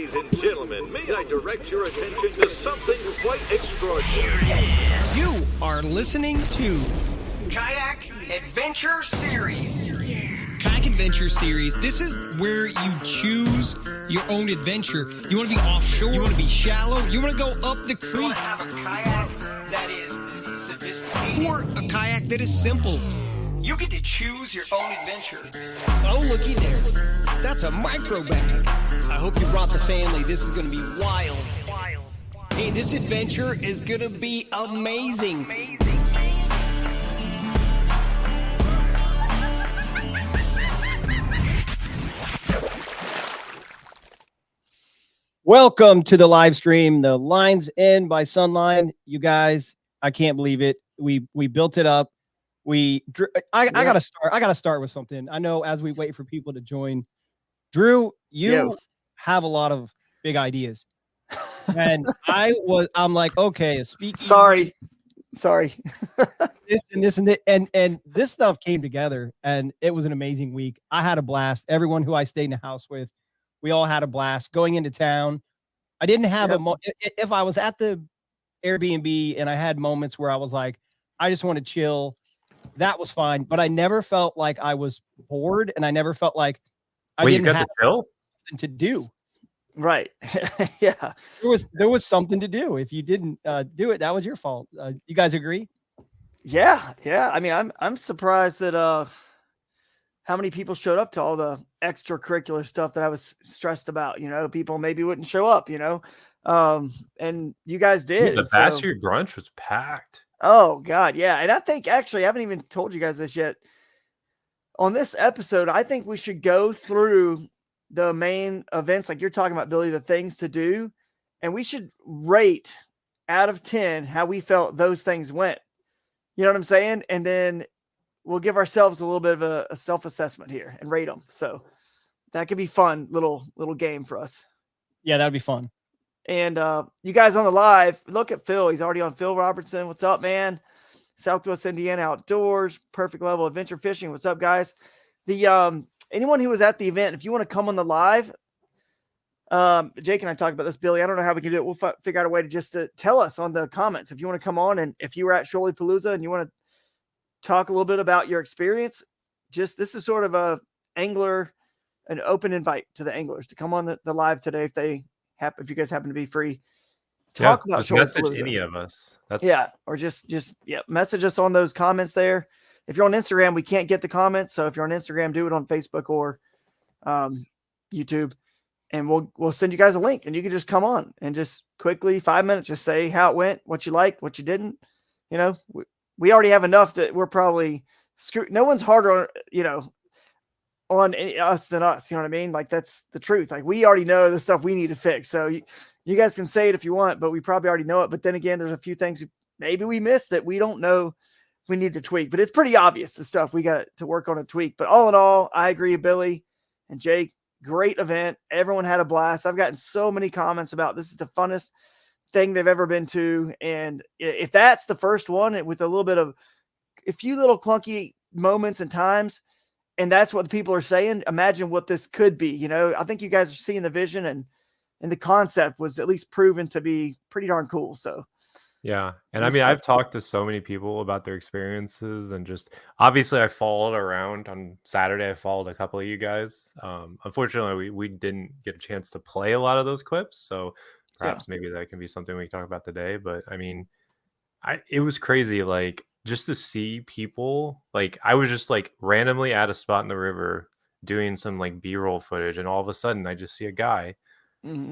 Ladies and gentlemen, may I direct your attention to something quite extraordinary. You are listening to Kayak Adventure Series. Kayak Adventure Series. This is where you choose your own adventure. You want to be offshore. You want to be shallow. You want to go up the creek. You want to have a kayak that is sophisticated. Or a kayak that is simple. You get to choose your own adventure. Oh, looky there. That's a micro bag. I hope you brought the family. This is going to be wild. Hey, this adventure is going to be amazing. Welcome to the live stream. The Lines End by Sunline. You guys, I can't believe it. We built it up. I gotta start with something. I know as we wait for people to join, Drew, you have a lot of big ideas, and I'm like, okay, speaking. Sorry. this and this stuff came together, and it was an amazing week. I had a blast. Everyone who I stayed in the house with, we all had a blast going into town. I didn't have if I was at the Airbnb and I had moments where I was like, I just want to chill. That was fine, but I never felt like I was bored, and I never felt like I didn't have something to do. Right? Yeah. There was something to do. If you didn't do it, that was your fault. You guys agree? Yeah. I mean, I'm surprised that how many people showed up to all the extracurricular stuff that I was stressed about. You know, people maybe wouldn't show up. You know, and you guys did. The Bastard brunch was packed. Oh God, yeah. And I think actually I haven't even told you guys this yet. On this episode, I think we should go through the main events, like you're talking about, Billy, the things to do, and we should rate out of 10 how we felt those things went. You know what I'm saying? And then we'll give ourselves a little bit of a self-assessment here and rate them. So that could be fun little game for us. Yeah, that'd be fun. And you guys on the live, look at Phil. He's already on. Phil Robertson. What's up, man? Southwest Indiana Outdoors, perfect level adventure fishing. What's up, guys? The anyone who was at the event, if you want to come on the live, Jake and I talked about this, Billy. I don't know how we can do it. We'll figure out a way to just tell us on the comments if you want to come on, and if you were at Shoaliepalooza and you want to talk a little bit about your experience. Just this is sort of an open invite to the anglers to come on the live today if you guys happen to be free. Talk about message any of us. Or just message us on those comments there. If you're on Instagram, we can't get the comments, so if you're on Instagram, do it on Facebook or YouTube, and we'll send you guys a link, and you can just come on and just quickly 5 minutes, just say how it went, what you liked, what you didn't. You know, we already have enough that we're probably screwed. No one's harder, on us than us. You know what I mean? Like, that's the truth. Like, we already know the stuff we need to fix. So you guys can say it if you want, but we probably already know it. But then again, there's a few things maybe we missed that we don't know we need to tweak, but it's pretty obvious the stuff we got to work on and tweak. But all in all, I agree, Billy and Jake, great event. Everyone had a blast. I've gotten so many comments about this is the funnest thing they've ever been to. And if that's the first one with a few little clunky moments and times, and that's what the people are saying, imagine what this could be. I think you guys are seeing the vision, and the concept was at least proven to be pretty darn cool. So yeah. And I mean, I've talked to so many people about their experiences, and just obviously I followed around on Saturday. I followed a couple of you guys. Unfortunately, we didn't get a chance to play a lot of those clips. So perhaps maybe that can be something we can talk about today. But I mean, it was crazy. Like, just to see people, like, I was just like randomly at a spot in the river doing some like B-roll footage, and all of a sudden I just see a guy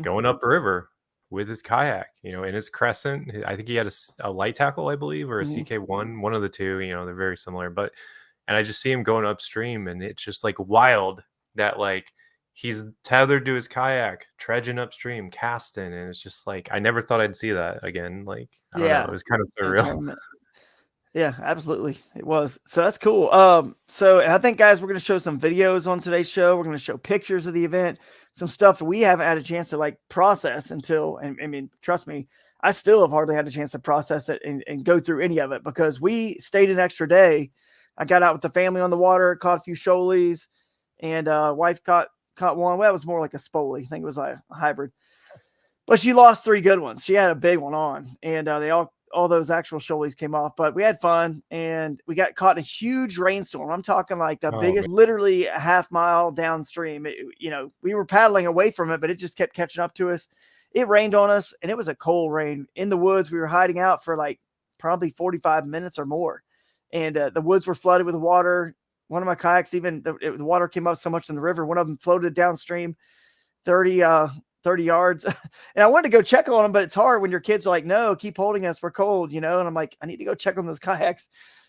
going up a river with his kayak, in his Crescent. I think he had a light tackle, I believe, or a CK1, one of the two. They're very similar. And I just see him going upstream, and it's just like wild that like he's tethered to his kayak, trudging upstream, casting, and it's just like I never thought I'd see that again. Like, I don't know, it was kind of surreal. Yeah, absolutely. It was. So that's cool. So I think, guys, we're going to show some videos on today's show. We're going to show pictures of the event, some stuff that we haven't had a chance to like process and I mean, trust me, I still have hardly had a chance to process it and go through any of it, because we stayed an extra day. I got out with the family on the water, caught a few shoalies, and wife caught caught one. Well, it was more like a Spoli. I think it was like a hybrid. But she lost 3 good ones. She had a big one on, and they all those actual shoalies came off. But we had fun, and we got caught in a huge rainstorm. I'm talking like the biggest, literally a half mile downstream. We were paddling away from it, but it just kept catching up to us. It rained on us, and it was a cold rain. In the woods, we were hiding out for like probably 45 minutes or more, and the woods were flooded with water. One of my kayaks, even the water came up so much in the river, one of them floated downstream 30 yards. And I wanted to go check on them, but it's hard when your kids are like, no, keep holding us, we're cold, and I'm like, I need to go check on those kayaks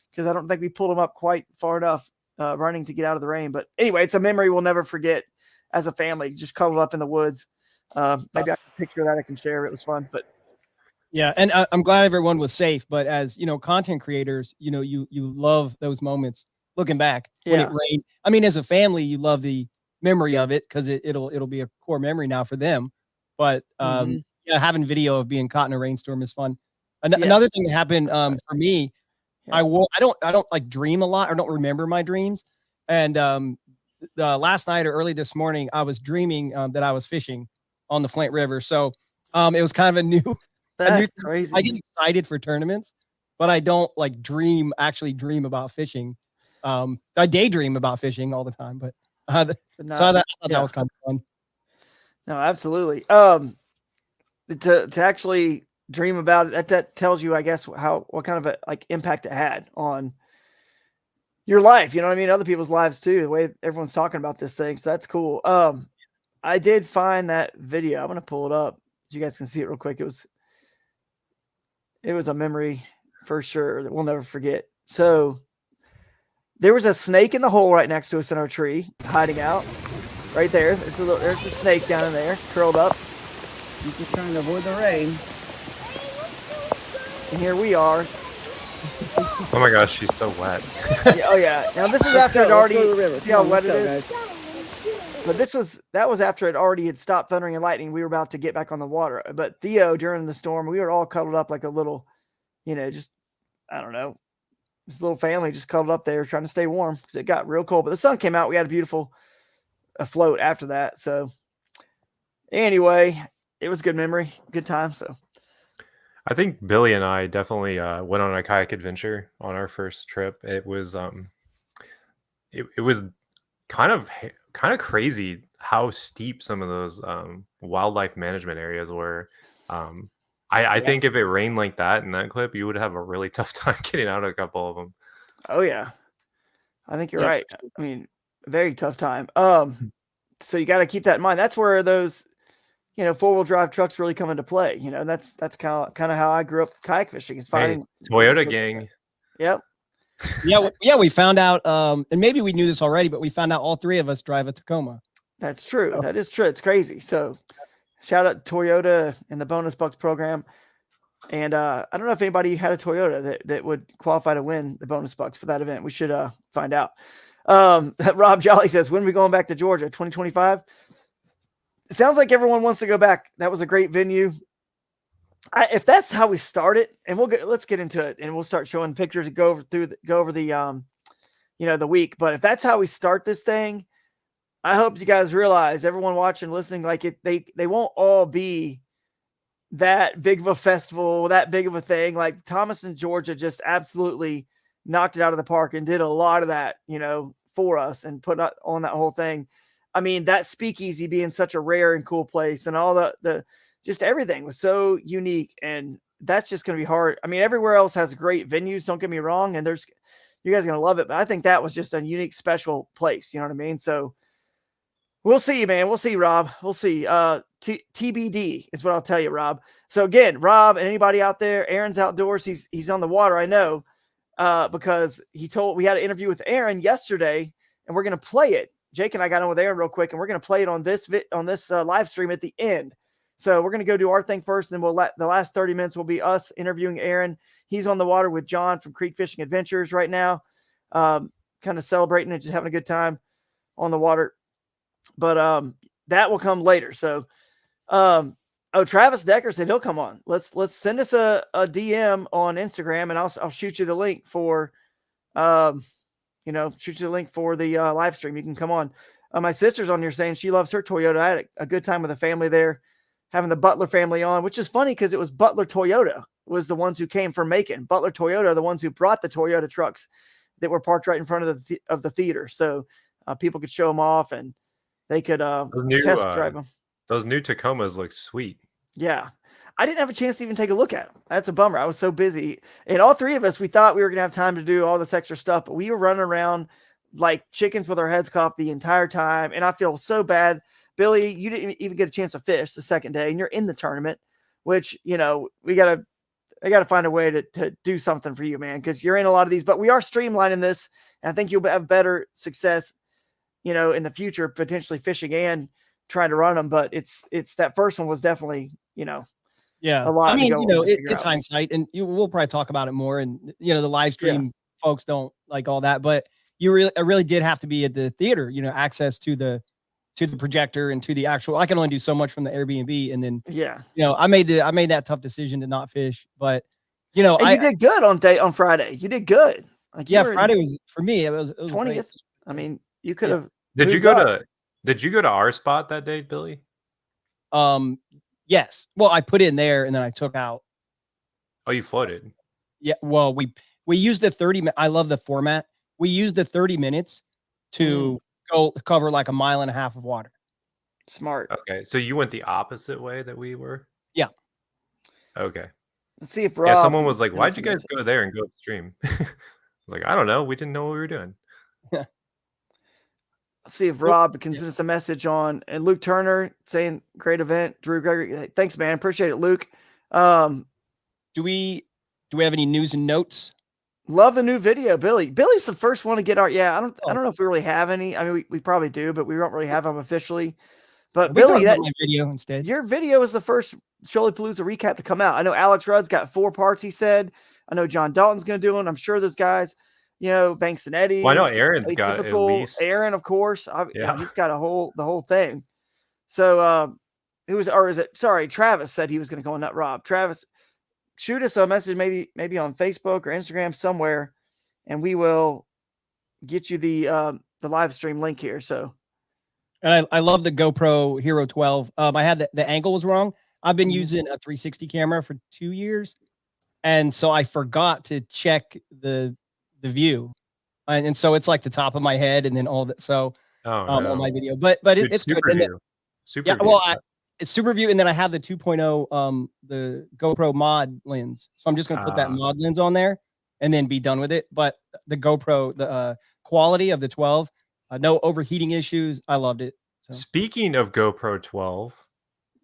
because I don't think we pulled them up quite far enough running to get out of the rain. But anyway, it's a memory we'll never forget as a family, just cuddled up in the woods. Maybe I can picture that I can share. It was fun. But yeah, and I'm glad everyone was safe. But as content creators, you love those moments looking back when it rained. I mean, as a family, you love the memory of it because it'll be a core memory now for them. But having video of being caught in a rainstorm is fun. Another thing that happened for me, I don't like dream a lot or don't remember my dreams. And last night or early this morning, I was dreaming that I was fishing on the Flint River. So it was kind of a new. That's crazy. I get excited for tournaments, but I don't actually dream about fishing. I daydream about fishing all the time, but I thought that was kind of fun. No, absolutely. To actually dream about it, that tells you, I guess, what kind of impact it had on your life. You know what I mean? Other people's lives too, the way everyone's talking about this thing. So that's cool. I did find that video. I'm going to pull it up so you guys can see it real quick. It was a memory for sure that we'll never forget. So there was a snake in the hole right next to us in our tree, hiding out right there. There's the snake down in there, curled up. He's just trying to avoid the rain. And here we are. Oh my gosh, she's so wet. Oh yeah. Now this is after it already. See how wet it is. But that was after it already had stopped thundering and lightning. We were about to get back on the water. But Theo, during the storm, we were all cuddled up like a little, just I don't know. This little family just cuddled up there trying to stay warm because it got real cold. But the sun came out. We had a beautiful afloat after that. So anyway, it was a good memory, good time. So I think Billy and I definitely went on a kayak adventure on our first trip. It was it was kind of crazy how steep some of those wildlife management areas were. I think if it rained like that in that clip, you would have a really tough time getting out of a couple of them. Oh yeah, I think you're right. I mean, very tough time. So you got to keep that in mind. That's where those, 4-wheel drive trucks really come into play. That's kind of how I grew up kayak fishing. Is finding Toyota gang. Yep. Yeah. We found out, and maybe we knew this already, but we found out all 3 of us drive a Tacoma. That's true. Oh. That is true. It's crazy. So shout out to Toyota and the Bonus Bucks program. And I don't know if anybody had a Toyota that would qualify to win the Bonus Bucks for that event. We should find out. Rob Jolly says, when are we going back to Georgia? 2025? It sounds like everyone wants to go back. That was a great venue. If that's how we start it, and let's get into it, and we'll start showing pictures and go over the the week. But if that's how we start this thing, I hope you guys realize, everyone watching, listening, they won't all be that big of a festival, that big of a thing. Like Thomas and Georgia just absolutely knocked it out of the park and did a lot of that, for us and put on that whole thing. I mean, that speakeasy being such a rare and cool place, and all the just everything was so unique, and that's just going to be hard. I mean, everywhere else has great venues, don't get me wrong, and you guys are going to love it, but I think that was just a unique, special place. You know what I mean? So we'll see, man. We'll see, Rob. We'll see. TBD is what I'll tell you, Rob. So again, Rob and anybody out there, Aaron's outdoors. He's on the water. I know, because we had an interview with Aaron yesterday, and we're going to play it. Jake and I got on with Aaron real quick, and we're going to play it on this live stream at the end. So we're going to go do our thing first, and then the last 30 minutes will be us interviewing Aaron. He's on the water with John from Creek Fishing Adventures right now, kind of celebrating and just having a good time on the water. But that will come later. So, Travis Decker said he'll come on. Let's send us a DM on Instagram, and I'll shoot you the link for, shoot you the link for the live stream. You can come on. My sister's on here saying she loves her Toyota. I had a good time with the family there, having the Butler family on, which is funny because it was Butler Toyota was the ones who came from Macon. Butler Toyota are the ones who brought the Toyota trucks that were parked right in front of the theater. So people could show them off and they could test drive them. Those new Tacomas look sweet. Yeah. I didn't have a chance to even take a look at them. That's a bummer. I was so busy. And all three of us, we thought we were going to have time to do all this extra stuff, but we were running around like chickens with our heads cocked the entire time. And I feel so bad. Billy, you didn't even get a chance to fish the second day, and you're in the tournament, which, I got to find a way to do something for you, man, because you're in a lot of these. But we are streamlining this, and I think you'll have better success, in the future, potentially fishing and trying to run them. But it's that first one was definitely, yeah, a lot. I mean, it's out. hindsight, and we'll probably talk about it more. And the live stream folks don't like all that, but I really did have to be at the theater. Access to the projector and to the actual. I can only do so much from the Airbnb, and then I made that tough decision to not fish. But you did good on Friday. You did good. Like Friday was for me. It was 20th. I mean, you could have. Did you go to our spot that day, Billy? Yes. Well, I put in there and then I took out. Oh, you floated. Yeah. Well, we used the 30. I love the format. We used the 30 minutes to go cover like a mile and a half of water. Smart. Okay. So you went the opposite way that we were? Yeah. Okay. Let's see if Rob. Someone was like, why'd you guys go there and go upstream? I was like, I don't know. We didn't know what we were doing. See if Rob can send us a message on, and Luke Turner saying great event. Drew Gregory, thanks, man. Appreciate it, Luke. Do we have any news and notes? Love the new video, Billy. Billy's the first one to get our. I don't know if we really have any. I mean, we probably do, but we don't really have them officially. But Billy, my video instead. Your video is the first Shoaliepalooza recap to come out. I know Alex Rudd's got 4 parts. He said. I know John Dalton's going to do one. I'm sure those guys. Banks and Eddie. Well, I know Aaron's got at least. Aaron, of course. He's got the whole thing. So, Travis said he was going to go on that. Rob, Travis, shoot us a message, maybe on Facebook or Instagram somewhere, and we will get you the live stream link here. So, and I love the GoPro Hero 12. I had the angle was wrong. I've been using a 360 camera for 2 years, and so I forgot to check the view, and so it's like the top of my head and then all that. So on my video, but dude, it's super good. view. Super view. Well, it's super view, and then I have the 2.0 the GoPro mod lens, so I'm just gonna put that mod lens on there and then be done with it. But the GoPro, the quality of the 12, no overheating issues. I loved it. So. Speaking of GoPro 12,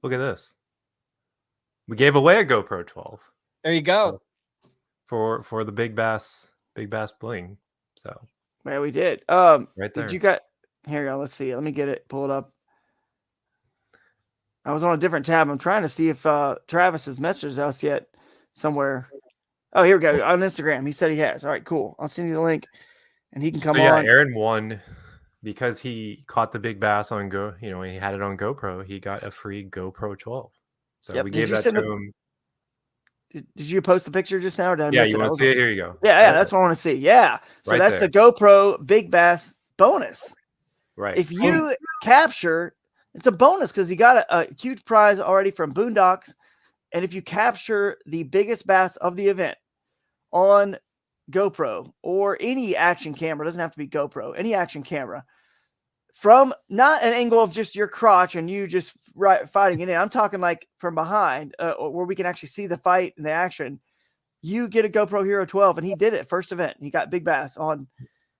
look at this. We gave away a GoPro 12. There you go. For the Big Bass Bling. So yeah, we did. Right there. Did you got here? Go. Let's see. Let me get it. Pull it up. I was on a different tab. I'm trying to see if Travis has messaged us yet somewhere. Oh, here we go. On Instagram. He said he has. All right, cool. I'll send you the link and he can come on. Aaron won because he caught the big bass on he had it on GoPro. He got a free GoPro 12. So we gave that to him. Did you post the picture just now? Or did I yeah, miss you want to see it? Here you go. Yeah, that's what I want to see. Yeah. So that's the GoPro Big Bass bonus. Right. If you capture, it's a bonus because you got a huge prize already from Boondocks. And if you capture the biggest bass of the event on GoPro or any action camera, doesn't have to be GoPro, any action camera, from not an angle of just your crotch and you just fighting it in. I'm talking like from behind where we can actually see the fight and the action. You get a GoPro Hero 12, and he did it first event. He got big bass on.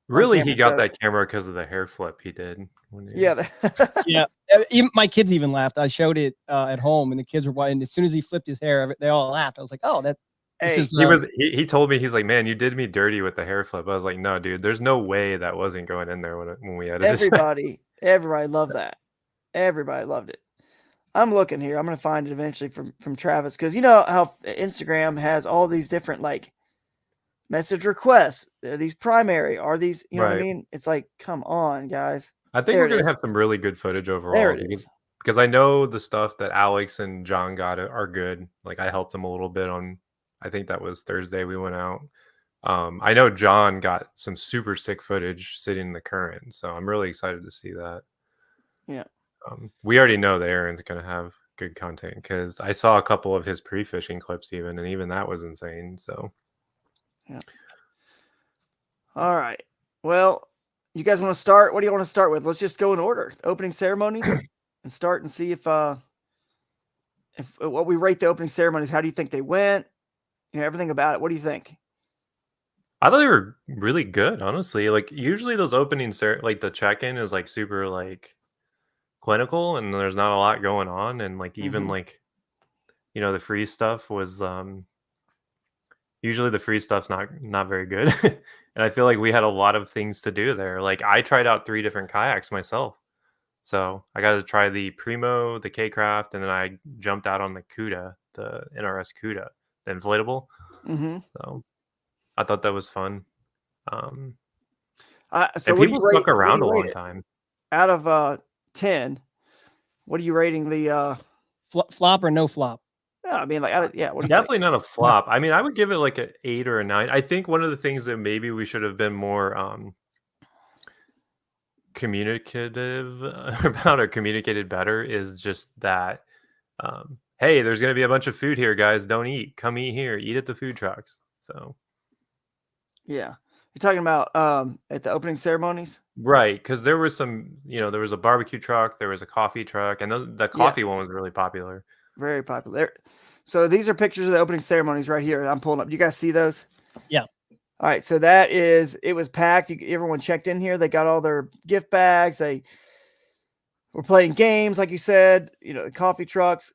Really, he got that camera because of the hair flip he did. Yeah. Yeah. My kids even laughed. I showed it at home, and the kids were watching. As soon as he flipped his hair, they all laughed. I was like, oh, that. He told me, he's like, man, you did me dirty with the hair flip. I was like, no, dude, there's no way that wasn't going in there when we edited. Everybody loved that. Everybody loved it. I'm looking here. I'm going to find it eventually from Travis, because you know how Instagram has all these different like message requests. These primary are these, you know what I mean? It's like, come on, guys. I think we're going to have some really good footage overall. Because I know the stuff that Alex and John got are good. Like I helped them a little bit on. I think that was Thursday we went out. I know John got some super sick footage sitting in the current, so I'm really excited to see that. Yeah. We already know that Aaron's going to have good content because I saw a couple of his pre-fishing clips and even that was insane. So, yeah. All right. Well, you guys want to start? What do you want to start with? Let's just go in order. Opening ceremonies and start and see if what we rate the opening ceremonies. How do you think they went? Everything about it. What do you think? I thought they were really good, honestly. Like usually those openings, like the check-in is like super like clinical and there's not a lot going on. And like even like, the free stuff was usually the free stuff's not very good. And I feel like we had a lot of things to do there. Like I tried out 3 different kayaks myself. So I got to try the Primo, the K-Craft, and then I jumped out on the Cuda, the NRS Cuda, the inflatable. So I thought that was fun. So people stuck around a long time. Out of 10, what are you rating the flop or no flop? Yeah, I mean, like, what do you definitely think? not a flop. I mean, I would give it like an 8 or a 9. I think one of the things that maybe we should have been more communicative about or communicated better is just that hey, there's going to be a bunch of food here, guys. Don't eat. Come eat here. Eat at the food trucks. So yeah, you're talking about at the opening ceremonies, right? Because there was some, there was a barbecue truck, there was a coffee truck, and the coffee one was really popular. Very popular. So these are pictures of the opening ceremonies right here. I'm pulling up. You guys see those? Yeah. All right. So it was packed. Everyone checked in here. They got all their gift bags. They were playing games, like you said. The coffee trucks.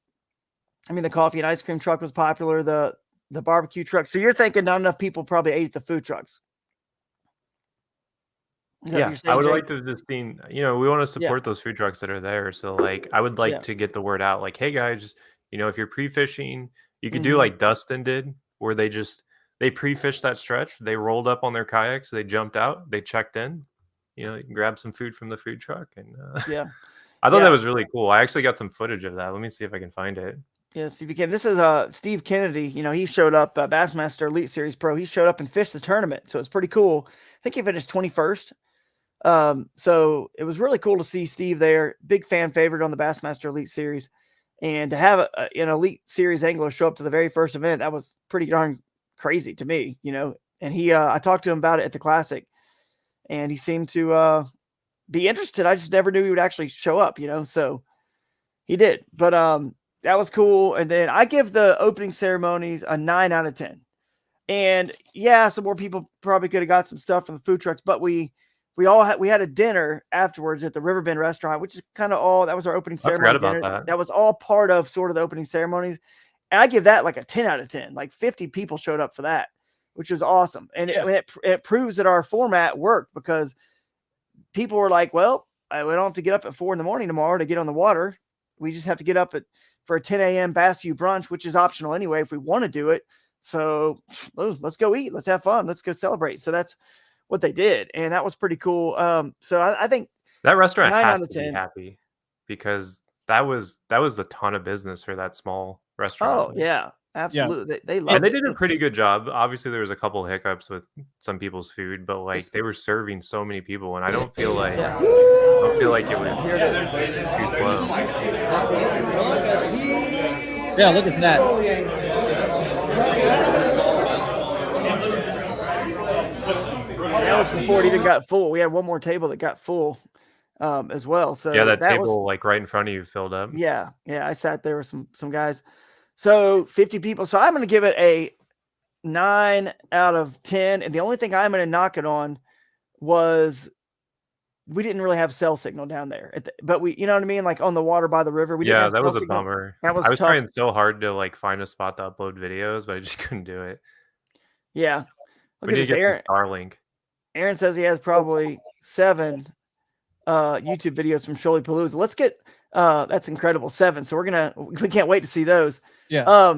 I mean, the coffee and ice cream truck was popular. The barbecue truck. So you're thinking not enough people probably ate at the food trucks. Yeah, I would like to just see, we want to support those food trucks that are there. So like, I would like to get the word out. Like, hey guys, if you're pre-fishing, you could do like Dustin did, where they pre-fished that stretch. They rolled up on their kayaks. They jumped out. They checked in. Grabbed some food from the food truck, and I thought that was really cool. I actually got some footage of that. Let me see if I can find it. Yeah, see if you can. This is Steve Kennedy. He showed up, Bassmaster Elite Series Pro. He showed up and fished the tournament, so it's pretty cool. I think he finished 21st. So it was really cool to see Steve there. Big fan favorite on the Bassmaster Elite Series, and to have an Elite Series angler show up to the very first event, that was pretty darn crazy to me. And he, I talked to him about it at the Classic, and he seemed to be interested. I just never knew he would actually show up. So he did. But that was cool. And then I give the opening ceremonies a 9 out of 10. And yeah, some more people probably could have got some stuff from the food trucks, but we had a dinner afterwards at the Riverbend restaurant, which is kind of that was our opening ceremony. I forgot about that. That was all part of sort of the opening ceremonies. And I give that like a 10 out of 10. Like 50 people showed up for that, which was awesome. And it proves that our format worked, because people were like, well, we don't have to get up at 4 a.m. tomorrow to get on the water. We just have to get up for a 10 a.m. Bass View brunch, which is optional anyway if we want to do it. So let's go eat. Let's have fun. Let's go celebrate. So that's what they did, and that was pretty cool. So I think that restaurant has to be happy, because that was a ton of business for that small restaurant. Oh yeah, absolutely. Yeah. They loved and they did a pretty good job. Obviously, there was a couple of hiccups with some people's food, but like they were serving so many people, and I don't feel like it was too slow. Yeah, look at that. That was before it even got full. We had one more table that got full as well. So yeah, that table like right in front of you filled up. Yeah. I sat there with some guys. So 50 people. So I'm going to give it a 9 out of 10. And the only thing I'm going to knock it on was we didn't really have cell signal down there. But we, you know what I mean? Like on the water by the river. We didn't have that was a signal. bummer. That was I was tough. trying so hard to like find a spot to upload videos, but I just couldn't do it. Yeah. Look we at this, Starlink. Aaron says he has probably 7 YouTube videos from Shoaliepalooza. Let's get that's incredible, 7. So we can't wait to see those. Yeah.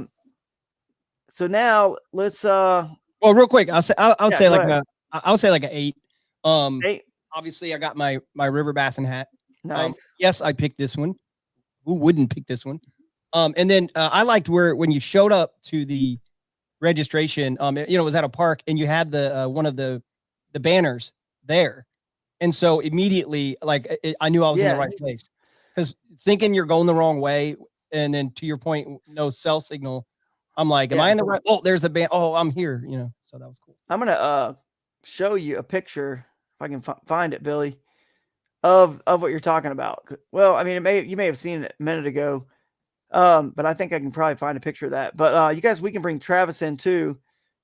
So now let's well, real quick, I'll say like an 8. 8. Obviously I got my river bassin hat. Nice. Yes, I picked this one. Who wouldn't pick this one? And then I liked when you showed up to the registration, it was at a park, and you had the one of the banners there, and so immediately I knew I was in the right place. because thinking you're going the wrong way, and then to your point, no cell signal. I'm like, am I in the right? Oh, there's the band. Oh, I'm here. So that was cool. I'm gonna show you a picture if I can find it, Billy, of what you're talking about. Well, I mean, you may have seen it a minute ago, but I think I can probably find a picture of that. But you guys, we can bring Travis in too.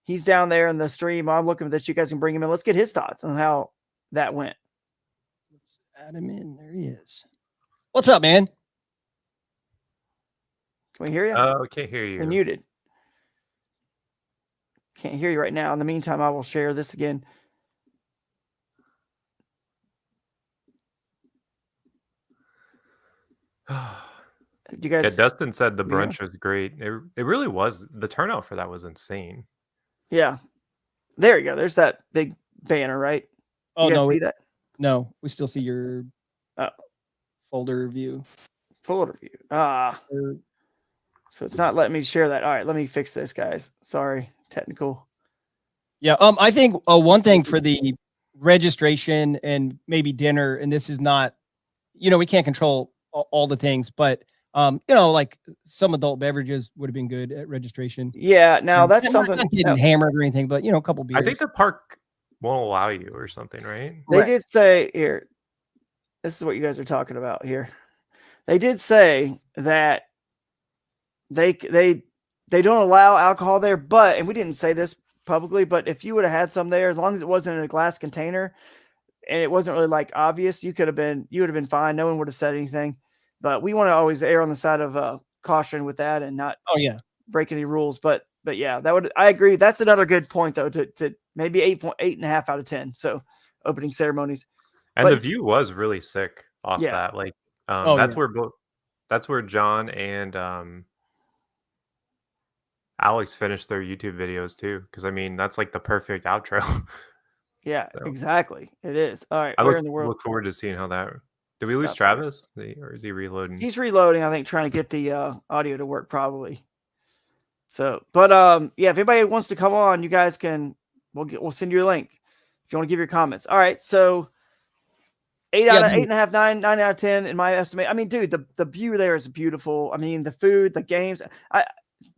He's down there in the stream. I'm looking at this. You guys can bring him in. Let's get his thoughts on how that went. Let's add him in. There he is. What's up, man? Can we hear you? Oh, can't hear you. You're muted. Can't hear you right now. In the meantime, I will share this again. You guys, Dustin said the brunch was great. It really was. The turnout for that was insane. Yeah. There you go. There's that big banner, right? Oh, you guys no. See that? No, we still see your folder view. Folder view. So it's not letting me share that. All right, let me fix this, guys. Sorry, technical. Yeah. I think one thing for the registration and maybe dinner, and this is not, we can't control all the things, but like some adult beverages would have been good at registration. Yeah. Now that's something. Not getting hammered or anything, but a couple beers. I think the park won't allow you or something, right? They did say here. This is what you guys are talking about here. They did say that they don't allow alcohol there, and we didn't say this publicly, but if you would have had some there, as long as it wasn't in a glass container and it wasn't really like obvious, you would have been fine. No one would have said anything. But we want to always err on the side of caution with that and not break any rules. But yeah, I agree. That's another good point though, to maybe 8.5 out of 10. So opening ceremonies. And the view was really sick off that. Like that's where John and Alex finished their YouTube videos too. Because I mean, that's like the perfect outro. Yeah, so. Exactly. It is. All right. I look forward to seeing how that. Did we lose Travis? Or is he reloading? He's reloading, I think, trying to get the audio to work probably. So, but yeah, if anybody wants to come on, you guys can. We'll send you a link if you want to give your comments. All right, so 8.5, 9 out of 10 in my estimate. I mean, dude, the view there is beautiful. I mean, the food, the games.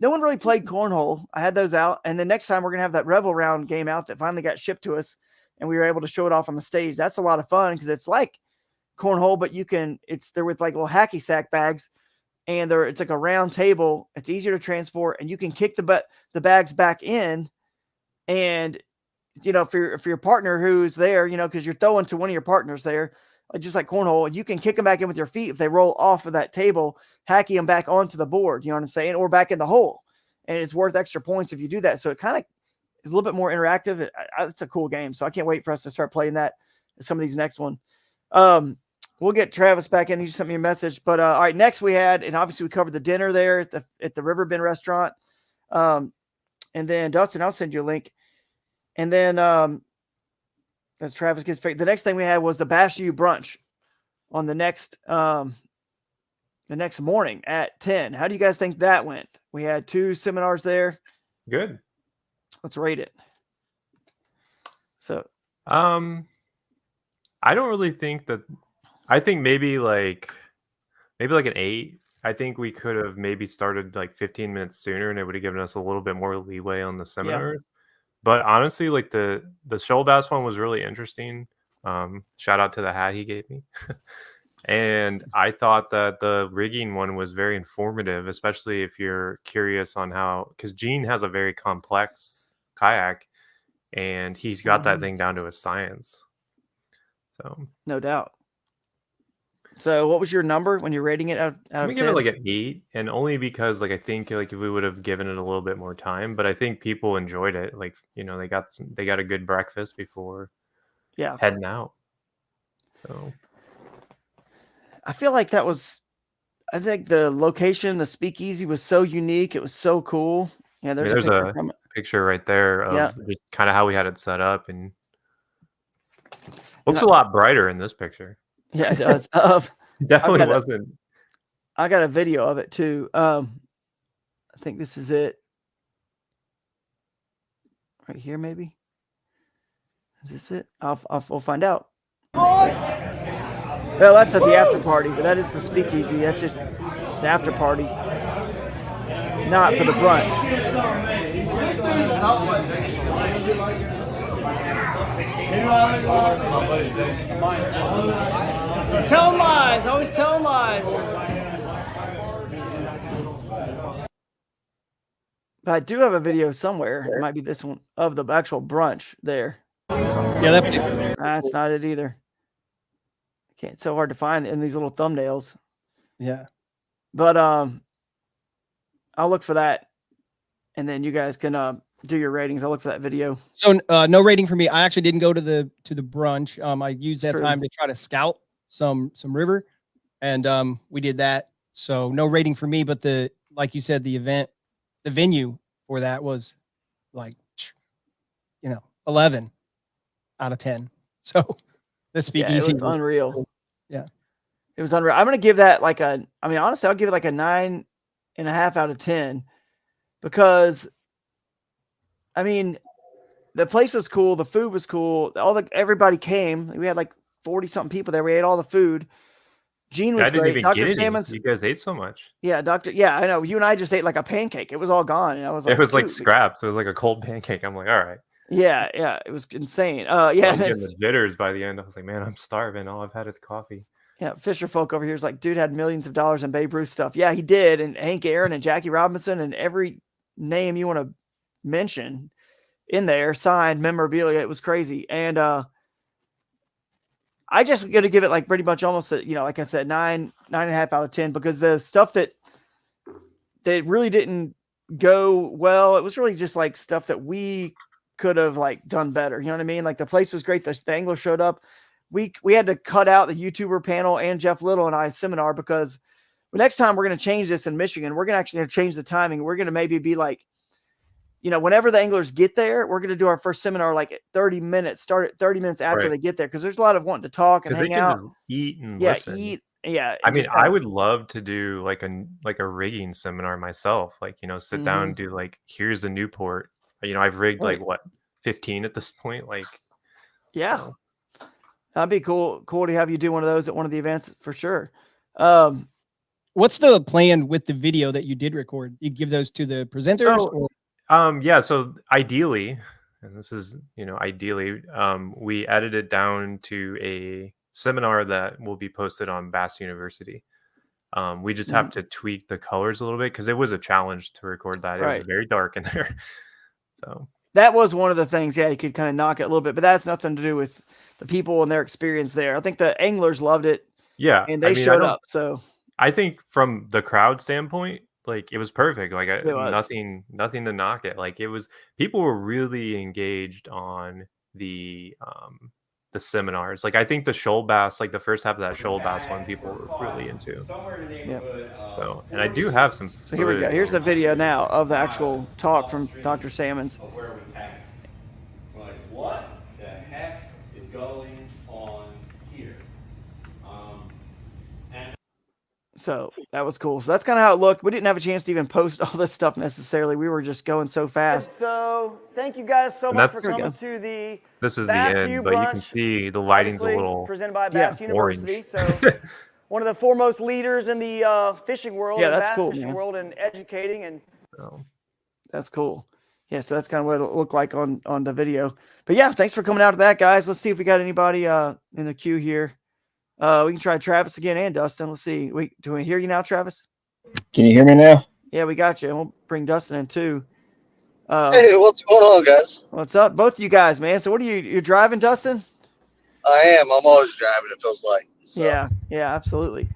No one really played cornhole. I had those out, and then next time we're gonna have that Revel Round game out that finally got shipped to us, and we were able to show it off on the stage. That's a lot of fun because it's like cornhole, but they're with like little hacky sack bags, and it's like a round table. It's easier to transport, and you can kick the bags back in, and for your partner who's there, because you're throwing to one of your partners there, just like cornhole, you can kick them back in with your feet if they roll off of that table, hacky them back onto the board. You know what I'm saying, or back in the hole, and it's worth extra points if you do that. So it kind of is a little bit more interactive. It's a cool game, so I can't wait for us to start playing that. Some of these next one. We'll get Travis back in. He just sent me a message. But all right, next we had, and obviously we covered the dinner there at the Riverbend restaurant. And then Dustin, I'll send you a link. And then as Travis gets the next thing we had was the Bash U brunch on the next morning at 10. How do you guys think that went? We had 2 seminars there. Good. Let's rate it. So I don't really think that. I think maybe like an 8. I think we could have maybe started like 15 minutes sooner, and it would have given us a little bit more leeway on the seminar. Yeah. But honestly, like the Shoal Bass one was really interesting. Shout out to the hat he gave me. And I thought that the rigging one was very informative, especially if you're curious on because Gene has a very complex kayak, and he's got that thing down to a science. So no doubt. So what was your number when you're rating it out of 10? Give it like an 8, and only because I think if we would have given it a little bit more time, but I think people enjoyed it. They got a good breakfast before heading out. So I feel like I think the location, the speakeasy was so unique. It was so cool. Yeah, there's a picture right there of just kind of how we had it set up, and looks a lot brighter in this picture. Yeah, it does. Definitely wasn't. I got a video of it too. I think this is it. Right here, maybe. Is this it? We'll find out. Well, that's at the after party, but that is the speakeasy. That's just the after party, not for the brunch. Telling lies, always telling lies. But I do have a video somewhere. It might be this one of the actual brunch there. Yeah, That's not it either. It's so hard to find in these little thumbnails. Yeah. But I'll look for that, and then you guys can do your ratings. I'll look for that video. So no rating for me. I actually didn't go to the brunch. I used that time to try to scout some river, and we did that. So no rating for me. But like you said, the venue for that was like 11 out of 10. So the speakeasy it was unreal. Yeah, it was unreal. I'm gonna give that honestly, I'll give it like a 9.5 out of 10 because the place was cool, the food was cool, everybody came. We had like 40 something people there. We ate all the food. Gene was great. Dr. Salmon's. You guys ate so much. Yeah, I know. You and I just ate like a pancake. It was all gone. And I was like, it was like scraps. It was like a cold pancake. I'm like, all right. Yeah, it was insane. I was getting the jitters by the end. I was like, man, I'm starving. All I've had is coffee. Yeah, Fisher folk over here is like, dude had millions of dollars in Babe Ruth stuff. Yeah, he did. And Hank Aaron and Jackie Robinson and every name you want to mention in there, signed memorabilia. It was crazy. And I just got to give it like pretty much almost, like I said, 9.5 out of 10 because the stuff that really didn't go well, it was really just like stuff that we could have like done better. You know what I mean? Like the place was great. The anglers showed up. We had to cut out the YouTuber panel and Jeff Little and I's seminar because next time we're going to change this in Michigan. We're going to change the timing. We're going to maybe be like, whenever the anglers get there, we're going to do our first seminar like at 30 minutes, start at 30 minutes after they get there. Cause there's a lot of wanting to talk and hang out. Eat and listen. Yeah. I would love to do like a rigging seminar myself. Like, sit down and do like, here's the Newport. I've rigged like 15 at this point. Like, yeah, so. That'd be cool to have you do one of those at one of the events for sure. What's the plan with the video that you did record? You give those to the presenters? So ideally, and this is, ideally, we edit it down to a seminar that will be posted on Bass University. We just have to tweak the colors a little bit because it was a challenge to record that. It was very dark in there. So that was one of the things. Yeah, you could kind of knock it a little bit, but that's nothing to do with the people and their experience there. I think the anglers loved it. Yeah, and they showed up. So I think from the crowd standpoint, like it was perfect. Like nothing to knock it. Like it was, people were really engaged on the seminars. Like I think the shoal bass, like the first half of that shoal bass one, people were really into. Yeah. So, and I do have some. So here we go. Here's the video now of the actual talk from Dr. Salmon's. Like what the heck is going on here? So that was cool. So that's kind of how it looked. We didn't have a chance to even post all this stuff necessarily. We were just going so fast. So thank you guys so much for coming to the This is Bass the end, but you can see the lighting's a little presented by Bass University. So one of the foremost leaders in the fishing world, that's bass cool, fishing world, and educating. And that's cool. Yeah, so that's kind of what it looked like on the video. But yeah, thanks for coming out to that, guys. Let's see if we got anybody in the queue here. We can try Travis again and Dustin. Let's see. Do we hear you now, Travis? Can you hear me now? Yeah, we got you. We'll bring Dustin in too. Hey, what's going on, guys? What's up? Both of you guys, man. So what are you're driving, Dustin? I am. I'm always driving, it feels like. So. Yeah, absolutely.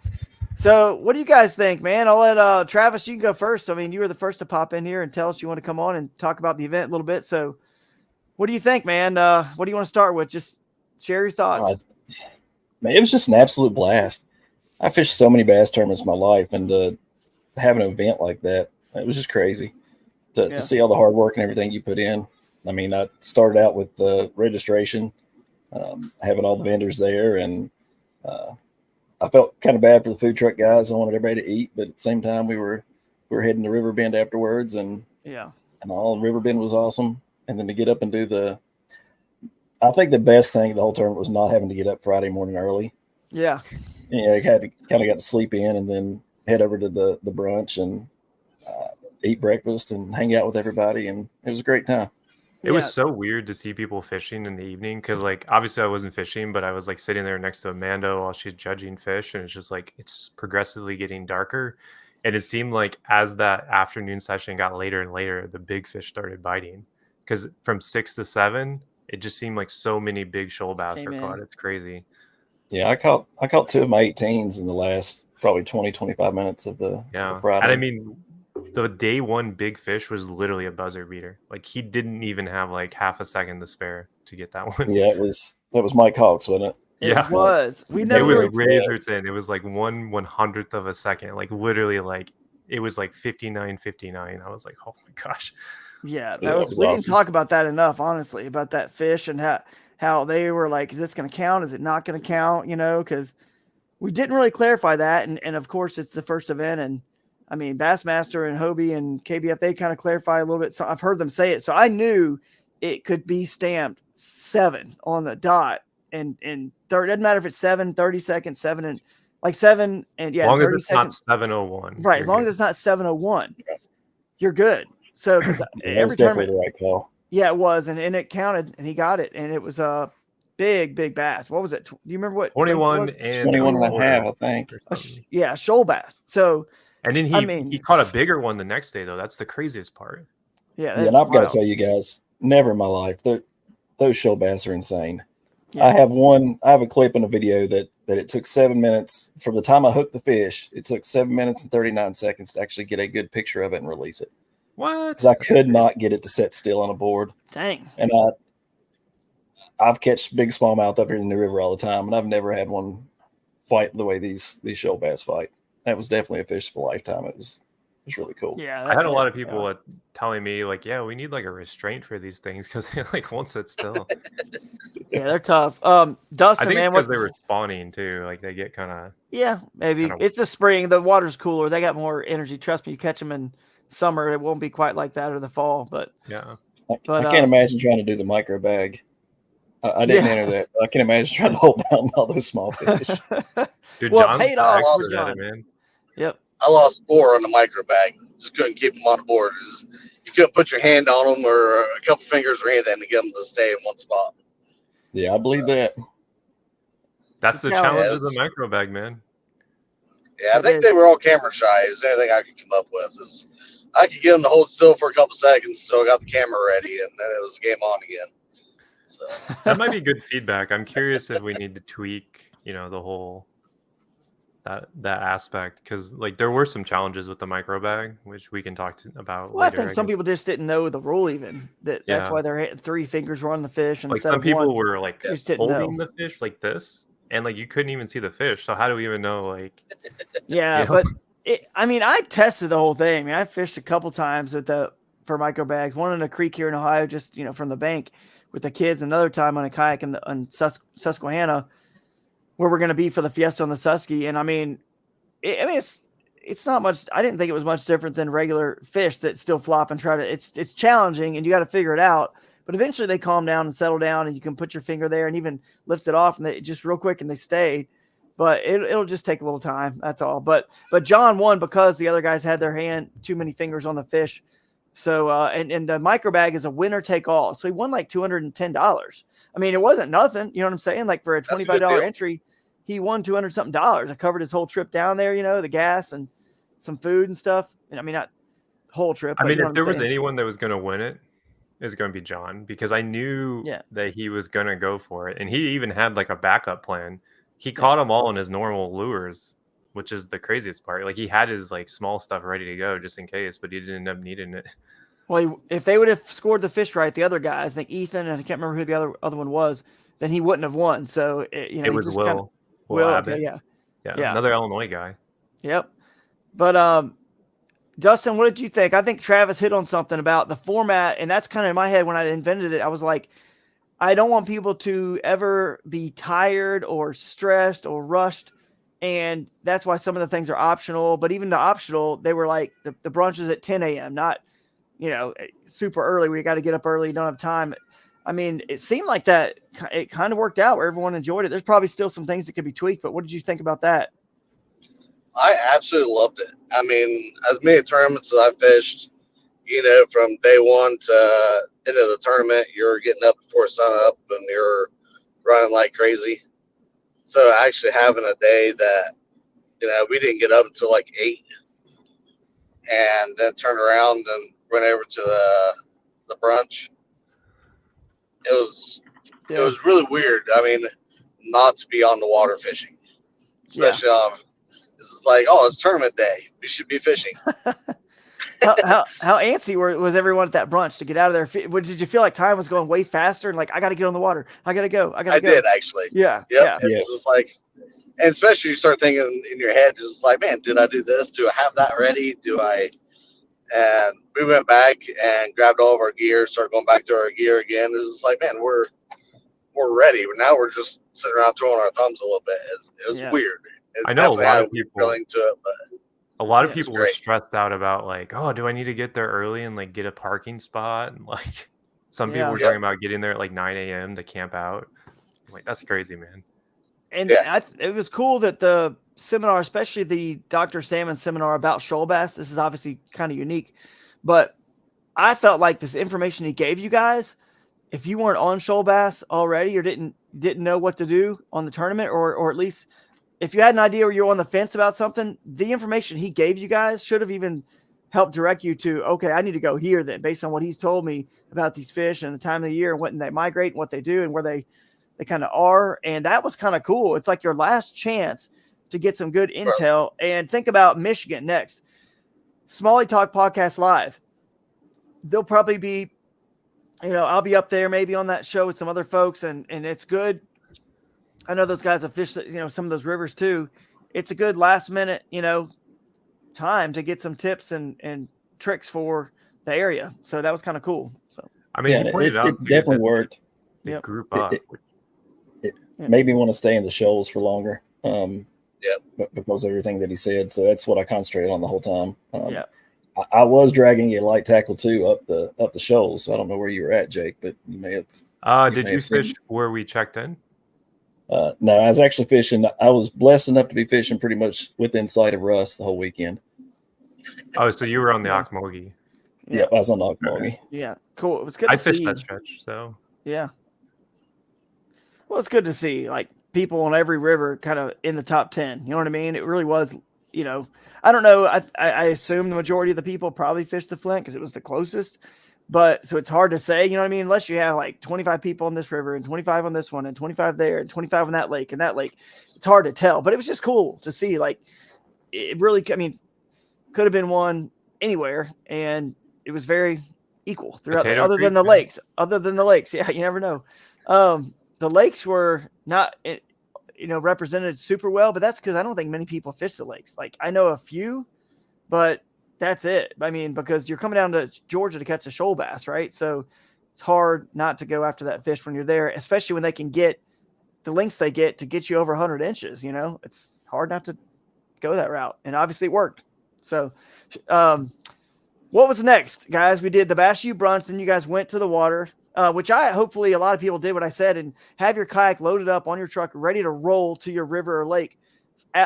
So what do you guys think, man? I'll let Travis, you can go first. I mean, you were the first to pop in here and tell us you want to come on and talk about the event a little bit. So what do you think, man? What do you want to start with? Just share your thoughts. Man, it was just an absolute blast. I fished so many bass tournaments in my life, and to have an event like that, it was just crazy to see all the hard work and everything you put in. I mean, I started out with the registration, having all the vendors there, and I felt kind of bad for the food truck guys. I wanted everybody to eat, but at the same time, we were heading to Riverbend afterwards, and all Riverbend was awesome. And then to get up and do I think the best thing of the whole tournament was not having to get up Friday morning early. Yeah. Yeah, I kind of got to sleep in and then head over to the brunch and eat breakfast and hang out with everybody, and it was a great time. It was so weird to see people fishing in the evening because, like, obviously I wasn't fishing, but I was like sitting there next to Amanda while she's judging fish, and it's just like it's progressively getting darker. And it seemed like as that afternoon session got later and later, the big fish started biting because from 6 to 7, it just seemed like so many big shoal bass were caught. It's crazy. Yeah, I caught 2 of my 18s in the last probably 20-25 minutes of the Friday. And I mean, the day one big fish was literally a buzzer beater. Like he didn't even have like half a second to spare to get that one. Yeah, that was Mike Hawks, wasn't it? It was. It was razor thin. It was like 1/100th of a second. Like literally, like it was like 59.59. I was like, oh my gosh. Yeah, that was we awesome. Didn't talk about that enough, honestly, about that fish and how they were like, is this going to count? Is it not going to count? You know, because we didn't really clarify that, and of course it's the first event, and I mean Bassmaster and Hobie and KBF, they kind of clarify a little bit. So I've heard them say it, so I knew it could be stamped 7 on the dot, and doesn't matter if it's 7, 30 seconds, 7 and like 7 and as long as 30 it's seconds. Not 7:01, right? As long as it's not 7:01, you're good. So because every definitely the right call. Yeah, it was, and it counted, and he got it, and it was a big bass. What was it? Do you remember what? 21 and 21 and a half, I think. Yeah, shoal bass. So, and then he caught a bigger one the next day, though. That's the craziest part. Yeah, and I've got to tell you guys, never in my life those shoal bass are insane. Yeah. I have a clip in a video that it took 7 minutes from the time I hooked the fish. It took 7 minutes and 39 seconds to actually get a good picture of it and release it. What? Because I could not get it to set still on a board. Dang. And I've catched big smallmouth up here in the river all the time, and I've never had one fight the way these shoal bass fight. That was definitely a fish of a lifetime. It was really cool. Yeah, I had a lot of people telling me like, yeah, we need like a restraint for these things because they like won't sit still. Yeah, they're tough. Dustin, I think man, because they were spawning too. Like they get kind of. Yeah, maybe it's the spring. The water's cooler. They got more energy. Trust me, you catch them in summer, it won't be quite like that, or the fall. But yeah, I can't imagine trying to do the micro bag. I didn't enter that. I can imagine trying to hold down all those small fish. Dude, well, it paid off for John. Man. Yep. I lost 4 on the micro bag. Just couldn't keep them on the board. You couldn't put your hand on them or a couple fingers or anything to get them to stay in one spot. Yeah, I believe that. That's the challenge of the micro bag, man. Yeah, I think they were all camera shy. Is anything I could come up with. I could get them to hold still for a couple seconds, so I got the camera ready, and then it was game on again. So that might be good feedback. I'm curious if we need to tweak, the whole that aspect, because like there were some challenges with the micro bag, which we can talk about. Well, later, I think some people just didn't know the rule, even that's why their 3 fingers were on the fish, and like some people were like holding the fish like this, and like you couldn't even see the fish. So how do we even know? Like, but I tested the whole thing. I mean, I fished a couple times for micro bags. One in a creek here in Ohio, just from the bank with the kids. Another time on a kayak on Susquehanna, where we're going to be for the Fiesta on the Susky. And it's not much. I didn't think it was much different than regular fish that still flop and try to. It's challenging, and you got to figure it out. But eventually they calm down and settle down, and you can put your finger there and even lift it off, and they just real quick and they stay. But it'll just take a little time. That's all. But John won because the other guys had their hand too many fingers on the fish. So and the micro bag is a winner take all. So he won like $210. I mean, it wasn't nothing. You know what I'm saying? Like for a $25 entry, he won $200 something. I covered his whole trip down there. The gas and some food and stuff. And I mean, not the whole trip. I mean, if there was anyone that was going to win it, it's going to be John, because I knew that he was going to go for it, and he even had like a backup plan. He caught them all in his normal lures, which is the craziest part. Like he had his like small stuff ready to go just in case, but he didn't end up needing it. Well, if they would have scored the fish right, the other guys, I think Ethan, and I can't remember who the other one was, then he wouldn't have won. So it was Will. Will, okay, yeah, another Illinois guy. Yep. But Dustin, what did you think? I think Travis hit on something about the format, and that's kind of in my head when I invented it. I was like, I don't want people to ever be tired or stressed or rushed. And that's why some of the things are optional. But even the optional, they were like the brunch is at 10 a.m., not, super early where you got to get up early, you don't have time. I mean, it seemed like that it kind of worked out where everyone enjoyed it. There's probably still some things that could be tweaked, but what did you think about that? I absolutely loved it. I mean, as many tournaments as I fished, from day one to end of the tournament, you're getting up before sun up and you're running like crazy. So actually having a day that, we didn't get up until like 8 and then turn around and run over to the brunch. It was really weird. I mean, not to be on the water fishing, especially on. It's like, oh, it's tournament day. We should be fishing. how antsy was everyone at that brunch to get out of there? Did you feel like time was going way faster and like, I got to get on the water. I got to go. I did actually. Yeah. Yep. Yeah. It was like, and especially you start thinking in your head, just like, man, did I do this? Do I have that ready? And we went back and grabbed all of our gear, started going back to our gear again. It was like, man, we're ready. But now we're just sitting around throwing our thumbs a little bit. It was weird. I know a lot of people feeling to it, but a lot of people were stressed out about like, oh, do I need to get there early and like get a parking spot? And like some people were talking about getting there at like 9 a.m. to camp out. I'm like, that's crazy, man. And it was cool that the seminar, especially the Dr. Salmon seminar about shoal bass, this is obviously kind of unique, but I felt like this information he gave you guys, if you weren't on shoal bass already or didn't know what to do on the tournament, or at least if you had an idea or you're on the fence about something, the information he gave you guys should have even helped direct you to, okay, I need to go here then, based on what he's told me about these fish and the time of the year and when they migrate and what they do and where they kind of are. And that was kind of cool. It's like your last chance to get some good intel. And think about Michigan next. Smalley Talk Podcast Live. They'll probably be, I'll be up there maybe on that show with some other folks, and it's good. I know those guys have fished, some of those rivers too. It's a good last minute, time to get some tips and tricks for the area. So that was kind of cool. So I mean, it definitely worked. The group up. It made me want to stay in the shoals for longer. Because of everything that he said. So that's what I concentrated on the whole time. I was dragging a light tackle too up the shoals. So I don't know where you were at, Jake, but you may have. Did you fish where we checked in? No, I was actually fishing. I was blessed enough to be fishing pretty much within sight of Russ the whole weekend. Oh, so you were on the Ocmulgee. Yeah, I was on the Ocmulgee. Yeah, cool. It was good to see. I fished that stretch, so. Yeah. Well, it's good to see like people on every river kind of in the top 10. You know what I mean? It really was, I don't know. I assume the majority of the people probably fished the Flint because it was the closest. But so it's hard to say, you know what I mean? Unless you have like 25 people on this river and 25 on this one and 25 there and 25 on that lake and that lake. It's hard to tell, but it was just cool to see. Like it really, could have been one anywhere, and it was very equal throughout. Other than the lakes, yeah, you never know. The lakes were not, represented super well, but that's because I don't think many people fish the lakes. Like I know a few, but that's it. I mean, because you're coming down to Georgia to catch a shoal bass, right? So it's hard not to go after that fish when you're there, especially when they can get the lengths they get to get you over 100 inches. It's hard not to go that route, and obviously it worked. So, what was next, guys? We did the Bass U brunch. Then you guys went to the water, which hopefully a lot of people did what I said, and have your kayak loaded up on your truck, ready to roll to your river or lake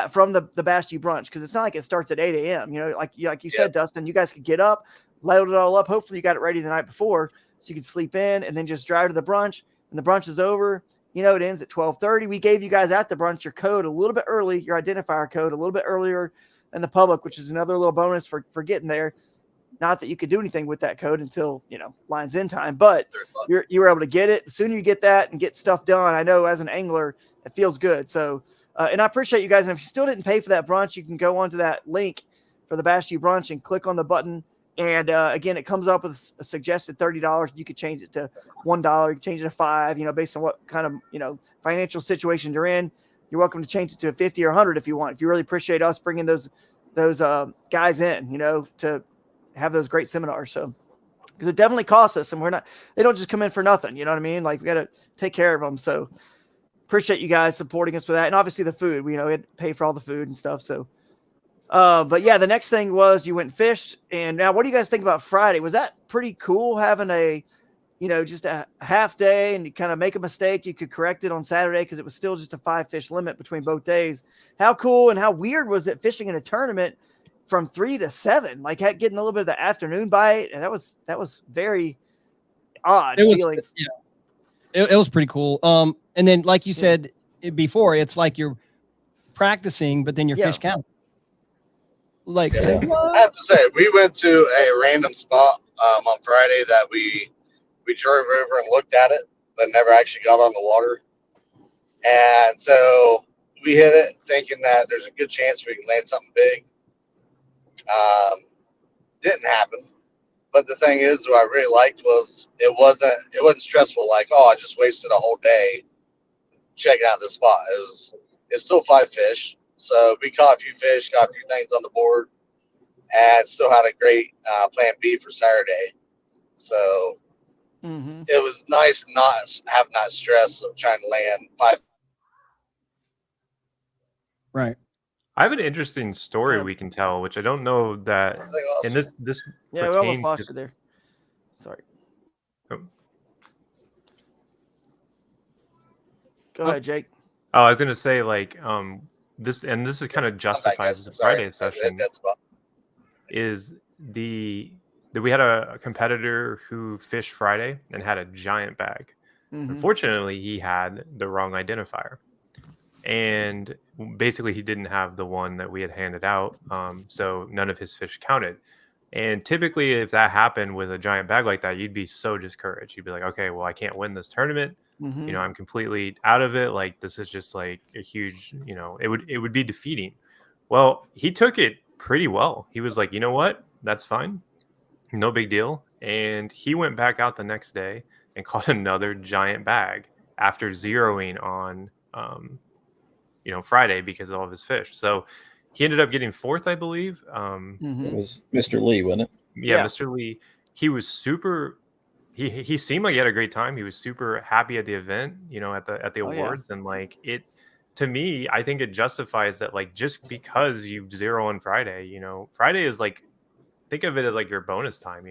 from the Bass U brunch. Cause it's not like it starts at 8 a.m. Like you said, Dustin, you guys could get up, load it all up. Hopefully you got it ready the night before so you could sleep in and then just drive to the brunch. And the brunch is over. It ends at 12:30. We gave you guys at the brunch your code a little bit early, your identifier code a little bit earlier than the public, which is another little bonus for getting there. Not that you could do anything with that code until, lines in time, but you were able to get it. The sooner you get that and get stuff done, I know as an angler, it feels good. So, and I appreciate you guys. And if you still didn't pay for that brunch, you can go onto that link for the Bass U brunch and click on the button. And again, it comes up with a suggested $30. You could change it to $1. You can change it to $5, based on what kind of, financial situation you're in. You're welcome to change it to 50 or 100 if you want. If you really appreciate us bringing those guys in, to have those great seminars. So, because it definitely costs us, and they don't just come in for nothing. You know what I mean? Like we got to take care of them. So appreciate you guys supporting us for that. And obviously the food, we had to pay for all the food and stuff. So, but yeah, the next thing was you went and fished. And now what do you guys think about Friday? Was that pretty cool having a just a half day and you kind of make a mistake, you could correct it on Saturday because it was still just a 5 fish limit between both days. How cool and how weird was it fishing in a tournament from 3 to 7, like getting a little bit of the afternoon bite? And that was very odd feeling. It was pretty cool. And then like you said before, it's like you're practicing, but then your fish count. Like, I have to say, we went to a random spot on Friday that we drove over and looked at it, but never actually got on the water. And so we hit it thinking that there's a good chance we can land something big. Didn't happen. But the thing is, what I really liked was it wasn't stressful. Like, oh, I just wasted a whole day checking out this spot. It's still 5 fish. So we caught a few fish, got a few things on the board, and still had a great plan B for Saturday. So it was nice not having that stress of trying to land 5. Right. I have an interesting story we can tell, which I don't know that. And this we almost lost you there. Sorry. Oh. Go ahead, Jake. Oh, I was gonna say this is kind of justifies the Friday session. Is that we had a competitor who fished Friday and had a giant bag. Unfortunately, he had the wrong identifier. And basically he didn't have the one that we had handed out. So none of his fish counted. And typically if that happened with a giant bag like that, you'd be so discouraged. You'd be like, okay, well, I can't win this tournament. I'm completely out of it. Like, this is just like a huge, it would be defeating. Well, he took it pretty well. He was like, you know what? That's fine. No big deal. And he went back out the next day and caught another giant bag after zeroing on, Friday because of all of his fish. So he ended up getting 4th, I believe. It was Mr. Lee, wasn't it? Yeah, Mr. Lee. He was super. He seemed like he had a great time. He was super happy at the event, at the awards, and like it. To me, I think it justifies that, like, just because you zero on Friday, Friday is like, think of it as like your bonus time.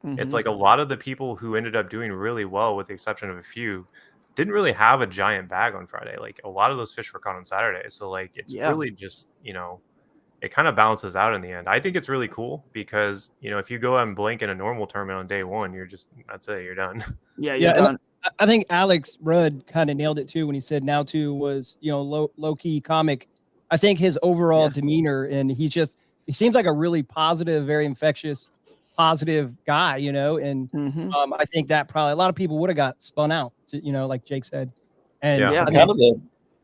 It's like a lot of the people who ended up doing really well, with the exception of a few, didn't really have a giant bag on Friday. Like, a lot of those fish were caught on Saturday. So like, it's really just, it kind of balances out in the end. I think it's really cool because, if you go out and blink in a normal tournament on day one, that's it, you're done. Yeah, you're done. I think Alex Rudd kind of nailed it too when he said now too was, low key comic. I think his overall demeanor, and he seems like a really positive, very infectious, positive guy, and I think that probably a lot of people would have got spun out, like Jake said. And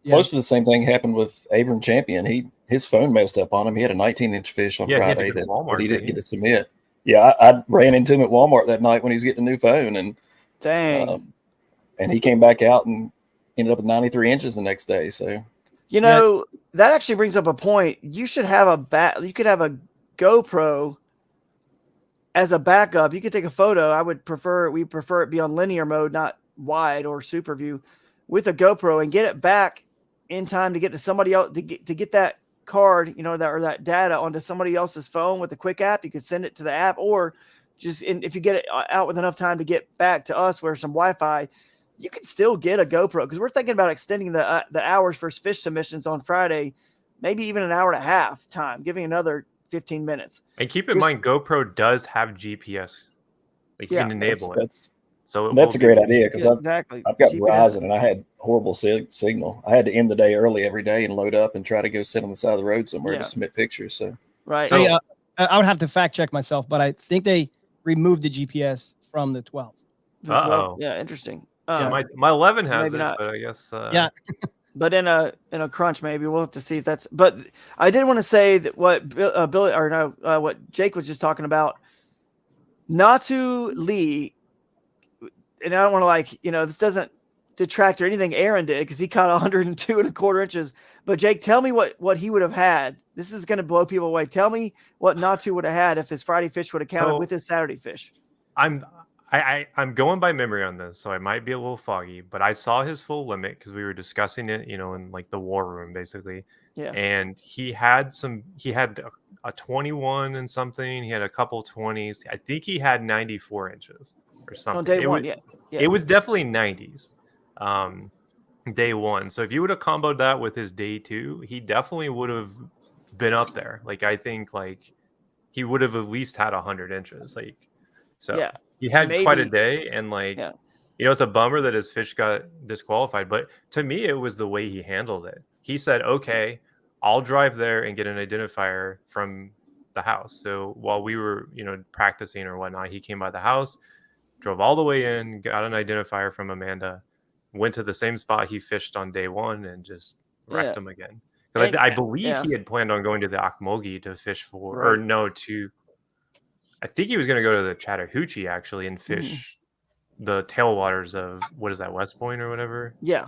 most of the same thing happened with Abram Champion. His phone messed up on him. He had a 19-inch fish on Friday that he didn't get to submit. Yeah, I ran into him at Walmart that night when he was getting a new phone, and dang. And he came back out and ended up with 93 inches the next day. So, that actually brings up a point. You should have you could have a GoPro as a backup. You could take a photo. We prefer it be on linear mode, not wide or super view, with a GoPro, and get it back in time to get to somebody else to get that card, that data onto somebody else's phone with a quick app. You could send it to the app, or if you get it out with enough time to get back to us where some Wi-Fi, you could still get a GoPro, because we're thinking about extending the hours for fish submissions on Friday, maybe even an hour and a half time, giving another 15 minutes. And keep in mind, GoPro does have GPS. Like, you can enable it. That's a great idea, because I've got GPS. Verizon, and I had horrible signal. I had to end the day early every day and load up and try to go sit on the side of the road somewhere to submit pictures. So right. So, I would have to fact check myself, but I think they removed the GPS from the 12. Yeah, interesting. My 11 has it, but I guess but in a crunch, maybe we'll have to see if that's. But I did want to say that what what Jake was just talking about, Natu Lee, and I don't want to this doesn't detract or anything Aaron did, because he caught 102 1/4 inches. But Jake, tell me what he would have had. This is going to blow people away. Tell me what Natu would have had if his Friday fish would have counted with his Saturday fish. I'm going by memory on this, so I might be a little foggy, but I saw his full limit because we were discussing it, in like the war room, basically. Yeah. And he had a 21 and something. He had a couple 20s. I think he had 94 inches. or something. On day one, was, yeah. It was definitely 90s. Day one. So if you would have comboed that with his day two, he definitely would have been up there. Like I think like he would have at least had 100 inches. Like so Yeah. he had quite a Maybe. day, and like Yeah. it's a bummer that his fish got disqualified. But to me, it was the way he handled it. He said, "Okay, I'll drive there and get an identifier from the house." So while we were practicing or whatnot, he came by the house, drove all the way in, got an identifier from Amanda, went to the same spot he fished on day one, and just wrecked him again. Because I believe he had planned on going to the Akmogi to fish for, or no, I think he was going to go to the Chattahoochee actually and fish the tailwaters of, what is that, West Point or whatever? Yeah.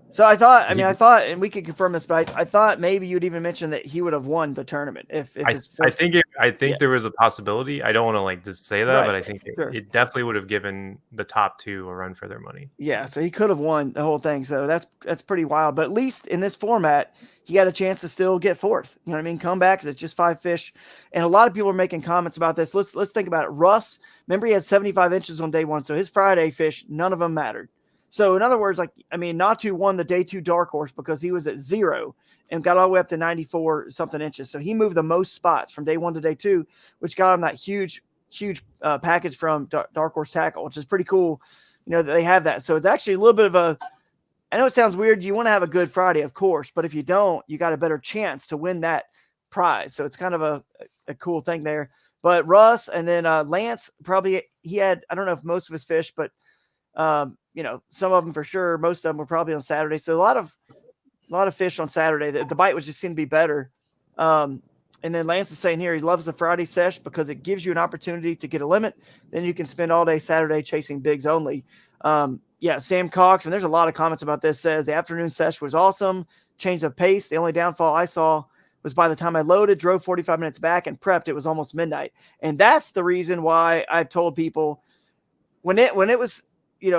So I thought, and we could confirm this, but I thought maybe you'd even mention that he would have won the tournament if his first. I think there was a possibility. I don't want to like just say that, but I think it definitely would have given the top two a run for their money. Yeah, so he could have won the whole thing. So that's pretty wild. But at least in this format, he got a chance to still get fourth. You know what I mean? Come back because it's just 5 fish, and a lot of people are making comments about this. Let's think about it. Russ, remember he had 75 inches on day one, so his Friday fish, none of them mattered. So in other words, Natu won the day two dark horse because he was at 0 and got all the way up to 94 something inches. So he moved the most spots from day one to day two, which got him that huge package from Dark Horse Tackle, which is pretty cool. That they have that. So it's actually a little bit of I know it sounds weird. You want to have a good Friday, of course, but if you don't, you got a better chance to win that prize. So it's kind of a cool thing there. But Russ and then Lance, probably he had, I don't know if most of his fish, but some of them for sure. Most of them were probably on Saturday. So a lot of fish on Saturday. The bite was just seemed to be better. And then Lance is saying here he loves the Friday sesh because it gives you an opportunity to get a limit. Then you can spend all day Saturday chasing bigs only. Sam Cox, and there's a lot of comments about this, says the afternoon sesh was awesome. Change of pace. The only downfall I saw was by the time I loaded, drove 45 minutes back, and prepped, it was almost midnight. And that's the reason why I've told people when it was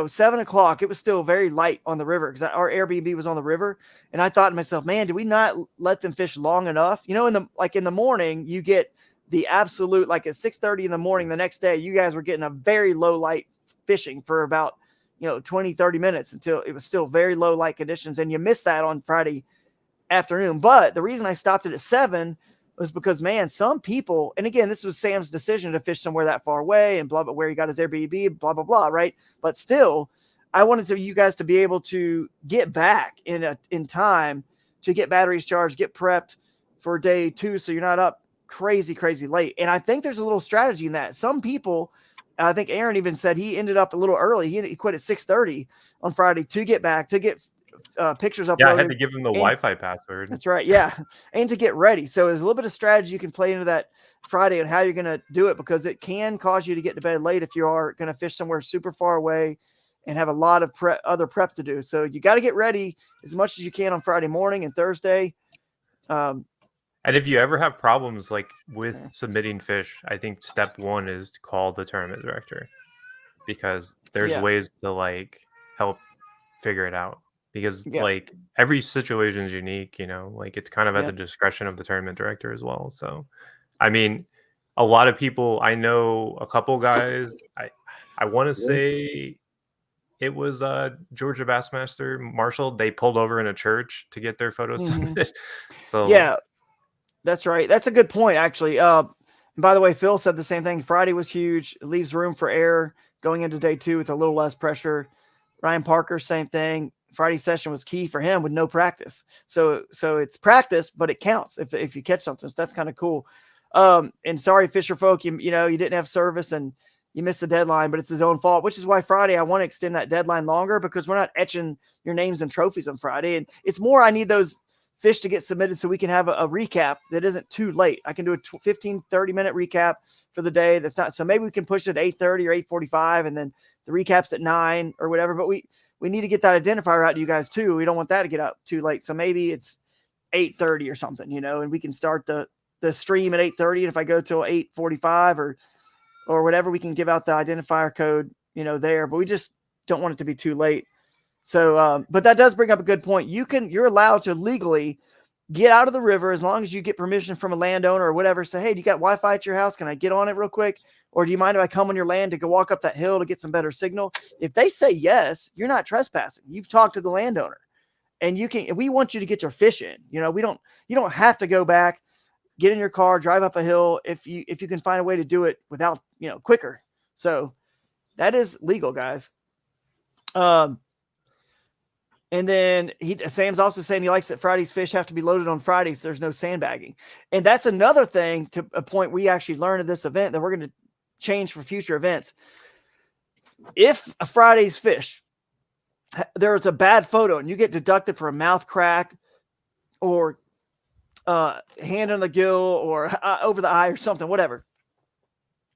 7 o'clock, it was still very light on the river because our Airbnb was on the river. And I thought to myself, man, did we not let them fish long enough? In the morning, you get the absolute, like at 6:30 in the morning, the next day, you guys were getting a very low light fishing for about, 20, 30 minutes until it was still very low light conditions. And you missed that on Friday afternoon. But the reason I stopped it at 7 was because, man, some people, and again, this was Sam's decision to fish somewhere that far away and blah, blah, where he got his Airbnb, blah, blah, blah, right? But still, I wanted you guys to be able to get back in time to get batteries charged, get prepped for day two, so you're not up crazy late. And I think there's a little strategy in that. Some people, I think Aaron even said he ended up a little early. He quit at 6:30 on Friday to get back, to get pictures uploaded. Yeah, I had to give him the Wi-Fi password. That's right. Yeah. And to get ready. So there's a little bit of strategy you can play into that Friday and how you're going to do it, because it can cause you to get to bed late if you are going to fish somewhere super far away and have a lot of other prep to do. So you got to get ready as much as you can on Friday morning and Thursday. And if you ever have problems like with submitting fish, I think step one is to call the tournament director, because there's ways to like help figure it out. Because like every situation is unique, like it's kind of at the discretion of the tournament director as well. So, I mean, a lot of people, I know a couple guys, I want to say it was Georgia Bassmaster Marshall. They pulled over in a church to get their photos submitted. So yeah, that's right. That's a good point, actually. And by the way, Phil said the same thing. Friday was huge. It leaves room for error going into day two with a little less pressure. Ryan Parker, same thing. Friday session was key for him with no practice. So it's practice, but it counts if you catch something. So that's kind of cool. And sorry, Fisher folk, you didn't have service and you missed the deadline, but it's his own fault, which is why Friday, I want to extend that deadline longer, because we're not etching your names and trophies on Friday. And it's more, I need those fish to get submitted so we can have a recap that isn't too late. I can do a 15, 30-minute recap for the day. That's not, so maybe we can push it at 8:30 or 8:45, and then the recap's at 9 or whatever, but we need to get that identifier out to you guys too. We don't want that to get out too late. So maybe it's 8:30 or something, and we can start the stream at 8:30. And if I go till 8:45 or whatever, we can give out the identifier code, there, but we just don't want it to be too late. So, but that does bring up a good point. You're allowed to legally get out of the river as long as you get permission from a landowner or whatever. Say, hey, do you got Wi-Fi at your house? Can I get on it real quick? Or do you mind if I come on your land to go walk up that hill to get some better signal? If they say yes, you're not trespassing. You've talked to the landowner, and we want you to get your fish in. You don't have to go back, get in your car, drive up a hill if you can find a way to do it without, quicker. So that is legal, guys. And then Sam's also saying he likes that Friday's fish have to be loaded on Fridays. So there's no sandbagging. And that's another thing, to a point we actually learned at this event that we're going to change for future events. If a Friday's fish, there's a bad photo and you get deducted for a mouth crack or hand on the gill or over the eye or something, whatever,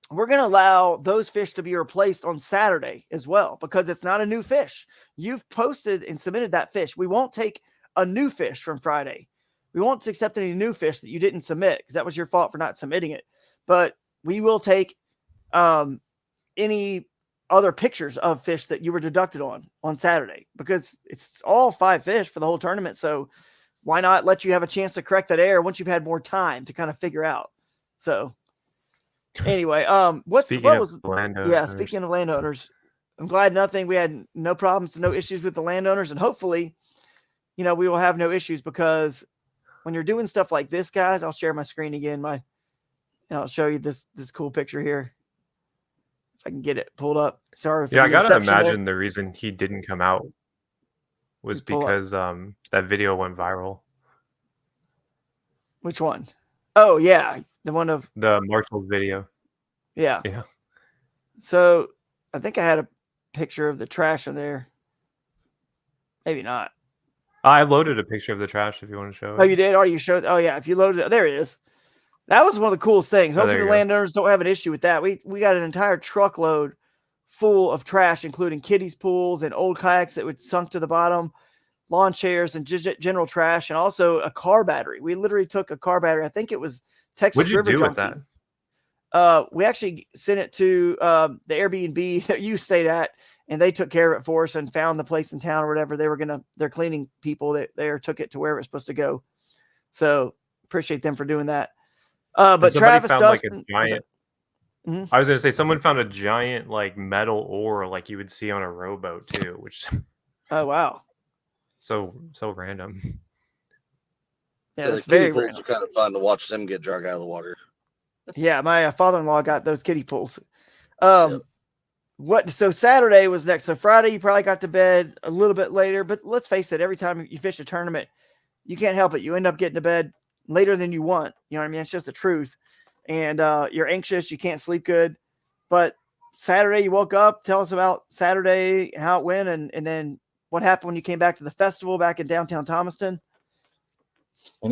we're going to allow those fish to be replaced on Saturday as well, because it's not a new fish. You've posted and submitted that fish. We won't take a new fish from Friday. We won't accept any new fish that you didn't submit, because that was your fault for not submitting it. But we will take any other pictures of fish that you were deducted on Saturday, because it's all 5 fish for the whole tournament. So why not let you have a chance to correct that error once you've had more time to kind of figure out? So anyway, speaking of landowners, I'm glad we had no problems, no issues with the landowners, and hopefully, we will have no issues, because when you're doing stuff like this, guys, I'll share my screen again. I'll show you this cool picture here. If I can get it pulled up. Sorry. I gotta imagine the reason he didn't come out was because that video went viral. Which one? Oh yeah, the one of the Marshall's video. Yeah. So I think I had a picture of the trash in there. Maybe not. I loaded a picture of the trash if you want to show it. Oh, you did? Oh, you showed? Oh yeah. If you loaded it, there it is. That was one of the coolest things. Hopefully the landowners don't have an issue with that. We got an entire truckload full of trash, including kiddies' pools and old kayaks that would sunk to the bottom, lawn chairs and general trash, and also a car battery. We literally took a car battery. I think it was Texas River Junkie. What did you do with that? We actually sent it to the Airbnb that you stayed at, and they took care of it for us and found the place in town or whatever. They're cleaning people that took it to where it was supposed to go. So appreciate them for doing that. But Travis found Dustin, like a giant. I was going to say someone found a giant like metal ore like you would see on a rowboat too, which. Oh wow. So random. Yeah, that's the very kiddie pools random. are kind of fun to watch them get dragged out of the water. Yeah, my father-in-law got those kiddie pools. So Saturday was next. So Friday you probably got to bed a little bit later, but let's face it, every time you fish a tournament, you can't help it. You end up getting to bed later than you want. You know what I mean? It's just the truth. And you're anxious, you can't sleep good. But Saturday you woke up, tell us about Saturday and how it went, and then what happened when you came back to the festival back in downtown Thomaston.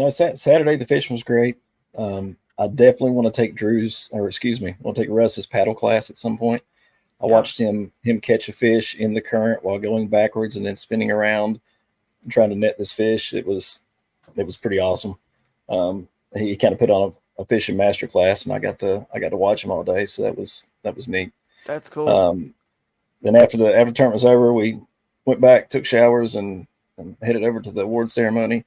Saturday the fishing was great. I definitely want to take want to take Russ's paddle class at some point. I watched him catch a fish in the current while going backwards and then spinning around and trying to net this fish. It was pretty awesome. He kind of put on a fishing master class, and I got to watch him all day. So that was neat. That's cool. Then after the tournament was over, we went back, took showers, and headed over to the award ceremony.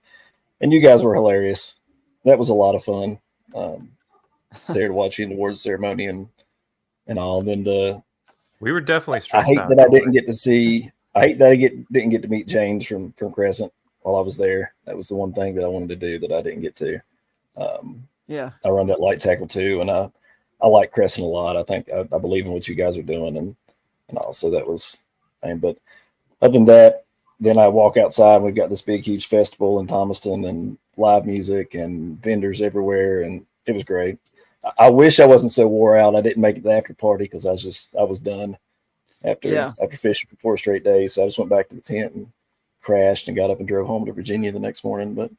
And you guys were hilarious. That was a lot of fun. There to watching the awards ceremony and all. And then we were definitely stressed I hate out. that I didn't get to see. I hate that I didn't get to meet James from Crescent while I was there. That was the one thing that I wanted to do that I didn't get to. I run that light tackle too, and I like Crescent a lot. I think I believe in what you guys are doing, and also that was. But other than that, then I walk outside. And we've got this big, huge festival in Thomaston, and live music and vendors everywhere, and it was great. I wish I wasn't so wore out. I didn't make it to the after party because I was done after fishing for 4 straight days. So I just went back to the tent and crashed and got up and drove home to Virginia the next morning. But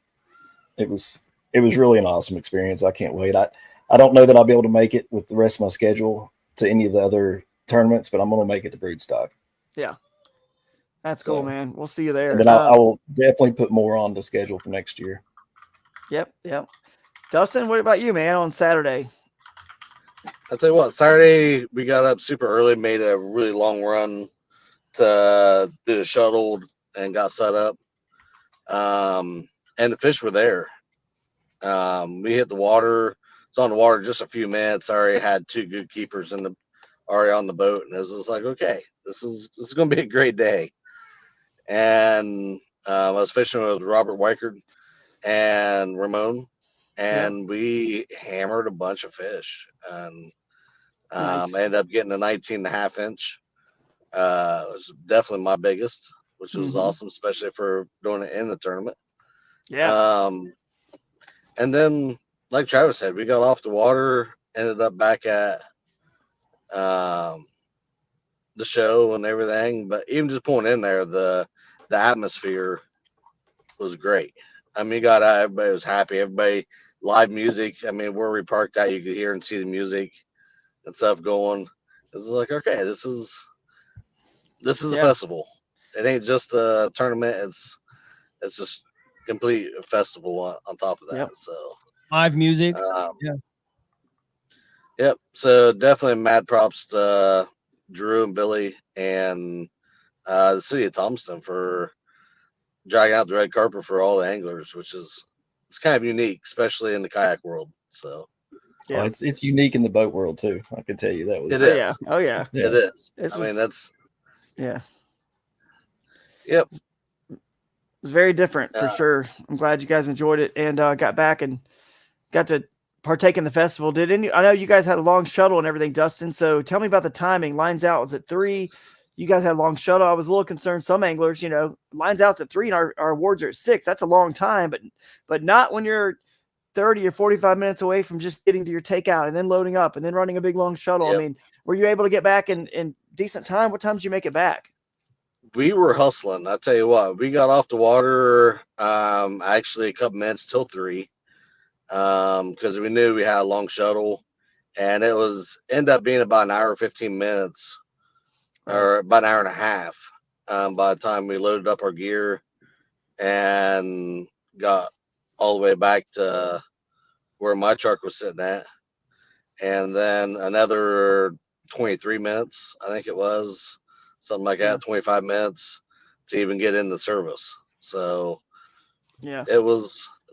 it was really an awesome experience. I can't wait. I don't know that I'll be able to make it with the rest of my schedule to any of the other tournaments, but I'm going to make it to Broodstock. Yeah. That's cool, man. We'll see you there. And then I will definitely put more on the schedule for next year. Yep. Dustin, what about you, man, on Saturday? I'll tell you what, Saturday we got up super early, made a really long run to do the shuttle and got set up. And the fish were there. We hit the water. It's on the water just a few minutes. I already had 2 good keepers already on the boat, and it was just like, okay, this is going to be a great day. And I was fishing with Robert Weichert and Ramon, and we hammered a bunch of fish. And Nice. I ended up getting a 19.5 inch. It was definitely my biggest, which was awesome, especially for doing it in the tournament. Yeah. And then, like Travis said, we got off the water, ended up back at the show and everything. But even just pulling in there, the atmosphere was great. I mean, you got out, everybody was happy. Everybody, live music. I mean, where we parked at, you could hear and see the music and stuff going. It was like, okay, this is a festival. It ain't just a tournament. It's just complete festival on top of that. Yep. So Live music. Yep. So definitely mad props to Drew and Billy and the city of Thompson for dragging out the red carpet for all the anglers, which is it's kind of unique, especially in the kayak world. So Yeah. It's unique in the boat world too. I can tell you that was. It is. Yeah. Oh yeah. It is. This I mean, was- that's Yeah. Yep. It was very different for Yeah. sure. I'm glad you guys enjoyed it and got back and got to partake in the festival. I know you guys had a long shuttle and everything, Dustin. So tell me about the timing. Lines out was at 3. You guys had a long shuttle. I was a little concerned. Some anglers, lines out's at 3 and our awards are at 6. That's a long time, but not when you're 30 or 45 minutes away from just getting to your takeout and then loading up and then running a big long shuttle. Yep. I mean, were you able to get back in decent time? What time did you make it back? We were hustling. I tell you what, we got off the water actually a couple minutes till 3 because we knew we had a long shuttle, and it was ended up being about an hour 15 minutes or about an hour and a half by the time we loaded up our gear and got all the way back to where my truck was sitting at, and then another 23 minutes, I think it was. Something like that, 25 minutes to even get into service. So Yeah.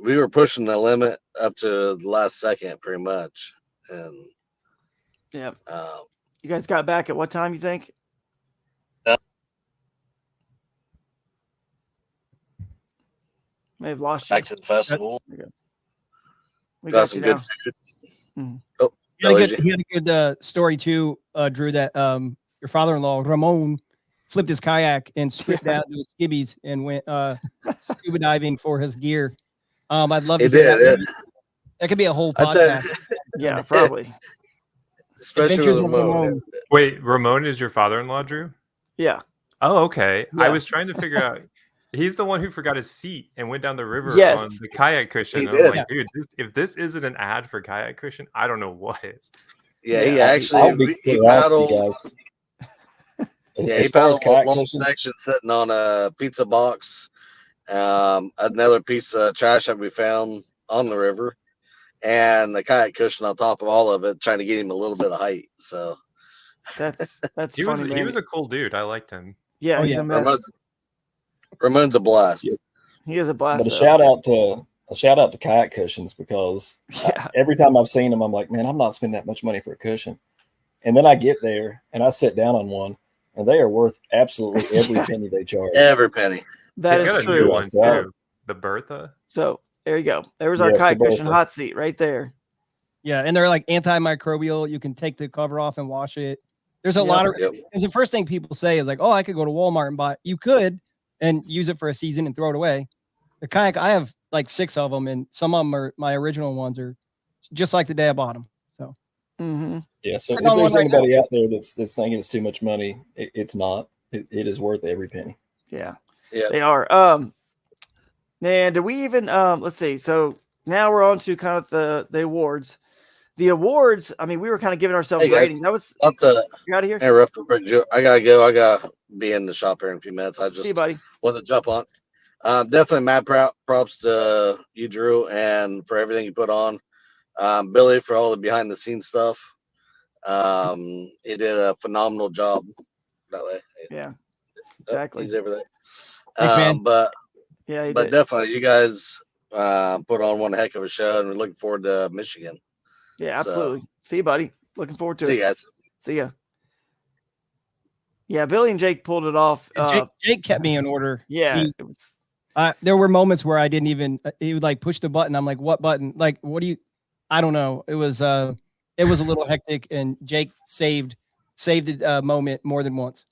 we were pushing the limit up to the last second pretty much. And Yeah. You guys got back at what time, you think? May have lost you. back to the festival. We Got got some you good now. food. Mhm. He had a good story too, Drew, that your father-in-law, Ramon, flipped his kayak and stripped down to his skibbies and went scuba diving for his gear. I'd love to It hear did. that. That could be a whole I tell podcast. Yeah, probably. Especially Adventures with of Ramon. Ramon. Wait, Ramon is your father-in-law, Drew? Yeah. Oh, okay. I Yeah. was trying to figure out. He's the one who forgot his seat and went down the river Yes. on the kayak cushion. He I'm did. like, dude, if this isn't an ad for kayak cushion, I don't know what is. Yeah, he Yeah. actually I'll be he clear, honestly, paddled. guys. Yeah, he As far as paddled a kayak long cushions, section sitting on a pizza box. Another piece of trash that we found on the river, and the kayak cushion on top of all of it, trying to get him a little bit of height. So That's He funny, was man. he was a cool dude. I liked him. Yeah, Oh, he's yeah. a mess. Ramon's a blast. Yeah. He is a blast. but a though. shout out to kayak cushions because Yeah. every time I've seen them, I'm like, man, I'm not spending that much money for a cushion. And then I get there and I sit down on one, and they are worth absolutely every penny they charge. Every penny. That He's is got a new true. one So- too. The Bertha. So there you go. There's our Yes, the kayak cushion Bertha. hot seat right there. Yeah, and they're like antimicrobial. You can take the cover off and wash it. There's a Yep. lot of. Yep. Because the first thing people say is like, "Oh, I could go to Walmart and buy." You could and use it for a season and throw it away. The kayak, I have like 6 of them, and some of them are my original ones are just like the day I bought them. So Mm-hmm. Yeah. So if Sitting on there's one right anybody out there that's thinking it's too much money, it's not. It is worth every penny. Yeah. Yeah. They are. And do we even let's see. So now we're on to kind of the awards. The awards, I mean, we were kind of giving ourselves Hey, guys. ratings. That was Not to you out of here? interrupt real quick, Joe. I gotta go. I gotta be in the shop here in a few minutes. I See just you, buddy. want to jump on. Definitely mad props to you, Drew, and for everything you put on. Billy for all the behind the scenes stuff. He did a phenomenal job that way. Yeah. Exactly. He's everything. Thanks, man. But Yeah, he but did. definitely you guys put on one heck of a show, and we're looking forward to Michigan. Yeah, So, absolutely. See you, buddy. Looking forward to see it. you guys. See ya. Yeah, Billy and Jake pulled it off. Jake kept me in order. Yeah, it was. There were moments where I didn't even. He would like push the button. I'm like, what button? Like, what do you? I don't know. It was a little hectic, and Jake saved the moment more than once.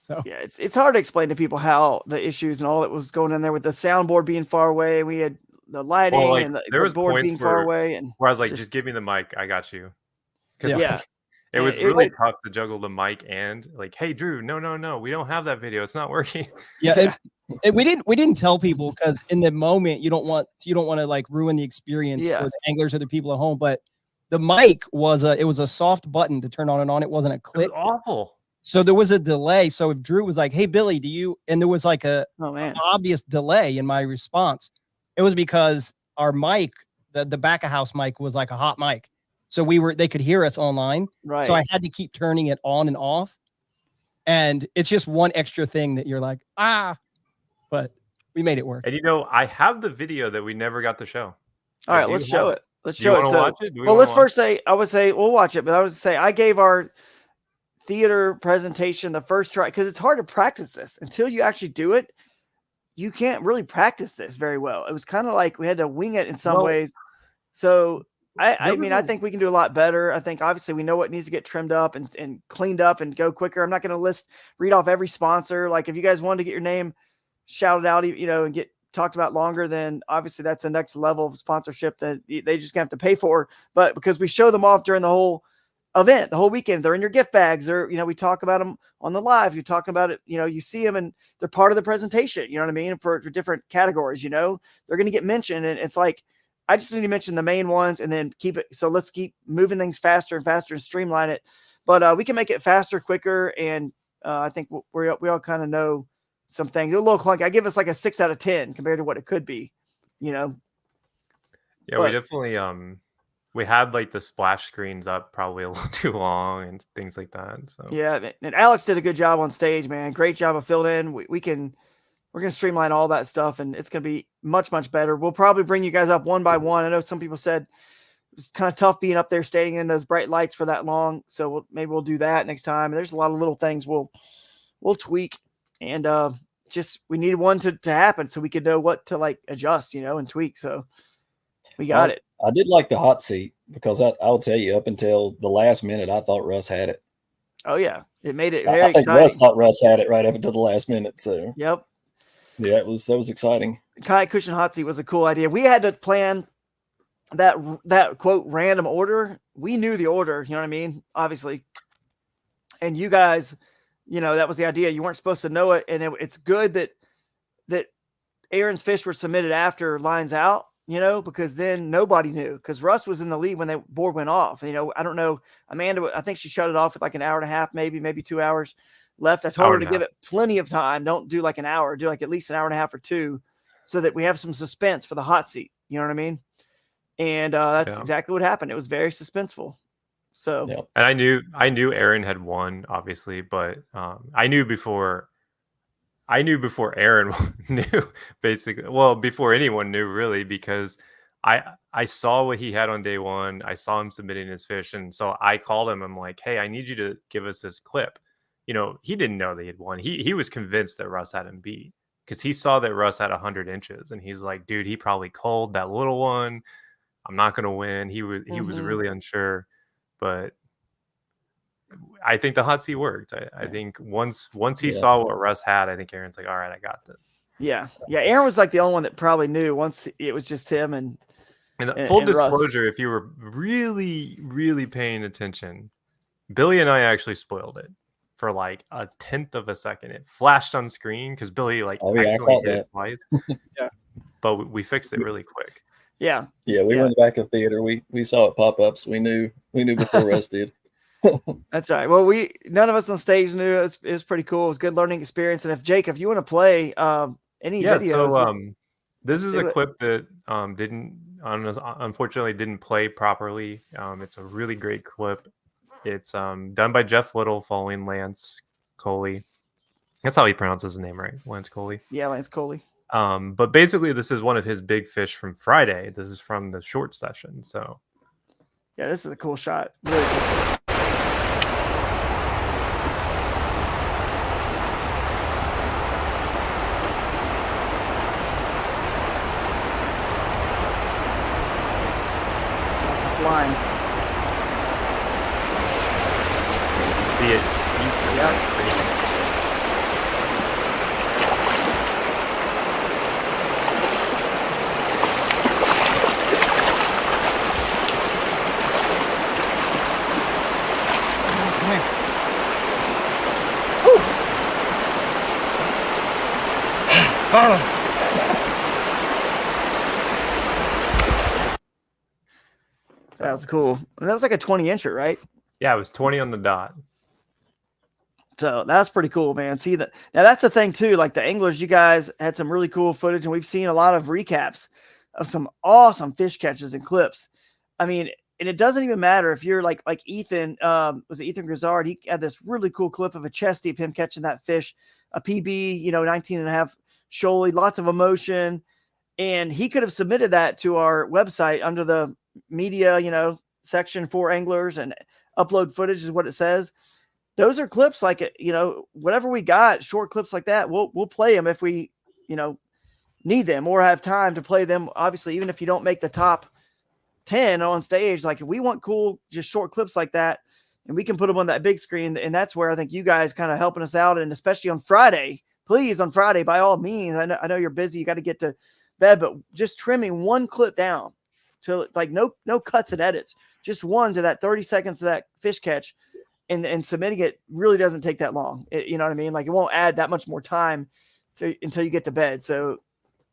So Yeah, it's hard to explain to people how the issues and all that was going on there with the soundboard being far away. We had the lighting and there the was board points being far away, and where I was like, just give me the mic, I got you. Because Yeah. it was it really was- tough to juggle the mic and like, hey Drew, no, we don't have that video, it's not working. yeah, we didn't tell people because in the moment you don't want to like ruin the experience Yeah. for the anglers or the people at home. But the mic was a soft button to turn on and on. It wasn't a It was click. awful. So there was a delay. So if Drew was like, "Hey Billy, do you?" and there was like oh an man, obvious delay in my response, it was because our mic, the back of house mic, was like a hot mic. So they could hear us online. right? So I had to keep turning it on and off. And it's just one extra thing that you're like, but we made it work. And I have the video that we never got to show. All right, Do let's you show want- it. Let's do you show it. wanna So, watch it? Do we well, wanna let's watch first say I would say we'll watch it, but I would say I gave our theater presentation the first try because it's hard to practice this until you actually do it. You can't really practice this very well. It was kind of like we had to wing it in some Well, ways. So I there mean, was I a- think we can do a lot better. I think obviously we know what needs to get trimmed up and cleaned up and go quicker. I'm not going to read off every sponsor. Like if you guys wanted to get your name shouted out, and get talked about longer, then obviously that's the next level of sponsorship that they just have to pay for. But because we show them off during the whole event, the whole weekend, they're in your gift bags, or we talk about them on the live. You're talking about it, you see them and they're part of the presentation. You know what I mean? For different categories, they're going to get mentioned, and it's like I just need to mention the main ones and then keep it. So let's keep moving things faster and faster and streamline it. But we can make it faster, quicker, and I think we all kind of know some things. A little clunky. I give us like a 6 out of 10 compared to what it could be. Yeah, But- we definitely we had like the splash screens up probably a little too long and things like that. So Yeah, and Alex did a good job on stage, man. Great job of filling in. We're going to streamline all that stuff, and it's going to be much, much better. We'll probably bring you guys up one by one. I know some people said it's kind of tough being up there standing in those bright lights for that long. So maybe we'll do that next time. And there's a lot of little things we'll tweak, and just we needed one to happen so we could know what to like adjust, and tweak. So we got it. I did like the hot seat because I'll tell you, up until the last minute, I thought Russ had it. Oh yeah, it made it I very think exciting. Russ thought Russ had it right up until the last minute. So Yep. yeah, that was exciting. Kayak cushion hot seat was a cool idea. We had to plan that quote random order. We knew the order, you know what I mean? Obviously. And you guys, that was the idea. You weren't supposed to know it. And it's good that Aaron's fish were submitted after lines out, because then nobody knew, because Russ was in the lead when the board went off. I don't know. Amanda, I think she shut it off with like an hour and a half, maybe 2 hours left. I told her to give it plenty of time. Don't do like an hour, do like at least an hour and a half or two, so that we have some suspense for the hot seat. You know what I mean? And that's exactly what happened. It was very suspenseful. So, and I knew Aaron had won, obviously, but I knew before Aaron knew, basically. Well, before anyone knew, really, because I saw what he had on day one. I saw him submitting his fish, and so I called him. I'm like, hey, I need you to give us this clip. He didn't know they had won. He was convinced that Russ had him beat because he saw that Russ had 100 inches, and he's like, dude, he probably called that little one. I'm not gonna win. He was really unsure, but I think the hot seat worked. I think once he saw what Russ had, I think Aaron's like, all right, I got this. Yeah. Aaron was like the only one that probably knew once it was just him and full and disclosure, Russ. if you were really, really paying attention, Billy and I actually spoiled it for like a 1/10 of a second. It flashed on screen because Billy accidentally hit it twice. Yeah. But we fixed it really quick. Yeah. Yeah, we went back to the theater. We saw it pop up, so we knew before Russ did. That's all right. Well, none of us on stage knew. It was pretty cool. It was a good learning experience. And if Jake, if you want to play any videos, so this is a clip that unfortunately didn't play properly. It's a really great clip. It's done by Jeff Little following Lance Coley. That's how he pronounces his name, right? Lance Coley. Yeah, Lance Coley. But basically, this is one of his big fish from Friday. This is from the short session. So, yeah, this is a cool shot. Really cool. That's this line. see it. Yep. That was cool. And that was like a 20-incher, right? Yeah, it was 20 on the dot. So that's pretty cool, man. See that now that's the thing too. Like the anglers, you guys had some really cool footage, and we've seen a lot of recaps of some awesome fish catches and clips. I mean, and it doesn't even matter if you're like Ethan, was it Ethan Grizzard? He had this really cool clip of a chesty of him catching that fish, a PB, 19.5 shoalie, lots of emotion. And he could have submitted that to our website under the media, section for anglers, and upload footage is what it says. Those are clips like, whatever we got, short clips like that, we'll play them if we, need them or have time to play them. Obviously, even if you don't make the top 10 on stage, like if we want cool, just short clips like that, and we can put them on that big screen. And that's where I think you guys kind of helping us out. And especially on Friday, please, on Friday, by all means, I know you're busy. You got to get to bed, but just trimming one clip down to like no cuts and edits, just one to that 30 seconds of that fish catch. And submitting it really doesn't take that long. You know what I mean? Like it won't add that much more time until you get to bed. So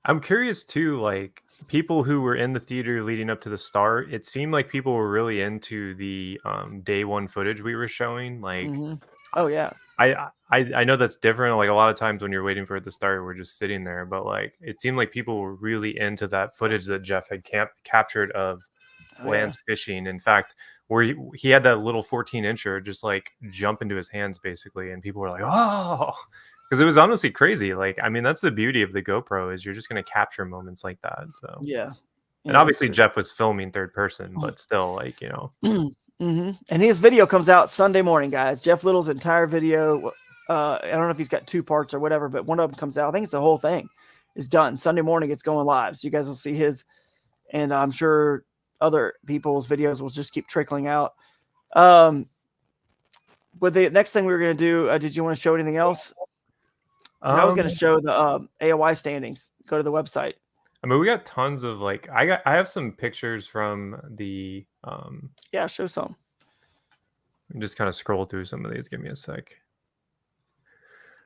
I'm curious too, like people who were in the theater leading up to the start, it seemed like people were really into the day one footage we were showing. Like, oh yeah, I know that's different. Like a lot of times when you're waiting for it to start, we're just sitting there. But like it seemed like people were really into that footage that Jeff had captured of Lance fishing. In fact, where he had that little 14-incher just like jump into his hands basically, and people were like, oh, because it was honestly crazy. Like, I mean, that's the beauty of the GoPro, is you're just going to capture moments like that. So yeah, and obviously Jeff was filming third person, but still, like, And his video comes out Sunday morning, guys. Jeff Little's entire video, I don't know if he's got 2 parts or whatever, but one of them comes out. I think it's the whole thing is done Sunday morning. It's going live, so you guys will see his, and I'm sure other people's videos will just keep trickling out. But the next thing we were going to do, did you want to show anything else? I was going to show the AOI standings. Go to the website. I mean, we got tons of like, I have some pictures from the, yeah, show some. Just kind of scroll through some of these. Give me a sec.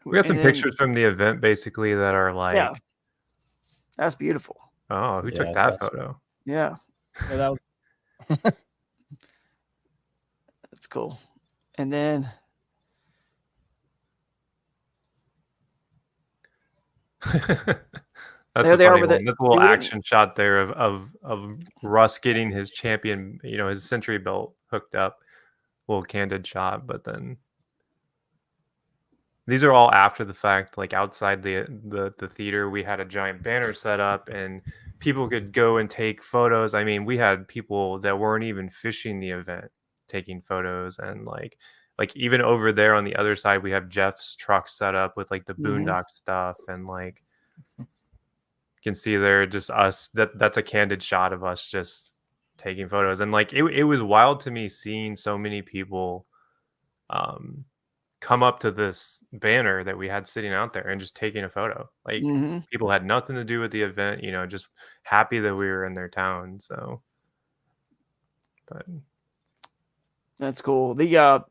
We got some pictures from the event basically that are like, yeah, that's beautiful. Oh, who took that photo? Yeah. Yeah, that was... That's cool. And then that's a funny one. That's a little action shot there of Russ getting his champion, his century belt hooked up. A little candid shot, but then these are all after the fact. Like outside the theater, we had a giant banner set up, and people could go and take photos. I mean, we had people that weren't even fishing the event taking photos, and like even over there on the other side, we have Jeff's truck set up with like the boondock stuff, and like you can see there just us. That's a candid shot of us just taking photos, and like it was wild to me seeing so many people come up to this banner that we had sitting out there and just taking a photo. Like people had nothing to do with the event, just happy that we were in their town. So, but that's cool. The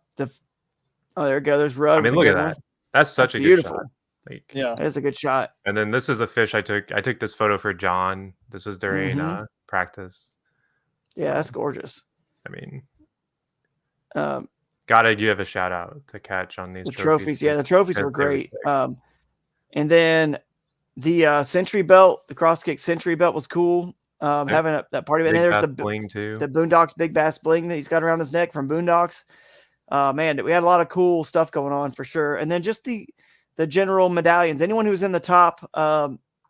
oh, there we go. There's Rudd. I mean, look at that. That's such a beautiful good shot. Like, yeah, that is a good shot. And then this is a fish I took this photo for John. This was during practice. So, yeah, that's gorgeous. I mean, gotta give a shout out to Catch on these trophies. Yeah, the trophies were great. And then the century belt, the cross kick century belt was cool. Having that party. And then there's the bling too. The Boondocks big bass bling that he's got around his neck from Boondocks. Man, we had a lot of cool stuff going on for sure. And then just the general medallions. Anyone who's in the top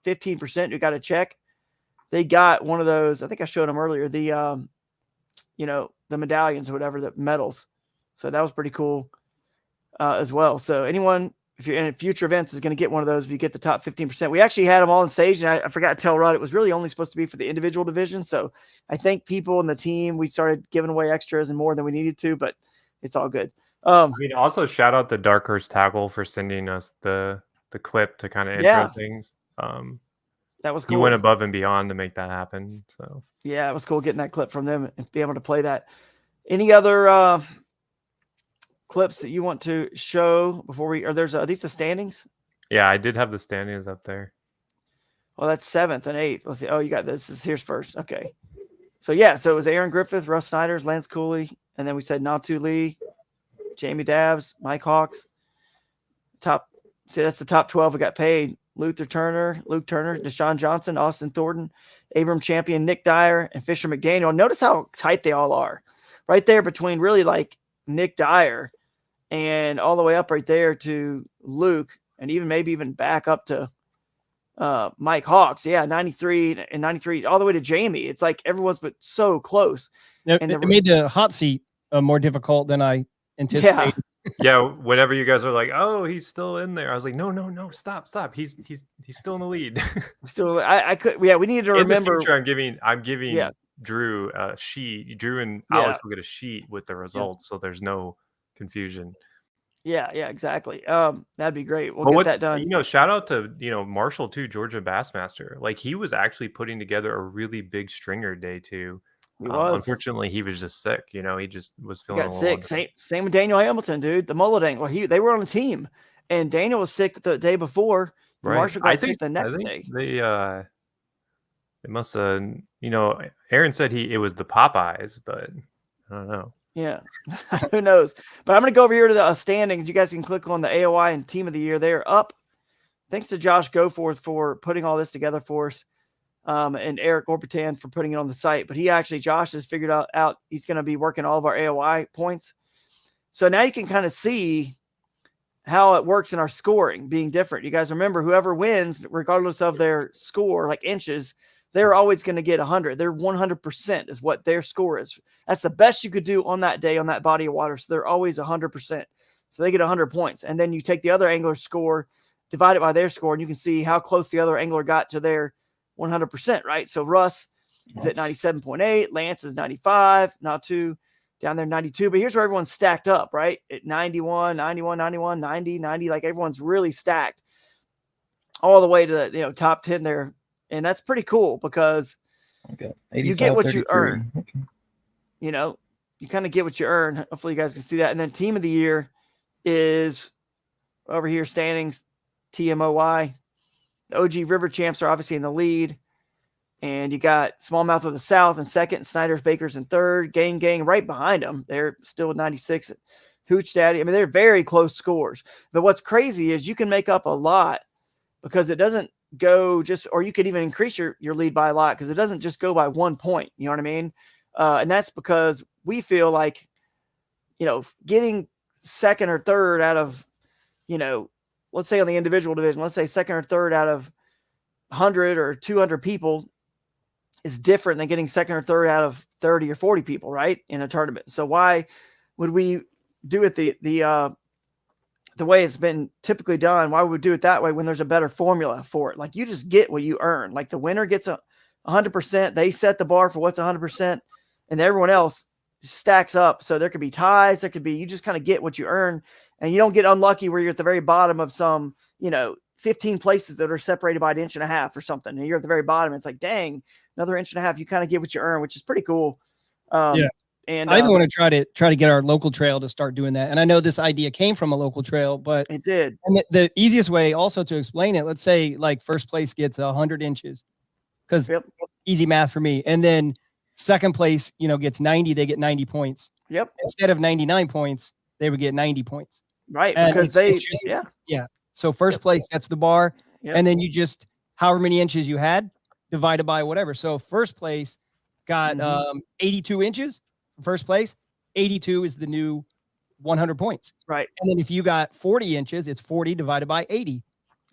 15% who got a check, they got one of those. I think I showed them earlier, the the medallions or whatever, the medals. So that was pretty cool as well. So anyone, if you're in future events, is going to get one of those if you get the top 15%. We actually had them all on stage, and I forgot to tell Rod, it was really only supposed to be for the individual division. So I think people in the team, we started giving away extras and more than we needed to, but it's all good. I mean, also shout out to Dark Horse Tackle for sending us the clip to kind of intro things. That was cool. You went above and beyond to make that happen. So yeah, it was cool getting that clip from them and be able to play that. Any other clips that you want to show before we? Are these the standings? Yeah, I did have the standings up there. Well, that's 7th and 8th. Let's see. Oh, you got this. Here's first. Okay. So yeah, so it was Aaron Griffith, Russ Snyder's, Lance Cooley, and then we said Natu Lee, Jamie Dabbs, Mike Hawks. That's the top 12 who got paid. Luke Turner, Deshaun Johnson, Austin Thornton, Abram Champion, Nick Dyer, and Fisher McDaniel. Notice how tight they all are. Right there between really like Nick Dyer and all the way up right there to Luke, and maybe even back up to Mike Hawks. Yeah, 93 and 93, all the way to Jamie. It's like everyone's but so close. And it made the hot seat more difficult than I anticipated. Yeah, whenever you guys are like, "Oh, he's still in there," I was like, "No, stop! He's still in the lead." Still, I could. Yeah, we needed to remember. In the future, I'm giving Drew a sheet. Drew and Alex will get a sheet with the results, so there's no confusion. Yeah, exactly. That'd be great. We'll get that done. Shout out to Marshall too, Georgia Bassmaster. Like he was actually putting together a really big stringer day too. He was. Unfortunately, he was just sick. He just was feeling. Got sick. Same with Daniel Hamilton, dude. The mullet angle. They were on a team, and Daniel was sick the day before. Right. Marshall got sick the next day. It must have. Aaron said it was the Popeyes, but I don't know. Yeah, who knows? But I'm going to go over here to the standings. You guys can click on the AOI and Team of the Year. They're up. Thanks to Josh Goforth for putting all this together for us. And Eric Orbitan for putting it on the site. But Josh has figured out he's going to be working all of our AOI points. So now you can kind of see how it works in our scoring being different. You guys remember whoever wins, regardless of their score, like inches, they're always going to get 100. They're 100% is what their score is. That's the best you could do on that day on that body of water. So they're always 100%. So they get 100 points. And then you take the other angler's score, divide it by their score, and you can see how close the other angler got to their 100%, right? So Russ is at 97.8, Lance is 95, Natu down there 92. But here's where everyone's stacked up, right? At 91, 91, 91, 90, 90. Like everyone's really stacked all the way to the top 10 there. And that's pretty cool because you get what you earn. Okay. You kind of get what you earn. Hopefully you guys can see that. And then Team of the Year is over here, standings, TMOY. The OG River Champs are obviously in the lead. And you got Smallmouth of the South in second, Snyder's Bakers in third, Gang right behind them. They're still at 96. Hooch Daddy. I mean, they're very close scores. But what's crazy is you can make up a lot because it doesn't go or you could even increase your lead by a lot because it doesn't just go by 1 point. You know what I mean? And that's because we feel like, getting second or third out of, let's say on the individual division, let's say second or third out of 100 or 200 people is different than getting second or third out of 30 or 40 people, right? In a tournament. So why would we do it the way it's been typically done? Why would we do it that way when there's a better formula for it? Like you just get what you earn. Like the winner gets 100%. They set the bar for what's 100%, and everyone else stacks up. So there could be ties. There could be, you just kind of get what you earn, and you don't get unlucky where you're at the very bottom of some, 15 places that are separated by an inch and a half or something. And you're at the very bottom. It's like, dang, another inch and a half. You kind of get what you earn, which is pretty cool. Yeah. And I even want to try to get our local trail to start doing that. And I know this idea came from a local trail, but it did. And the easiest way also to explain it, let's say like first place gets 100 inches because easy math for me. And then second place, gets 90, they get 90 points. Yep. Instead of 99 points, they would get 90 points. Right. And because yeah. So first place, that's the bar. Yep. And then you just, however many inches you had divided by whatever. So first place got 82 inches. First place, 82 is the new 100 points. Right. And then if you got 40 inches, it's 40 divided by 80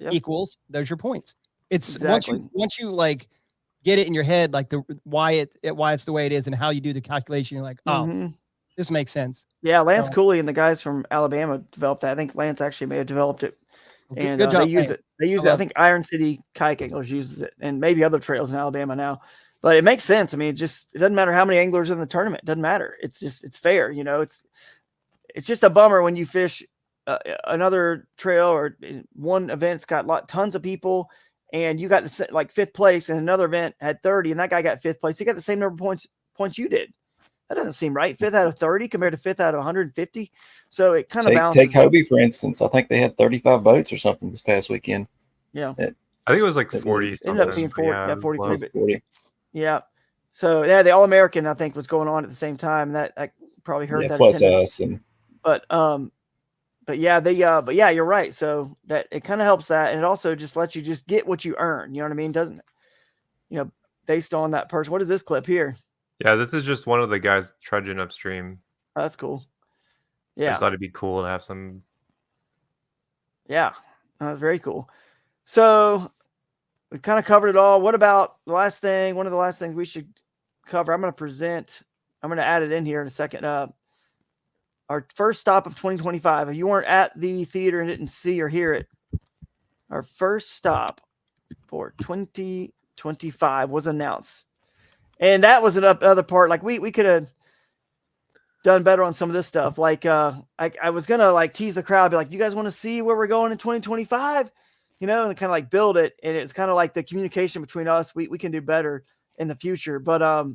equals, there's your points. It's Exactly. once you like get it in your head, like why it's the way it is and how you do the calculation, you're like, oh, this makes sense. Yeah, Lance So- Cooley and the guys from Alabama developed that. I think Lance actually may have developed it. And Good job, they use Lance. it. They use it. I think Iron City Kayak Anglers uses it, and maybe other trails in Alabama now. But it makes sense. I mean, it doesn't matter how many anglers in the tournament. It doesn't matter. It's fair. You know, it's just a bummer when you fish another trail or one event's got tons of people, and you got like 5th place, and another event had 30, and that guy got 5th place. He got the same number of points you did. That doesn't seem right. 5th out of 30 compared to 5th out of 150. So it kind of balances. Take Hobie, for instance. I think they had 35 boats or something this past weekend. Yeah. I think it was like 40. Ended up being 43. But 40. yeah. So yeah, the All-American I think was going on at the same time. That I probably heard that. Plus attendance. us But yeah, you're right. So that it kind of helps that, and it also just lets you just get what you earn. You know what I mean? Doesn't it? You know, based on that person. What is this clip here? Yeah, this is just one of the guys trudging upstream. Oh, that's cool. I Yeah. just thought it'd be cool to have some. Yeah, that's very cool. So we kind of covered it all. What about the last thing? One of the last things we should cover. I'm going to add it in here in a second. Our first stop of 2025. If you weren't at the theater and didn't see or hear it, our first stop for 2025 was announced. And that was another part. Like we could have done better on some of this stuff. Like I was gonna like tease the crowd, be like, "You guys want to see where we're going in 2025?" You know, and kind of like build it. And it's kind of like the communication between us. We can do better in the future. But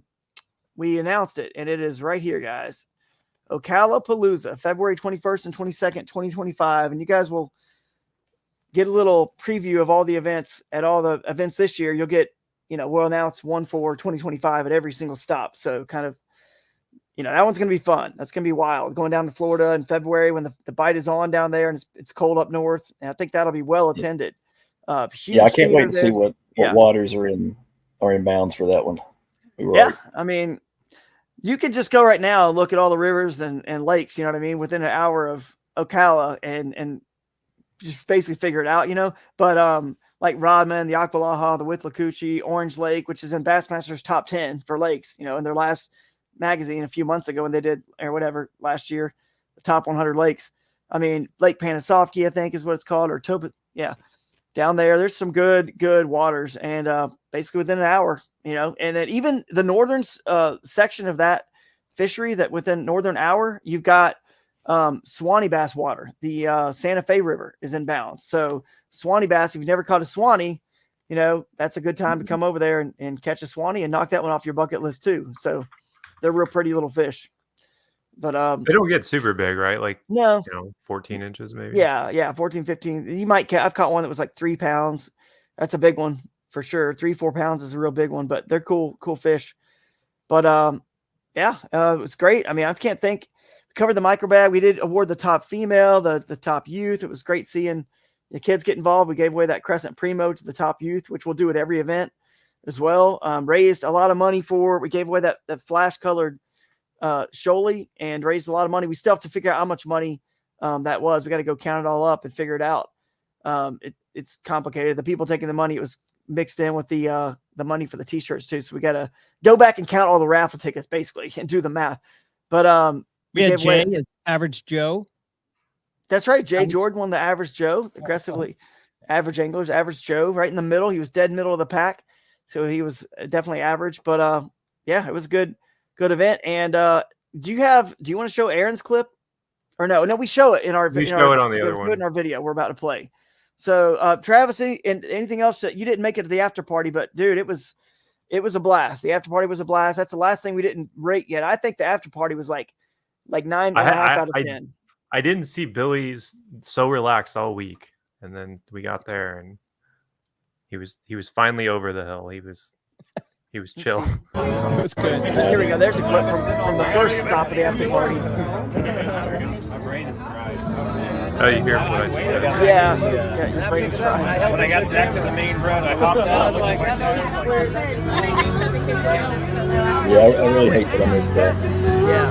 we announced it, and it is right here, guys. Shoaliepalooza, February 21st and 22nd, 2025, and you guys will get a little preview of all the events at all the events this year. You'll get. We'll announce one for 2025 at every single stop. So kind of, that one's going to be fun. That's going to be wild. Going down to Florida in February when the bite is on down there and it's cold up north. And I think that'll be well attended. I can't wait to see what waters are in bounds for that one. I mean, you can just go right now and look at all the rivers and lakes, you know what I mean, within an hour of Ocala and just basically figure it out, but like Rodman, the Aqualaha, the Withlacoochee, Orange Lake, which is in Bassmaster's top 10 for lakes, in their last magazine a few months ago when they did, or whatever, last year, the top 100 lakes. I mean, Lake Panisofsky, I think is what it's called, or Topa. Yeah. Down there's some good waters, and basically within an hour, and then even the northern section of that fishery, that within northern hour, you've got Swanee bass water. The Santa Fe River is in bounds. So Swanee bass, if you've never caught a Swanee, that's a good time to come over there and catch a Swanee and knock that one off your bucket list too. So they're real pretty little fish. But they don't get super big, right? Like no, 14 inches maybe. Yeah, 14, 15. You might I've caught one that was like 3 pounds. That's a big one for sure. 3-4 pounds is a real big one, but they're cool fish. But it was great. I mean, I can't think. Covered the microbag. We did award the top female, the top youth. It was great seeing the kids get involved. We gave away that Crescent Primo to the top youth, which we'll do at every event as well. Raised a lot of money we gave away that flash colored Shoalie and raised a lot of money. We still have to figure out how much money that was. We got to go count it all up and figure it out. It's complicated. The people taking the money, it was mixed in with the money for the t-shirts too. So we got to go back and count all the raffle tickets basically and do the math. But we had Jay as Average Joe. That's right. Jay Jordan won the Average Joe, aggressively average anglers, Average Joe, right in the middle. He was dead middle of the pack. So he was definitely average, but it was a good event. And do you want to show Aaron's clip or no, we show it in our video. We show it on the other one. In our video we're about to play. So Travis, and anything else that you didn't make it to the after party, but dude, it was a blast. The after party was a blast. That's the last thing we didn't rate yet. I think the after party was like 9.5 out of 10. I didn't see Billy so relaxed all week, and then we got there, and he was finally over the hill. He was chill. It was good. Here we go. There's a clip from the first stop of the after party. Oh, you hear what I did? Yeah, your brain is fried. When I got back to the main road, I hopped out. I was like, Yeah, I really hate that I missed that. Yeah.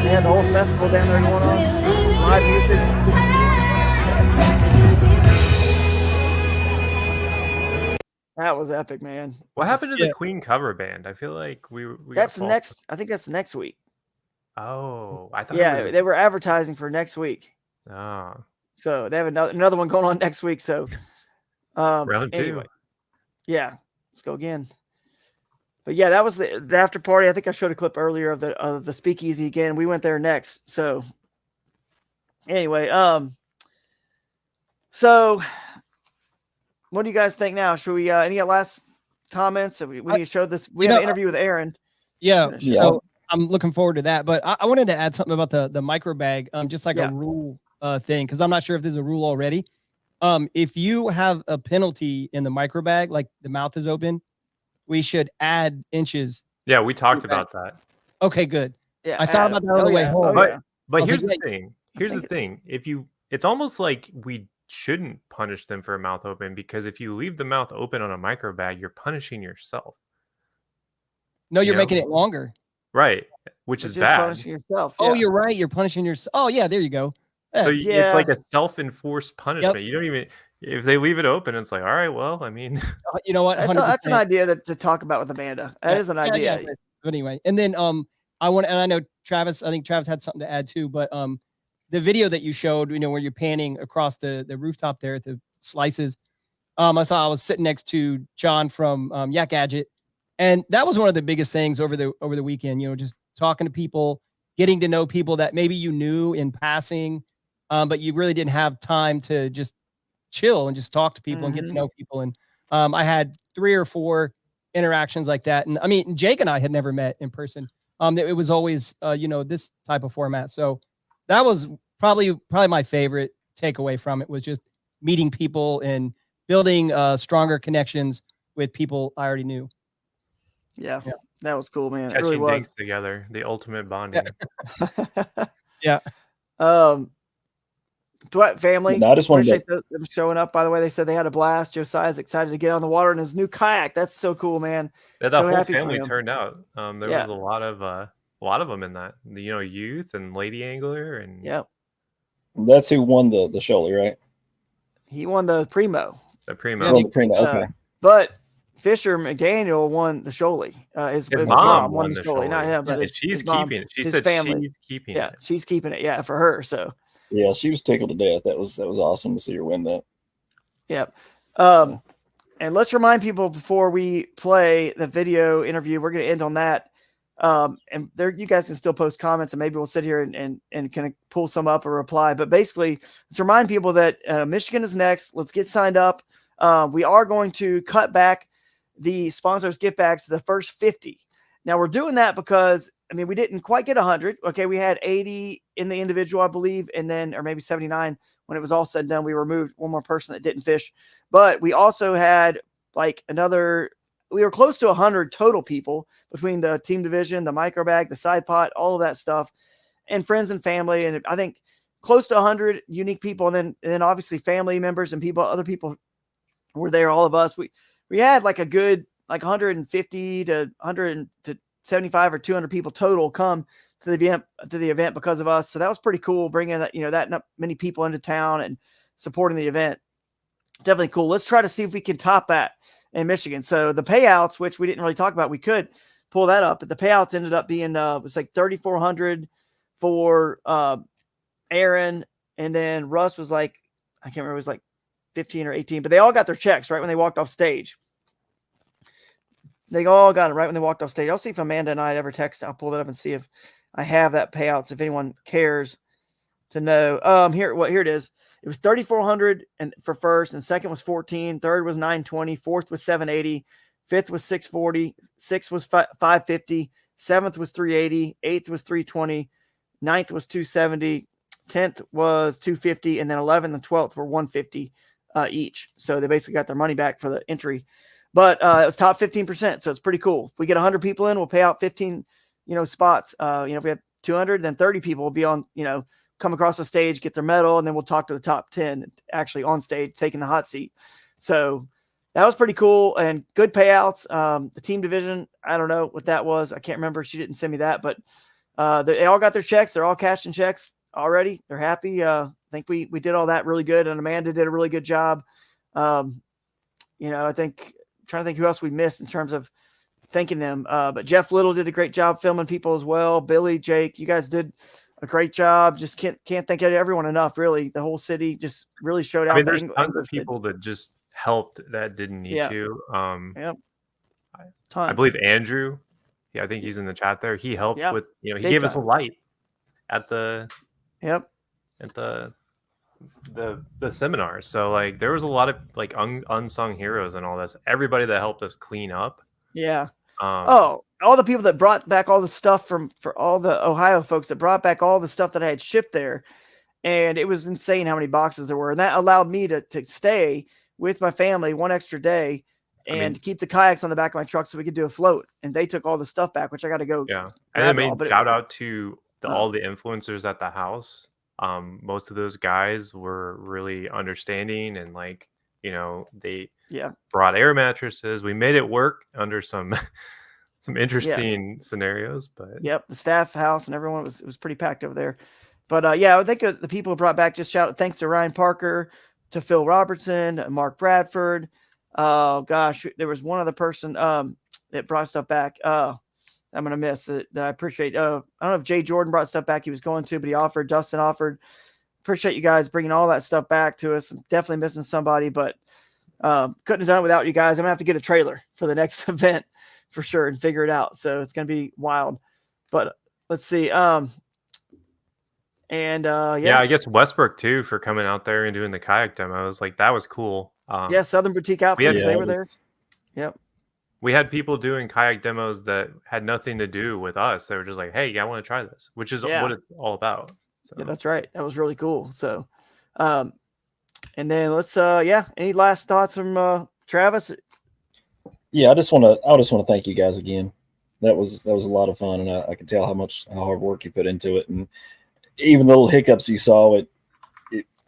They had the whole festival down there going on. Live music. That was epic, man. What happened to Yeah. the Queen cover band? I feel like we That's got next. I think that's next week. Oh, I thought Yeah, it was. they were advertising for next week. Oh, So they have another one going on next week. So round anyway, two. yeah, let's go again. But yeah, that was the after party. I think I showed a clip earlier of the speakeasy again. We went there next. So anyway, so what do you guys think now? Should we any last comments? We need to show this. We have an interview with Aaron. Yeah. Yeah. So I'm looking forward to that. But I wanted to add something about the micro bag, just like Yeah. a rule thing, because I'm not sure if there's a rule already. If you have a penalty in the micro bag, like the mouth is open, we should add inches. Yeah, we talked Okay. about that. Okay, good. Yeah, I thought about that on the way home. Oh, yeah. But was here's like, the thing. Here's the thing. It's almost like we shouldn't punish them for a mouth open, because if you leave the mouth open on a micro bag, you're punishing yourself. No, you're You know? making it longer. Right. Which It's is just bad. punishing yourself. Oh, yeah. you're right. You're punishing yourself. Oh, yeah, there you go. So Yeah. it's like a self-enforced punishment. You don't even, if they leave it open, it's like, all right, well, I mean, You know what? That's an 100%. idea to talk about with Amanda. That is an idea. Yeah. But anyway, and then and I know Travis, I think Travis had something to add too, but the video that you showed, where you're panning across the rooftop there at the slices, I was sitting next to John from Yak Gadget, and that was one of the biggest things over the weekend, just talking to people, getting to know people that maybe you knew in passing, but you really didn't have time to just chill and just talk to people and get to know people. And I had 3 or 4 interactions like that. And I mean, Jake and I had never met in person. It was always, this type of format. So that was probably my favorite takeaway from it, was just meeting people and building stronger connections with people I already knew. Yeah, that was cool, man. It catching really was. things together, the ultimate bonding. Yeah. Dwight family, No, I just wanted appreciate them showing up. By the way, they said they had a blast. Josiah's excited to get on the water in his new kayak. That's so cool, man. Yeah, that So whole happy for family him. turned out. There Yeah. was a lot of them in that. Youth and lady angler and Yep. That's who won the Shoalie, right? He won the primo. the primo. Yeah, Won the Primo. Okay. But Fisher McDaniel won the Shoalie. His mom won the Shoalie, not him, but and his she's mom, keeping it. She his said family. she's keeping Yeah, it. she's keeping it. Yeah, for her. So Yeah, she was tickled to death. That was awesome to see her win that. yeah. And let's remind people before we play the video interview, we're going to end on that. And there, you guys can still post comments, and maybe we'll sit here and kind of pull some up or reply. But basically, let's remind people that Michigan is next. Let's get signed up. We are going to cut back the sponsors gift bags to the first 50. Now we're doing that because, I mean, we didn't quite get 100. Okay. We had 80 in the individual, I believe. And then, or maybe 79 when it was all said and done, we removed one more person that didn't fish, but we also had like we were close to 100 total people between the team division, the micro bag, the side pot, all of that stuff, and friends and family. And I think close to 100 unique people. And then obviously family members and other people were there. All of us, we had like a good, like 150 to 175 or 200 people total come to the event because of us. So that was pretty cool, bringing that many people into town and supporting the event. Definitely cool. Let's try to see if we can top that in Michigan. So the payouts, which we didn't really talk about, we could pull that up, but the payouts ended up being it was like 3,400 for Aaron, and then Russ was like, I can't remember, it was like 15 or 18, but they all got their checks right when they walked off stage. They all got it right when they walked off stage. I'll see if Amanda and I ever text. I'll pull that up and see if I have that payouts, if anyone cares to know. Here it is. It was 3,400 and for first, and second was 14, third was 920, fourth was 780, fifth was 640, sixth was 550, seventh was 380, eighth was 320, ninth was 270, 10th was 250, and then 11th and 12th were 150 each. So they basically got their money back for the entry. But it was top 15%, so it's pretty cool. If we get 100 people in, we'll pay out 15, spots. If we have 200, then 30 people will be on, come across the stage, get their medal, and then we'll talk to the top 10 actually on stage, taking the hot seat. So that was pretty cool and good payouts. The team division, I don't know what that was. I can't remember. She didn't send me that, but they all got their checks. They're all cashing checks already. They're happy. think we did all that really good, and Amanda did a really good job. I think trying to think who else we missed in terms of thanking them. But Jeff Little did a great job filming people as well. Billy, Jake, you guys did a great job. Just can't thank everyone enough. Really, the whole city just really showed out. There's tons of people that just helped that didn't need to. I believe Andrew. Yeah, I think he's in the chat there. He helped with, he gave us a light at the the seminar. So like there was a lot of like unsung heroes and all this. Everybody that helped us clean up. Yeah. All the people that brought back all the stuff for all the Ohio folks that brought back all the stuff that I had shipped there. And it was insane how many boxes there were. And that allowed me to stay with my family one extra day and keep the kayaks on the back of my truck so we could do a float. And they took all the stuff back, which I got to go. Yeah. And I mean, shout out to all the influencers at the house. Most of those guys were really understanding and like, they brought air mattresses. We made it work under some interesting scenarios, but the staff house and everyone was pretty packed over there. But I think the people who brought back, just shout out thanks to Ryan Parker, to Phil Robertson, Mark Bradford. Oh gosh, there was one other person that brought stuff back. I'm gonna miss that I appreciate. I don't know if Jay Jordan brought stuff back. He was going to, but he offered. Dustin offered. Appreciate you guys bringing all that stuff back to us. I'm definitely missing somebody, but couldn't have done it without you guys. I'm gonna have to get a trailer for the next event for sure and figure it out. So it's gonna be wild. But let's see. I guess Westbrook too for coming out there and doing the kayak demos. Like that was cool. Southern Boutique Outfitters, they were there. Yep. We had people doing kayak demos that had nothing to do with us. They were just like, "Hey, I want to try this," which is what it's all about. So. Yeah, that's right. That was really cool. So, and then let's any last thoughts from Travis? Yeah, I just want to thank you guys again. That was a lot of fun, and I can tell how hard work you put into it, and even the little hiccups you saw, it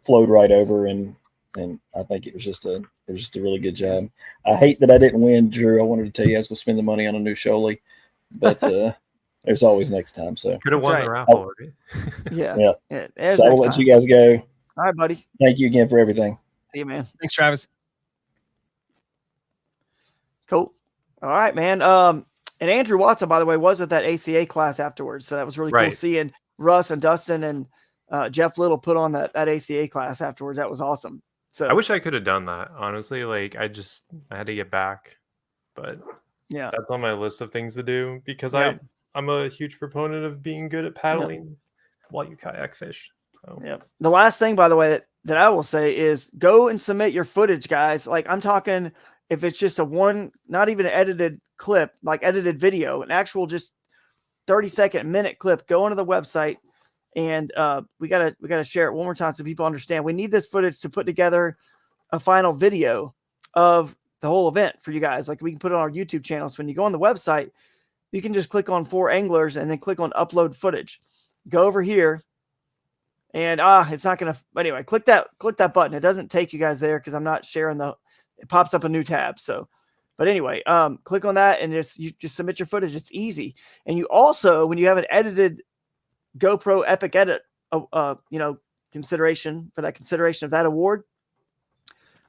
flowed right over, and I think it was just a really good job. I hate that I didn't win, Drew. I wanted to tell you I was going to spend the money on a new Shoalie, but there's always next time. So could have won the raffle. Yeah. So I'll let you guys go. All right, buddy. Thank you again for everything. See you, man. Thanks, Travis. Cool. All right, man. And Andrew Watson, by the way, was at that ACA class afterwards, so that was really cool seeing Russ and Dustin and Jeff Little put on that ACA class afterwards. That was awesome. So I wish I could have done that, honestly. Like I had to get back, but that's on my list of things to do because I'm a huge proponent of being good at paddling while you kayak fish. So. Yeah. The last thing, by the way, that I will say is go and submit your footage, guys. Like I'm talking, if it's just not even an edited clip, like edited video, an actual just 30-second minute clip, go onto the website. And we gotta share it one more time so people understand. We need this footage to put together a final video of the whole event for you guys. Like we can put it on our YouTube channel. So when you go on the website, you can just click on 4 anglers and then click on upload footage. Go over here, and it's not gonna. Anyway, click that button. It doesn't take you guys there because I'm not sharing It pops up a new tab. So, but anyway, click on that and you just submit your footage. It's easy. And you also, when you have an edited GoPro Epic Edit, consideration of that award,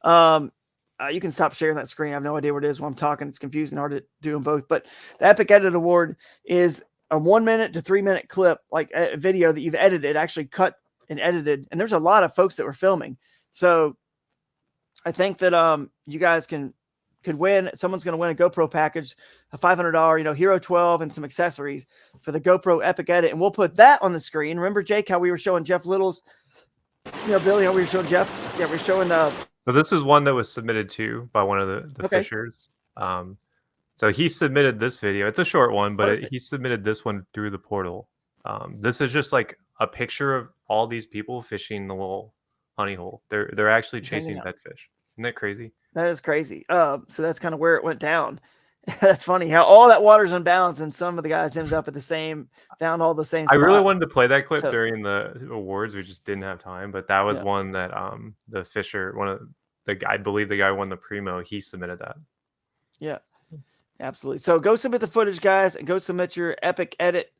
you can stop sharing that screen. I have no idea what it is when I'm talking. It's confusing, hard to do them both. But the Epic Edit Award is a 1 minute to 3 minute clip, like a video that you've edited, actually cut and edited. And there's a lot of folks that were filming. So I think that you guys could win. Someone's going to win a GoPro package, a $500, Hero 12 and some accessories for the GoPro Epic Edit. And we'll put that on the screen. Remember, Jake, how we were showing Jeff Little's, Billy, how we were showing Jeff? Yeah, we're showing So this is one that was submitted to by one of the fishers. So he submitted this video. It's a short one, but he submitted this one through the portal. This is just like a picture of all these people fishing the little honey hole. They're actually chasing dead fish. Isn't that crazy? That is crazy. So that's kind of where it went down. That's funny how all that water's unbalanced and some of the guys ended up at found all the same spot. I really wanted to play that clip during the awards. We just didn't have time, but that was one that the fisher, I believe the guy who won the Primo, he submitted that. Yeah, absolutely. So go submit the footage, guys, and go submit your Epic Edit,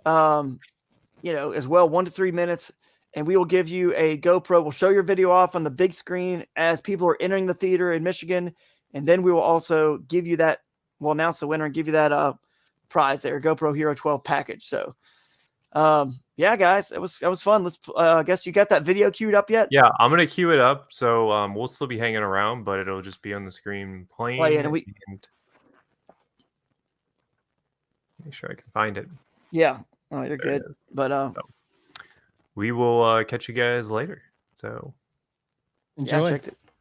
as well, 1 to 3 minutes. and we will give you a GoPro. We'll show your video off on the big screen as people are entering the theater in Michigan. And then we will also give you that. We'll announce the winner and give you that prize there, GoPro Hero 12 package. So, yeah, guys, it was fun. Let's. I guess you got that video queued up yet? Yeah, I'm gonna queue it up. So we'll still be hanging around, but it'll just be on the screen playing. And make sure I can find it. Yeah, oh, you're good. But so we will catch you guys later. So Enjoy. Yeah,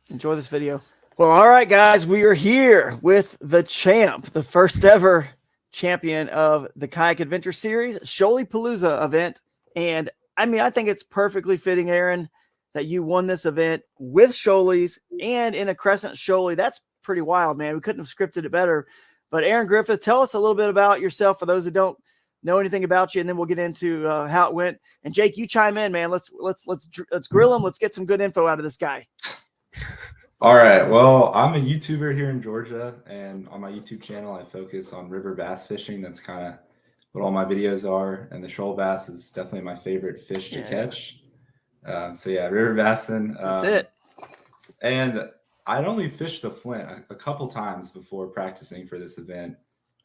enjoy this video. Well, all right, guys, we are here with the champ, the first ever champion of the Kayak Adventure Series, Shoaliepalooza event. And I mean, I think it's perfectly fitting, Aaron, that you won this event with Shoalies and in a Crescent Shoalie. That's pretty wild, man. We couldn't have scripted it better. But Aaron Griffith, tell us a little bit about yourself for those that don't know anything about you, and then we'll get into how it went. And Jake, you chime in, man. Let's grill him. Let's get some good info out of this guy. All right. Well, I'm a YouTuber here in Georgia, and on my YouTube channel, I focus on river bass fishing. That's kind of what all my videos are. And the shoal bass is definitely my favorite fish to catch. So yeah, river bassing. That's it. And I'd only fished the Flint a couple times before practicing for this event.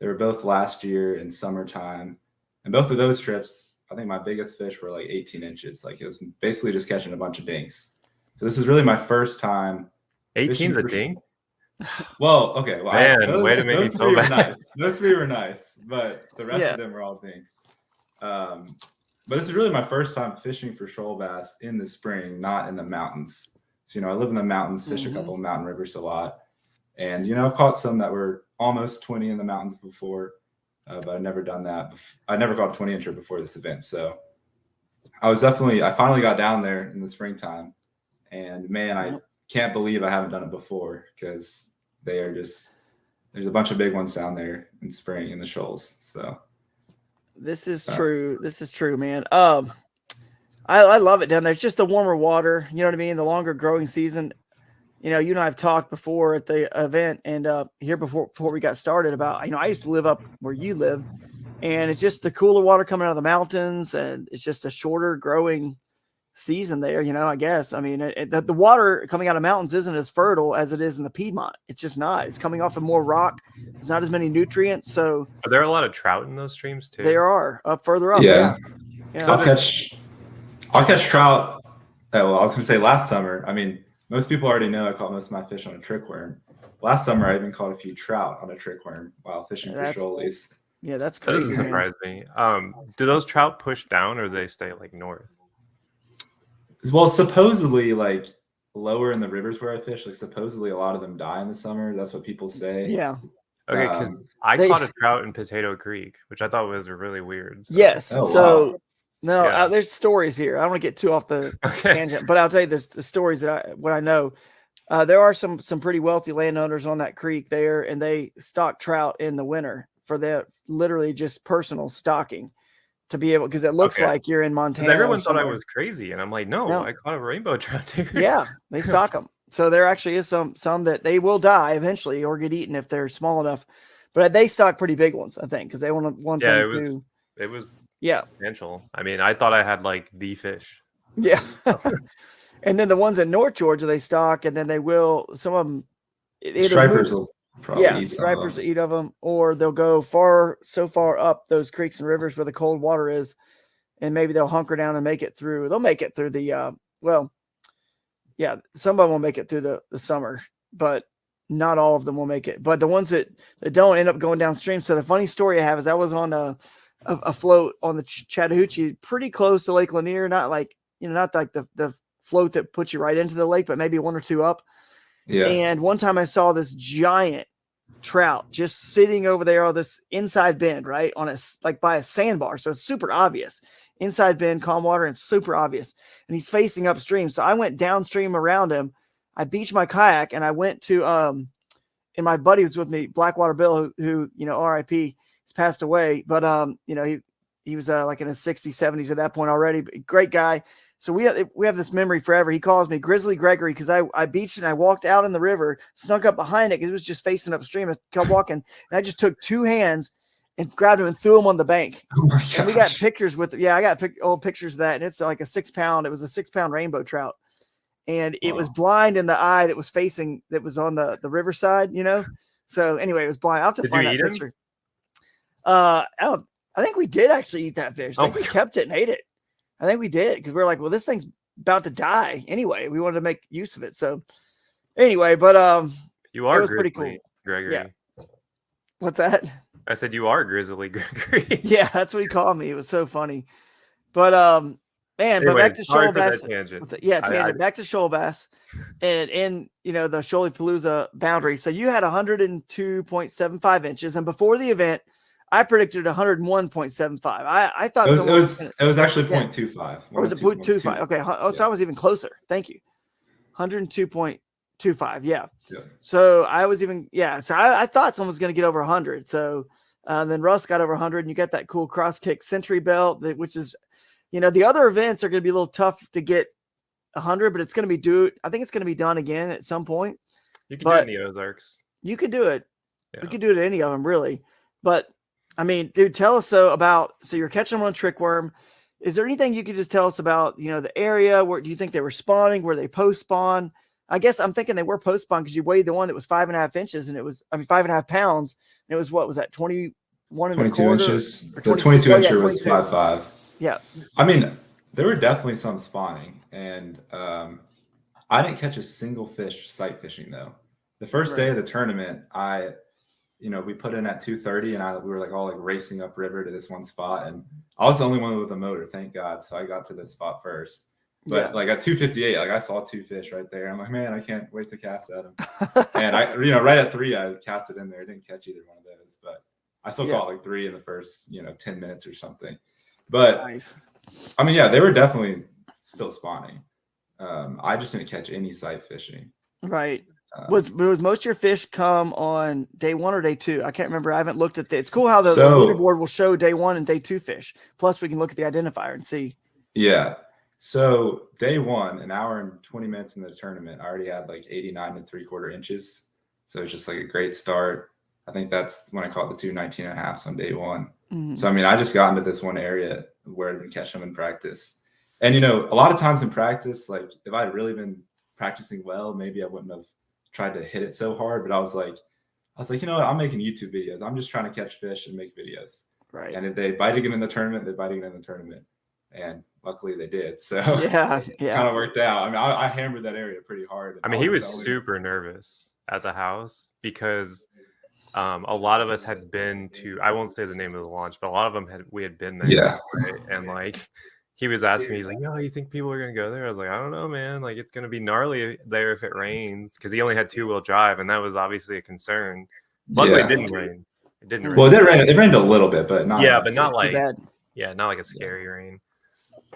They were both last year in summertime. And both of those trips, I think my biggest fish were like 18 inches. Like it was basically just catching a bunch of dinks. So this is really my first time. 18's a dink? Well, okay. Well, man, way to make me so bad. Nice. Those three were nice, but the rest of them were all dinks. But this is really my first time fishing for shoal bass in the spring, not in the mountains. So, I live in the mountains, fish a couple of mountain rivers a lot. And, I've caught some that were almost 20 in the mountains before, but I've never done that. I never caught a 20-incher before this event. So I finally got down there in the springtime. And, man, I can't believe I haven't done it before because there's a bunch of big ones down there in spring in the shoals. So this is true. This is true, man. I love it down there. It's just the warmer water. You know what I mean? The longer growing season. You and I have talked before at the event and here before we got started about, I used to live up where you live, and it's just the cooler water coming out of the mountains, and it's just a shorter growing season there, I guess. I mean, the water coming out of mountains isn't as fertile as it is in the Piedmont. It's just not. It's coming off of more rock. There's not as many nutrients. So are there a lot of trout in those streams too? There are further up. Yeah. Yeah. So I'll catch trout. Well, I was going to say last summer. I mean, most people already know I caught most of my fish on a trick worm. Last summer, I even caught a few trout on a trick worm while fishing for shoalies. Yeah, that's That crazy. doesn't surprise me. Do those trout push down, or do they stay like north? Well, supposedly, like lower in the rivers where I fish, like supposedly a lot of them die in the summer. That's what people say. Yeah. Okay, because I caught a trout in Potato Creek, which I thought was really weird. So. Yes. Oh, wow. No, there's stories here. I don't want to get too off the tangent, but I'll tell you the stories that what I know. There are some pretty wealthy landowners on that creek there, and they stock trout in the winter for their literally just personal stocking to be able, because it looks like you're in Montana. Everyone thought I was crazy, and I'm like, no, I caught a rainbow trout too. Yeah, they stock them. So there actually is some that they will die eventually or get eaten if they're small enough, but they stock pretty big ones, I think, because they want them it was yeah substantial. I mean, I thought I had like the fish. Yeah. And then the ones in North Georgia they stock, and then they will, some of them stripers will probably eat stripers eat of them, or they'll go so far up those creeks and rivers where the cold water is, and maybe they'll hunker down and make it through. They'll make it through the some of them will make it through the summer, but not all of them will make it. But the ones that don't end up going downstream. So the funny story I have is I was on a float on the Chattahoochee, pretty close to Lake Lanier, not like the float that puts you right into the lake, but maybe one or two up. Yeah. And one time I saw this giant trout just sitting over there on this inside bend, right on by a sandbar. So it's super obvious. Inside bend, calm water, and super obvious. And he's facing upstream. So I went downstream around him. I beached my kayak and I went to and my buddy was with me, Blackwater Bill, who RIP, he's passed away, but he was like in his 60s, 70s at that point already. But great guy. So we have this memory forever. He calls me Grizzly Gregory because I beached and I walked out in the river, snuck up behind it because it was just facing upstream. I kept walking, and I just took two hands and grabbed him and threw him on the bank. Oh my gosh. And we got pictures with, I got old pictures of that. And it's like a 6 pound, it was a 6 pound rainbow trout. And it was blind in the eye that was on the riverside, So anyway, it was blind. I'll have to find that picture. I think we did actually eat that fish. I think we kept it and ate it. I think we did. Cause we were like, well, this thing's about to die anyway. We wanted to make use of it. So anyway, but, you are it was pretty cool. Gregory. Yeah. What's that? I said you are grizzly Gregory. Yeah, that's what he called me. It was so funny. But man, anyway, but back to shoal bass. Tangent. Tangent. Back to shoal bass, and in the Shoaliepalooza boundary. So you had 102.75 inches, and before the event, I predicted 101.75. I thought it was actually 0.25. Or was it 0.25? Okay. So I was even closer. Thank you. 102.25. Yeah. So I was even, so I thought someone was going to get over 100. So then Russ got over 100, and you got that cool cross kick century belt, which is, the other events are going to be a little tough to get 100, but it's going to be I think it's going to be done again at some point. You can do it in the Ozarks. You can do it. Yeah. You can do it at any of them, really. But I mean, dude, tell us so you're catching them on a trick worm. Is there anything you could just tell us about, the area? Where do you think they were spawning? Were they post spawn? I guess I'm thinking they were post spawn because you weighed the one that was 5.5 inches, and it was, 5.5 pounds. And it was, what was that? 21 and 22 a quarter? inches. The 22 incher was 5.5. Yeah. I mean, there were definitely some spawning, and I didn't catch a single fish sight fishing though. The first day of the tournament, we put in at 2:30, and we were all racing up river to this one spot, and I was the only one with a motor, thank God. So I got to this spot first. But at 2:58, I saw 2 fish right there. I'm like, man, I can't wait to cast at them. And right at 3, I cast it in there. I didn't catch either one of those, but I still caught 3 in the first 10 minutes or something. But nice. I mean, they were definitely still spawning. I just didn't catch any sight fishing. Right. Was most of your fish come on day 1 or day 2? I can't remember. I haven't looked at it's cool how the leaderboard will show day 1 and day 2 fish. Plus, we can look at the identifier and see. Yeah. So day 1, an hour and 20 minutes in the tournament, I already had 89 3/4 inches. So it's just a great start. I think that's when I caught the 2 19.5s on day 1. Mm-hmm. So, I mean, I just got into this one area where I'd been catching them in practice. And, a lot of times in practice, if I had really been practicing well, maybe I wouldn't have tried to hit it so hard. But I was like, you know what? I'm making YouTube videos. I'm just trying to catch fish and make videos. Right. And if they bite again in the tournament, they bite again in the tournament. And luckily they did. So it kind of worked out. I mean, I hammered that area pretty hard. I mean, he was super nervous at the house because a lot of us had been to, I won't say the name of the launch, but a lot of them we had been there. Yeah. Right? And he was asking me, he's like, "Yo, you think people are going to go there?" I was like, "I don't know, man. It's going to be gnarly there if it rains." Because he only had 2-wheel drive, and that was obviously a concern. Luckily, it didn't rain. It didn't rain. Well, it rained a little bit, but not. Yeah, but not bad. Not like a scary rain.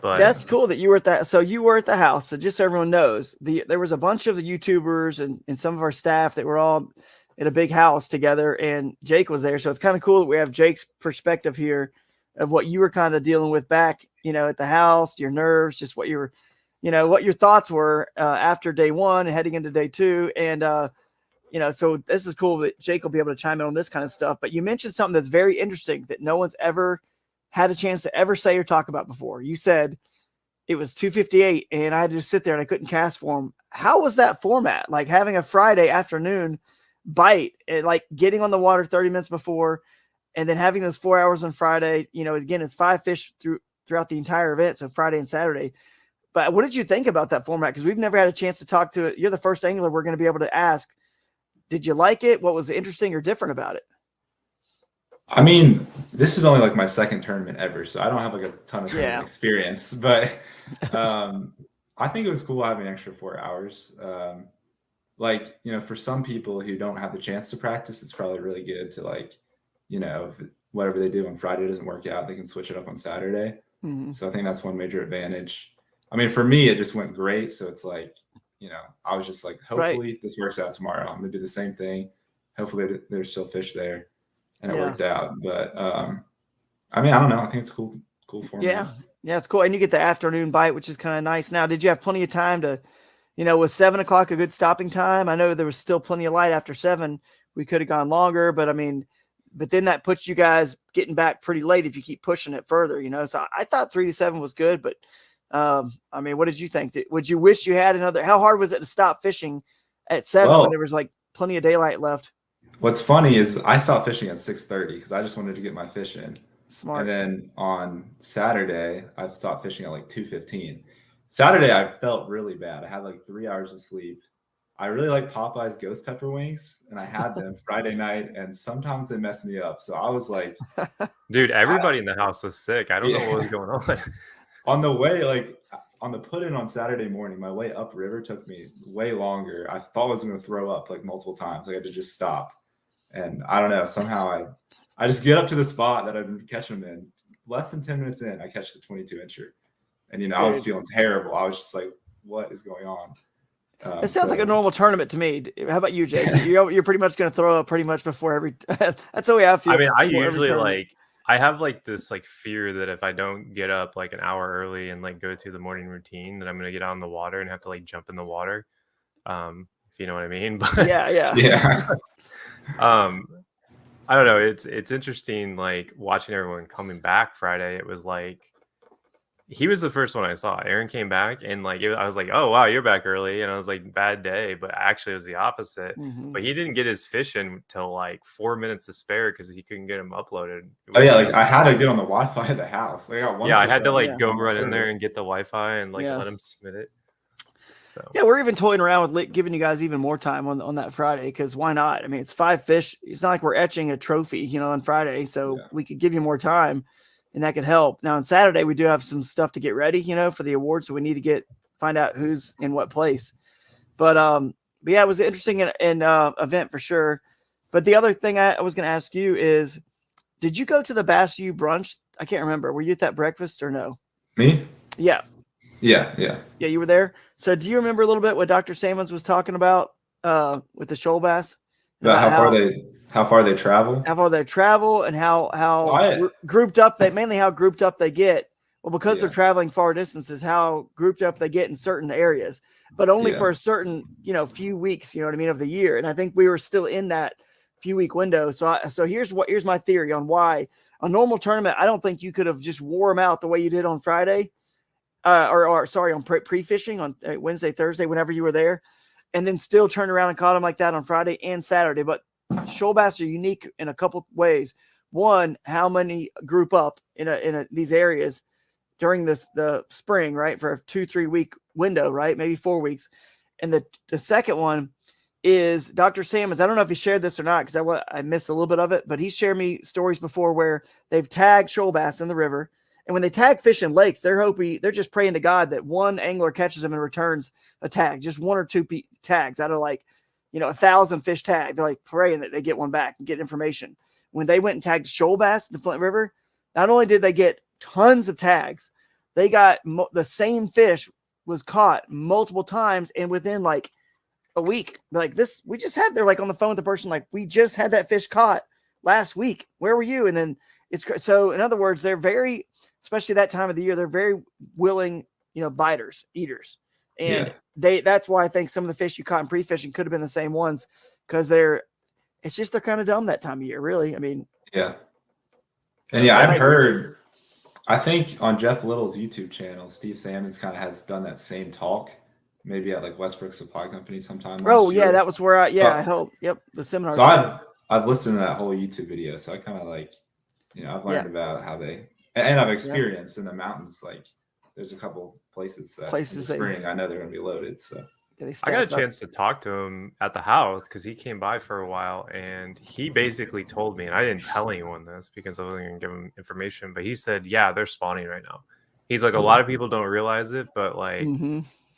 But that's cool that you were at that. So you were at the house. So just so everyone knows, there was a bunch of the YouTubers and some of our staff that were all at a big house together, and Jake was there. So it's kind of cool that we have Jake's perspective here of what you were kind of dealing with back, at the house, your nerves, just what you were, what your thoughts were after day 1 and heading into day 2. And, so this is cool that Jake will be able to chime in on this kind of stuff. But you mentioned something that's very interesting that no one's ever had a chance to ever say or talk about before. You said it was 2:58 and I had to just sit there and I couldn't cast for him. How was that format? Having a Friday afternoon bite and getting on the water 30 minutes before, and then having those 4 hours on Friday, again, it's 5 fish throughout the entire event. So Friday and Saturday. But what did you think about that format? Because we've never had a chance to talk to it. You're the first angler we're going to be able to ask. Did you like it? What was interesting or different about it? I mean, this is only my second tournament ever, so I don't have a ton of experience. But I think it was cool having an extra 4 hours. For some people who don't have the chance to practice, it's probably really good to if whatever they do on Friday doesn't work out, they can switch it up on Saturday. Mm-hmm. So I think that's one major advantage. I mean, for me, it just went great. So it's I was just hopefully this works out tomorrow. I'm going to do the same thing. Hopefully there's still fish there. And it worked out. But I mean, I don't know. I think it's cool for me. Yeah, it's cool. And you get the afternoon bite, which is kind of nice. Now, did you have plenty of time to, was 7 o'clock a good stopping time? I know there was still plenty of light after 7. We could have gone longer, but I mean, but then that puts you guys getting back pretty late if you keep pushing it further, So I thought 3 to 7 was good, but I mean, what did you think? Would you wish you had another? How hard was it to stop fishing at 7 when there was like plenty of daylight left? What's funny is I stopped fishing at 6:30 because I just wanted to get my fish in. Smart. And then on Saturday, I stopped fishing at like 2:15. Saturday, I felt really bad. I had like 3 hours of sleep. I really like Popeye's ghost pepper wings, and I had them Friday night, and sometimes they mess me up. So I was like, dude, everybody in the house was sick. I don't know what was going on. On the way, like on the put in on Saturday morning, my way upriver took me way longer. I thought I was going to throw up like multiple times. I had to just stop. And I don't know, somehow I just get up to the spot that I've been catching them in. Less than 10 minutes in, I catch the 22-incher. And, I was feeling terrible. I was just like, what is going on? It sounds like a normal tournament to me. How about you, Jake? You're pretty much going to throw up pretty much before every – that's the way I feel. I mean, I usually I have like this like fear that if I don't get up like an hour early and like go through the morning routine, that I'm going to get out in the water and have to like jump in the water. If you know what I mean. But yeah. I don't know. It's interesting, like watching everyone coming back Friday. It was like he was the first one I saw. Aaron came back, and like I was like, "Oh wow, you're back early," and I was like, "Bad day," but actually it was the opposite. Mm-hmm. But he didn't get his fish in until like 4 minutes to spare because he couldn't get him uploaded. Oh yeah, like I had to get on the Wi-Fi at the house. Like, I got one. I had to like go run in there and get the Wi-Fi and like let him submit it. So. Yeah, we're even toying around with giving you guys even more time on that Friday because why not? I mean, it's 5 fish. It's not like we're etching a trophy, on Friday, so we could give you more time, and that could help. Now on Saturday we do have some stuff to get ready, for the awards, so we need to find out who's in what place. But yeah, it was an interesting event for sure. But the other thing I was going to ask you is, did you go to the Bass U brunch? I can't remember. Were you at that breakfast or no? Me? Yeah. Yeah, you were there. So do you remember a little bit what Dr. Salmons was talking about with the shoal bass? About how far they travel? How far they travel and how grouped up how grouped up they get. Well, because they're traveling far distances, how grouped up they get in certain areas, but only for a certain, few weeks, of the year. And I think we were still in that few week window. So here's my theory on why a normal tournament, I don't think you could have just wore them out the way you did on Friday. On pre-fishing on Wednesday, Thursday, whenever you were there, and then still turn around and caught them like that on Friday and Saturday. But shoal bass are unique in a couple ways. One, how many group up in these areas during the spring, right, for a 2-3 week window, right, maybe 4 weeks. And the second one is Dr. Salmons. I don't know if he shared this or not because I missed a little bit of it, but he shared me stories before where they've tagged shoal bass in the river. And when they tag fish in lakes, they're just praying to God that one angler catches them and returns a tag, just 1 or 2 tags out of 1,000 fish tag. They're like praying that they get one back and get information. When they went and tagged shoal bass in the Flint River, not only did they get tons of tags, they got the same fish was caught multiple times and within like a week. Like this, we just had, they're like on the phone with the person, like, we just had that fish caught last week. Where were you? And then so in other words, they're very, especially that time of the year, they're very willing, biters, eaters. And that's why I think some of the fish you caught in pre-fishing could have been the same ones because they're kind of dumb that time of year, really. I mean, yeah. And I've heard, I think on Jeff Little's YouTube channel, Steve Salmons kind of has done that same talk, maybe at like Westbrook Supply Company sometime. Oh yeah. That was where I held, the seminar. So I've listened to that whole YouTube video. So I kind of like, I've learned about how and I've experienced in the mountains, like there's a couple places in the spring I know they're going to be loaded. So I got a chance to talk to him at the house because he came by for a while and he basically told me, and I didn't tell anyone this because I wasn't going to give him information, but he said, yeah, they're spawning right now. He's like, a lot of people don't realize it, but like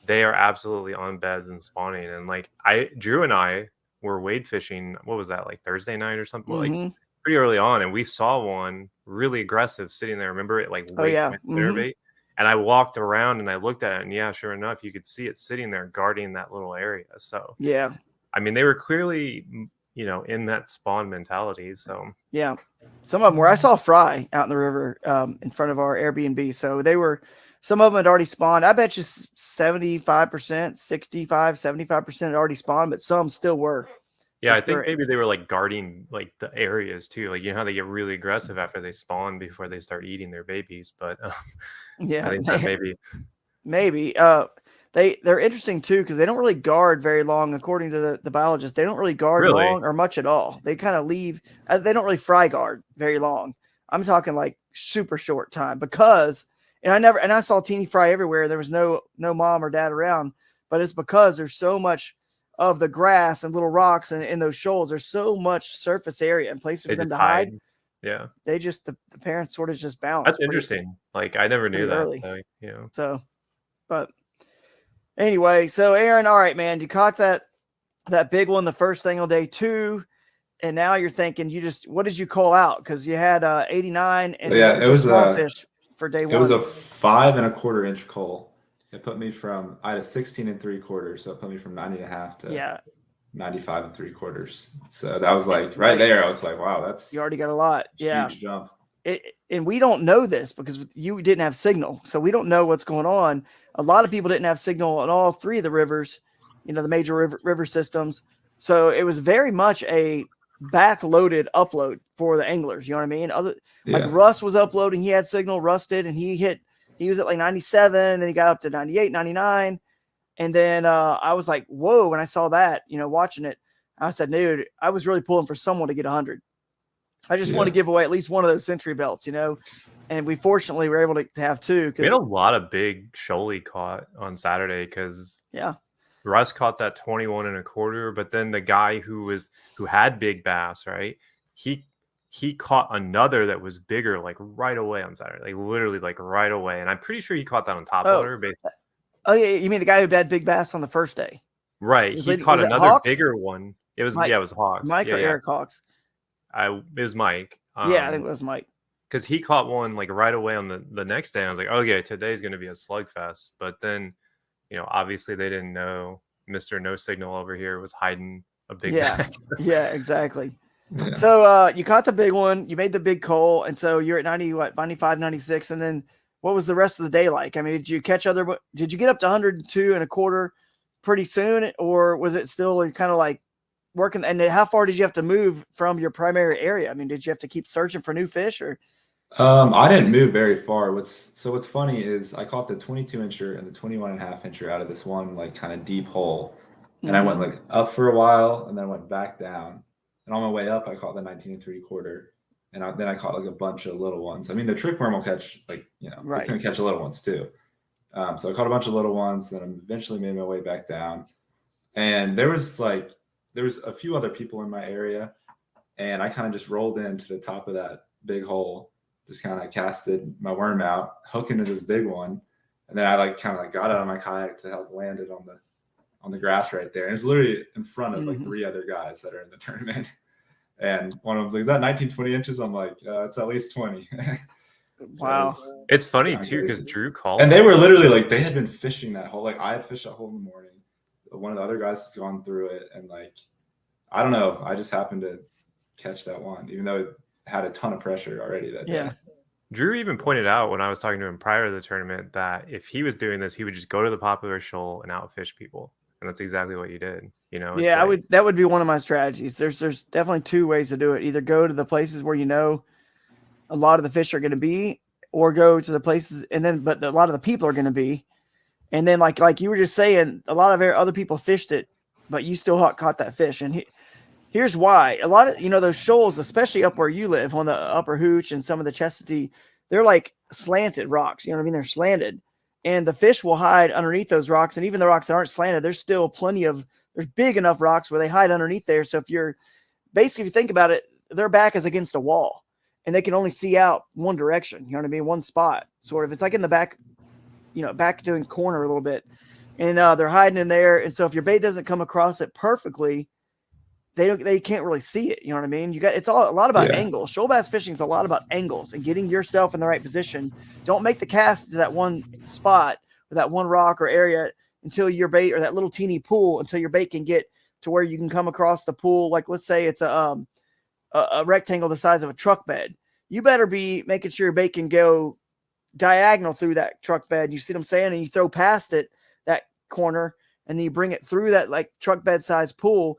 they are absolutely on beds and spawning. And like Drew and I were wade fishing. What was that, like Thursday night or something? Like pretty early on, and we saw one really aggressive sitting there. Remember it, like bait. And I walked around and I looked at it, and sure enough, you could see it sitting there guarding that little area. So I mean, they were clearly, in that spawn mentality. So some of them were. I saw fry out in the river in front of our Airbnb. So some of them had already spawned. I bet you 75%, 65, 75% had already spawned, but some still were Yeah, I think maybe they were like guarding like the areas too. Like, you know how they get really aggressive after they spawn before they start eating their babies. But yeah, I think that maybe they're interesting too because they don't really guard very long. According to the biologist, they don't really guard long or much at all. They kind of leave. They don't really fry guard very long. I'm talking like super short time because, and I saw teeny fry everywhere. There was no mom or dad around, but it's because there's so much of the grass and little rocks and in those shoals. There's so much surface area and places for them to hide. Yeah. They just, the parents sort of just bounce. That's interesting. Like, I never knew that. Early. So, but anyway, so Aaron, all right, man, you caught that big one the first thing on day 2. And now you're thinking, what did you call out? Because you had 89 and it was small fish for day 1. It was a 5 1/4 inch coal. It put me I had a 16 3/4, so it put me from 90.5 to 95 3/4. So that was like right there. I was like, wow, you already got a lot. Yeah. Huge jump. And we don't know this because you didn't have signal. So we don't know what's going on. A lot of people didn't have signal on all 3 of the rivers, the major river systems. So it was very much a backloaded upload for the anglers. You know what I mean? Like Russ was uploading. He had signal. Russ did, and he was at like 97, then he got up to 98, 99. And then I was like, whoa, when I saw that, watching it, I said, dude, I was really pulling for someone to get 100. I just want to give away at least one of those century belts, and we fortunately were able to have 2. We had a lot of big shoalie caught on Saturday because Russ caught that 21 1/4, but then the guy who had big bass, right? He caught another that was bigger, like right away on Saturday, like literally like right away. And I'm pretty sure he caught that on top water. Oh yeah, you mean the guy who had big bass on the first day? Right. He caught another bigger one. It was it was Hawks. Mike or Eric Hawks? It was Mike. I think it was Mike. Because he caught one like right away on the next day. And I was like, okay, today's going to be a slugfest. But then, obviously they didn't know Mr. No Signal over here was hiding a big bag. Yeah, exactly. Yeah. So you caught the big one, you made the big coal, and so you're at 95, 96, and then what was the rest of the day like? I mean, did you get up to 102 1/4 pretty soon, or was it still kind of like working? And how far did you have to move from your primary area? I mean, did you have to keep searching for new fish, or? I didn't move very far. What's funny is I caught the 22 incher and the 21 1/2 incher out of this one like kind of deep hole, and I went like up for a while and then went back down. And on my way up, I caught the 19 3/4, and then I caught like a bunch of little ones. I mean, the trick worm will catch it's going to catch the little ones too. So I caught a bunch of little ones, and I eventually made my way back down. And there was a few other people in my area, and I kind of just rolled into the top of that big hole, just kind of casted my worm out, hook into this big one, and then I got out of my kayak to help land it on the grass right there. And it's literally in front of like 3 other guys that are in the tournament. And one of them's like, is that 19, 20 inches? I'm like, it's at least 20. Wow. It's funny too, because Drew called. And they were literally like, they had been fishing that hole. Like I had fished that hole in the morning. One of the other guys has gone through it. And like, I don't know. I just happened to catch that one, even though it had a ton of pressure already that day. Drew even pointed out when I was talking to him prior to the tournament that if he was doing this, he would just go to the popular shoal and outfish people. And that's exactly what you did. That would be one of my strategies. There's definitely 2 ways to do it. Either go to the places where a lot of the fish are going to be, or go to the places but a lot of the people are going to be. And then like you were just saying, a lot of other people fished it, but you still caught that fish. And here's why. A lot of, those shoals, especially up where you live on the upper Hooch and some of the Chestatee, they're like slanted rocks. You know what I mean? They're slanted. And the fish will hide underneath those rocks. And even the rocks that aren't slanted, there's still there's big enough rocks where they hide underneath there. So if you think about it, their back is against a wall and they can only see out one direction. You know what I mean? One spot, sort of. It's like in the back, back doing corner a little bit. And they're hiding in there. And so if your bait doesn't come across it perfectly, they can't really see it. You know what I mean? It's a lot about angles. Shoal bass fishing is a lot about angles and getting yourself in the right position. Don't make the cast to that one spot or that one rock or area until your bait, or that little teeny pool, until your bait can get to where you can come across the pool. Like let's say it's a rectangle the size of a truck bed. You better be making sure your bait can go diagonal through that truck bed. You see what I'm saying? And you throw past it, that corner, and then you bring it through that like truck bed size pool.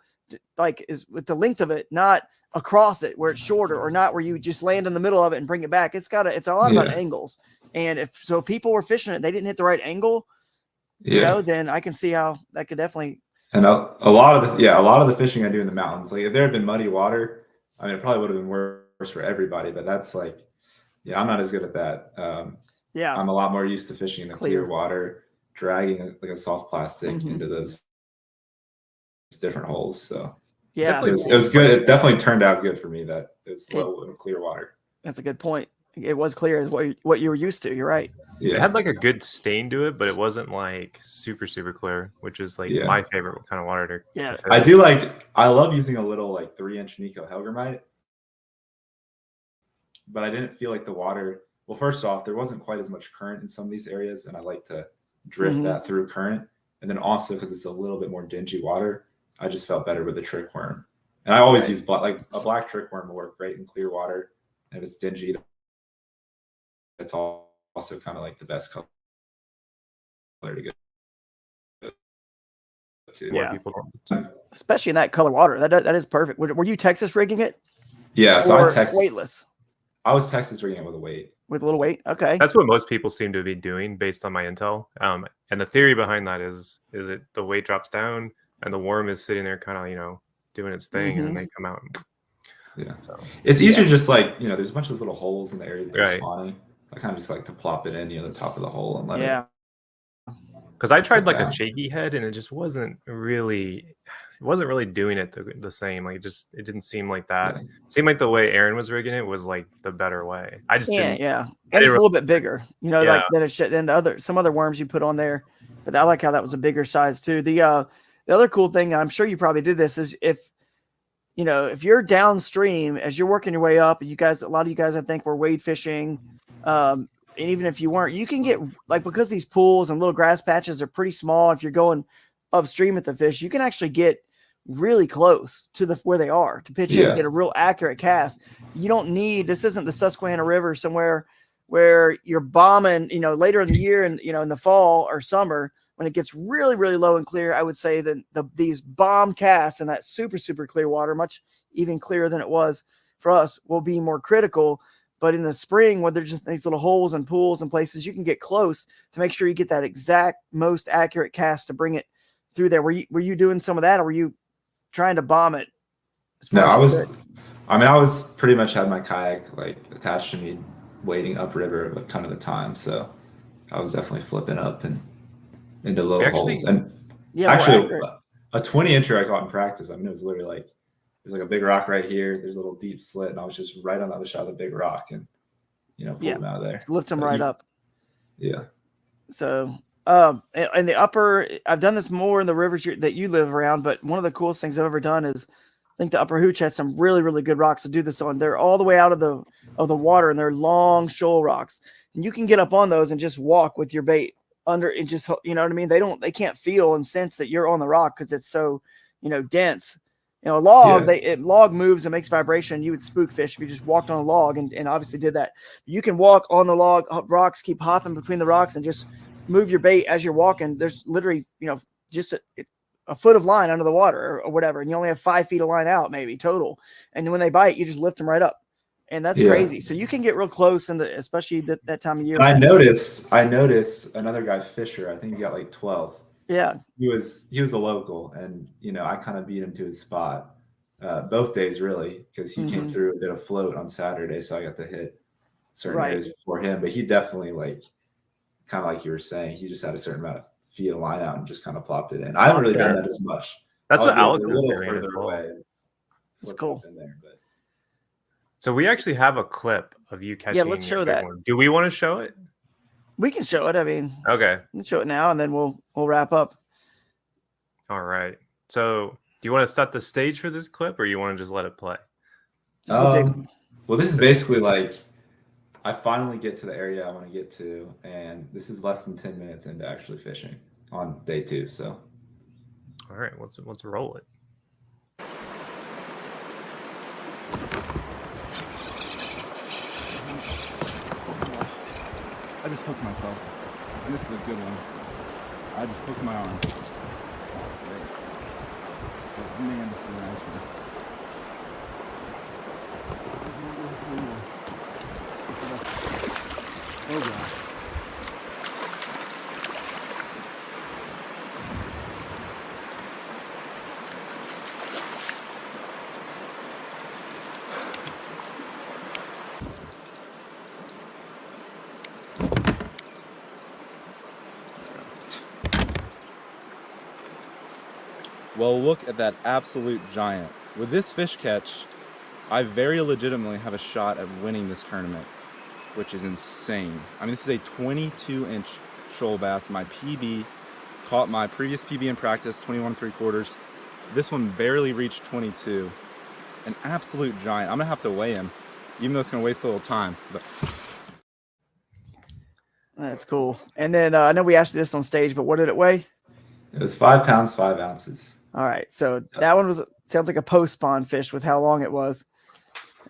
like is with the length of it, not across it where it's shorter, or not where you just land in the middle of it and bring it back. It's a lot about angles. And if people were fishing it, they didn't hit the right angle, you know, then I can see how that could definitely. And a lot of the fishing I do in the mountains, like if there had been muddy water, I mean, it probably would have been worse for everybody, but that's like, yeah, I'm not as good at that. I'm a lot more used to fishing in the clear water, dragging like a soft plastic into those different holes. So yeah, it was good. It definitely turned out good for me that it was low in clear water. That's a good point. It was clear as what you were used to. You're right. It had like a good stain to it, but it wasn't like super clear, which is like my favorite kind of water to fish. I love using a little like 3-inch Nico Helgermite, but I didn't feel like the water. Well, first off, there wasn't quite as much current in some of these areas, and I like to drift that through current. And then also because it's a little bit more dingy water, I just felt better with the trick worm. And I always use like a black trick worm will work great in clear water. And if it's dingy, it's also kind of like the best color to get to. Yeah, especially in that color water. That is perfect. Were you Texas rigging it? Yeah, so weightless. I was Texas rigging it with a weight. With a little weight, okay. That's what most people seem to be doing based on my intel. And the theory behind that is it the weight drops down and the worm is sitting there kind of, you know, doing its thing, and then they come out. Yeah, so it's easier just like, you know, there's a bunch of those little holes in the area that you're spawning. I kind of just like to plop it in, you know, the top of the hole and let it. Because I tried like a shaky head and it just wasn't really doing it the same. Like it didn't seem like that. It seemed like the way Aaron was rigging it was like the better way. I just didn't. And it's a little bit bigger, you know, like than some other worms you put on there. But I like how that was a bigger size too. The other cool thing, I'm sure you probably did this, is if you're downstream as you're working your way up, and a lot of you guys I think were wade fishing. And even if you weren't, you can get, like, because these pools and little grass patches are pretty small, if you're going upstream at the fish, you can actually get really close to where they are to pitch in and get a real accurate cast. You don't need, this isn't the Susquehanna River somewhere where you're bombing, you know, later in the year and, you know, in the fall or summer when it gets really, really low and clear. I would say that these bomb casts in that super, super clear water, much even clearer than it was for us, will be more critical. But in the spring, where there's just these little holes and pools and places, you can get close to make sure you get that exact most accurate cast to bring it through there. Were you doing some of that, or were you trying to bomb it? No, I was pretty much had my kayak like attached to me, wading upriver a ton of the time. So I was definitely flipping up and into low holes. And actually, a 20-incher I caught in practice. I mean, it was literally like, there's like a big rock right here. There's a little deep slit, and I was just right on the other side of the big rock, and pulled him out of there. Lift him right up. Yeah. So, in the upper, I've done this more in the rivers that you live around, but one of the coolest things I've ever done is, I think the Upper Hooch has some really, really good rocks to do this on. They're all the way out of the water, and they're long shoal rocks, and you can get up on those and just walk with your bait under and just, you know what I mean? They can't feel and sense that you're on the rock because it's so, you know, dense. You know, a log, log moves and makes vibration. You would spook fish if you just walked on a log and obviously did that. You can walk on the log, rocks, keep hopping between the rocks and just move your bait as you're walking. There's literally, you know, just a foot of line under the water or whatever. And you only have 5 feet of line out maybe total. And when they bite, you just lift them right up. And that's crazy. So you can get real close especially that time of year. And I noticed another guy, Fisher, I think he got like 12. Yeah, he was a local, and you know I kind of beat him to his spot both days really, because he came through and did a float on Saturday, so I got to hit certain areas before him. But he definitely, like, kind of like you were saying, he just had a certain amount of feet of line out and just kind of plopped it in. I haven't really done that as much. That's what Alex was a little further away. It's cool. In there, but. So we actually have a clip of you catching. Yeah, let's show that. One. Do we want to show it? We can show it. I mean, okay, we can show it now, and then we'll wrap up. All right. So, do you want to set the stage for this clip, or you want to just let it play? Well, this is basically like I finally get to the area I want to get to, and this is less than 10 minutes into actually fishing on day 2. So, all right, let's roll it. I just hooked myself, and this is a good one. I just hooked my arm. but man, this is nice one. Oh gosh. Well, look at that absolute giant. With this fish catch, I very legitimately have a shot at winning this tournament, which is insane. I mean, this is a 22-inch shoal bass. My PB caught my previous PB in practice, 21 3/4. This one barely reached 22. An absolute giant. I'm gonna have to weigh him, even though it's gonna waste a little time. But That's cool. And then I know we asked you this on stage, but what did it weigh? It was 5 pounds, 5 ounces. All right. So that one sounds like a post spawn fish with how long it was.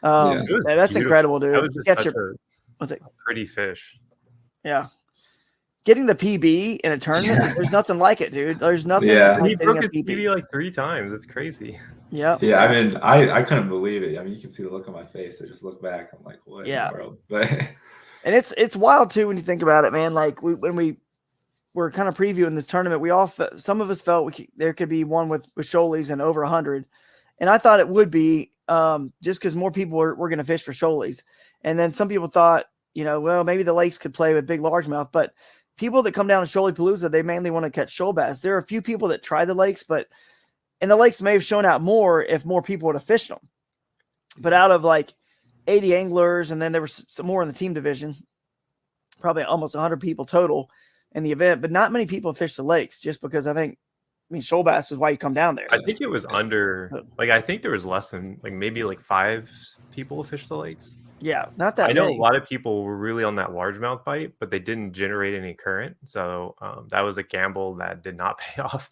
Yeah. It was That's beautiful. incredible, dude. That was just Get such your- a what's it? pretty fish. Yeah. Getting the PB in a tournament, there's nothing like it, dude. There's nothing Yeah. like He getting broke a his PB. PB like 3 times. That's crazy. Yeah. Yeah, I mean, I couldn't believe it. I mean, you can see the look on my face. I just look back. I'm like, what Yeah. in the world? But And it's wild too when you think about it, man. Like when we were kind of previewing this tournament, we all some of us felt there could be one with shoalies and over 100, and I thought it would be just because more people were going to fish for shoalies, and then some people thought, well, maybe the lakes could play with big largemouth, but people that come down to Shoaliepalooza, they mainly want to catch shoal bass. There are a few people that try the lakes, and the lakes may have shown out more if more people would have fished them. But out of like 80 anglers, and then there was some more in the team division, probably almost 100 people total in the event, but not many people fish the lakes just because I mean, shoal bass is why you come down there. I think it was under, like, I think there was less than, like, maybe like 5 people who fished the lakes. Yeah, not that I know many. a lot of people were really on that largemouth bite, but they didn't generate any current. So that was a gamble that did not pay off.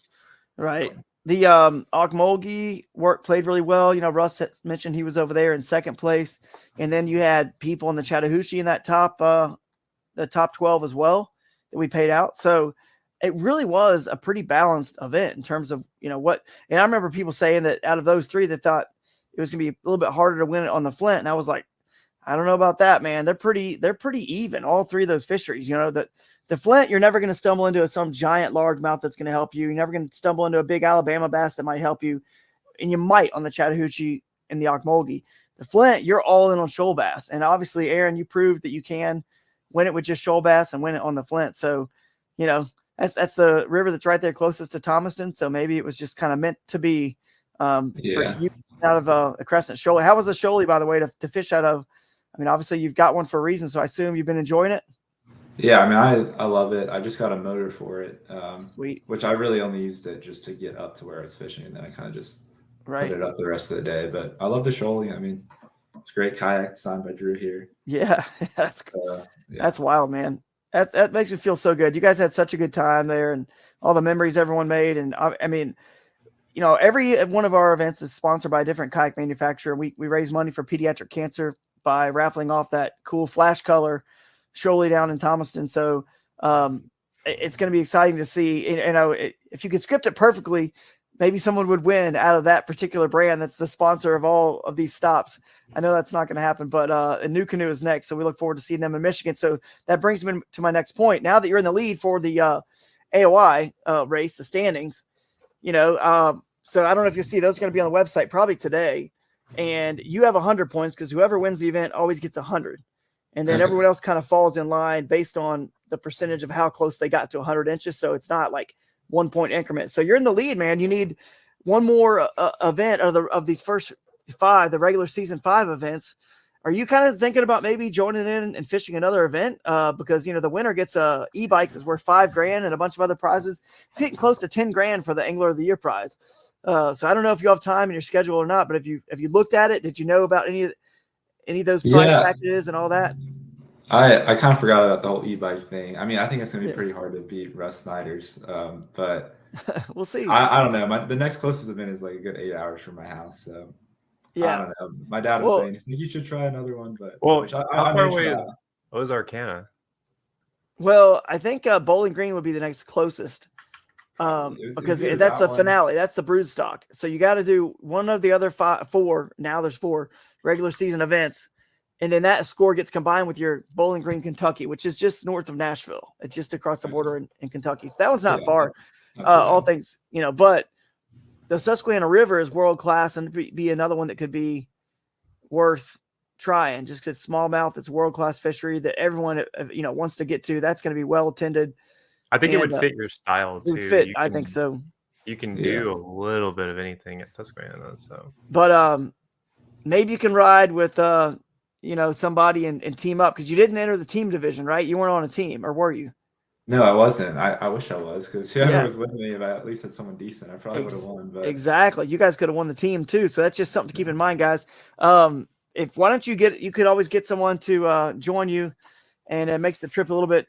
Right. The Okmulgee played really well. Russ mentioned he was over there in second place. And then you had people in the Chattahoochee in that the top 12 as well that we paid out. So it really was a pretty balanced event in terms of, what, and I remember people saying that out of those 3, they thought it was going to be a little bit harder to win it on the Flint. And I was like, I don't know about that, man. They're pretty even, all 3 of those fisheries. That the Flint, you're never going to stumble into some giant largemouth that's going to help you. You're never going to stumble into a big Alabama bass that might help you. And you might on the Chattahoochee and the Okmulgee. The Flint, you're all in on shoal bass. And obviously, Aaron, you proved that you can win it with just shoal bass and win it on the Flint. So, that's the river that's right there closest to Thomaston. So maybe it was just kind of meant to be for you out of a Crescent Shoalie. How was the Shoalie, by the way, to fish out of? I mean, obviously you've got one for a reason, so I assume you've been enjoying it. yeah, I mean, I love it. I just got a motor for it, Sweet. which I really only used it just to get up to where I was fishing, and then I kind of just put it up the rest of the day. But I love the Shoalie. I mean, it's a great kayak designed by Drew here. Yeah, that's wild, man. That makes me feel so good. You guys had such a good time there, and all the memories everyone made. And I mean, every one of our events is sponsored by a different kayak manufacturer. We raise money for pediatric cancer by raffling off that cool flash color Shoalie down in Thomaston. So it's going to be exciting to see. If you could script it perfectly, maybe someone would win out of that particular brand that's the sponsor of all of these stops. I know that's not going to happen, but a New Canoe is next, so we look forward to seeing them in Michigan. So that brings me to my next point. Now that you're in the lead for the AOI race, the standings, so I don't know if you'll see those are going to be on the website probably today. And you have 100 points because whoever wins the event always gets 100. And then everyone else kind of falls in line based on the percentage of how close they got to 100 inches. So it's not like 1 point increment. So you're in the lead, man. You need one more event of these first 5, the regular season 5 events. Are you kind of thinking about maybe joining in and fishing another event? Because, the winner gets a e-bike that's worth $5,000 and a bunch of other prizes. It's getting close to $10,000 for the Angler of the Year prize. So I don't know if you have time in your schedule or not, but if you looked at it, did you know about any of those prize packages and all that? I kind of forgot about the whole e-bike thing. I mean, I think it's going to be pretty hard to beat Russ Snyder's, but we'll see. I don't know. The next closest event is like a good 8 hours from my house. So I don't know. My dad was saying, you should try another one, but how far away is Arcana? Well, I think Bowling Green would be the next closest. Because that's the finale. That's the brood stock. So you got to do one of the other four. Now there's 4 regular season events. And then that score gets combined with your Bowling Green, Kentucky, which is just north of Nashville. It's just across the border in Kentucky. So that one's not far, all things, but the Susquehanna River is world-class and be another one that could be worth trying just because smallmouth, it's world-class fishery that everyone, wants to get to. That's going to be well-attended. I think it would fit your style too. It would fit, I think so. You can do a little bit of anything at Susquehanna. So, but maybe you can ride with somebody and team up because you didn't enter the team division, right? You weren't on a team, or were you? No, I wasn't. I wish I was because whoever was with me, if I at least had someone decent, I probably would have won. But exactly, you guys could have won the team too. So that's just something to keep in mind, guys. You could always get someone to join you, and it makes the trip a little bit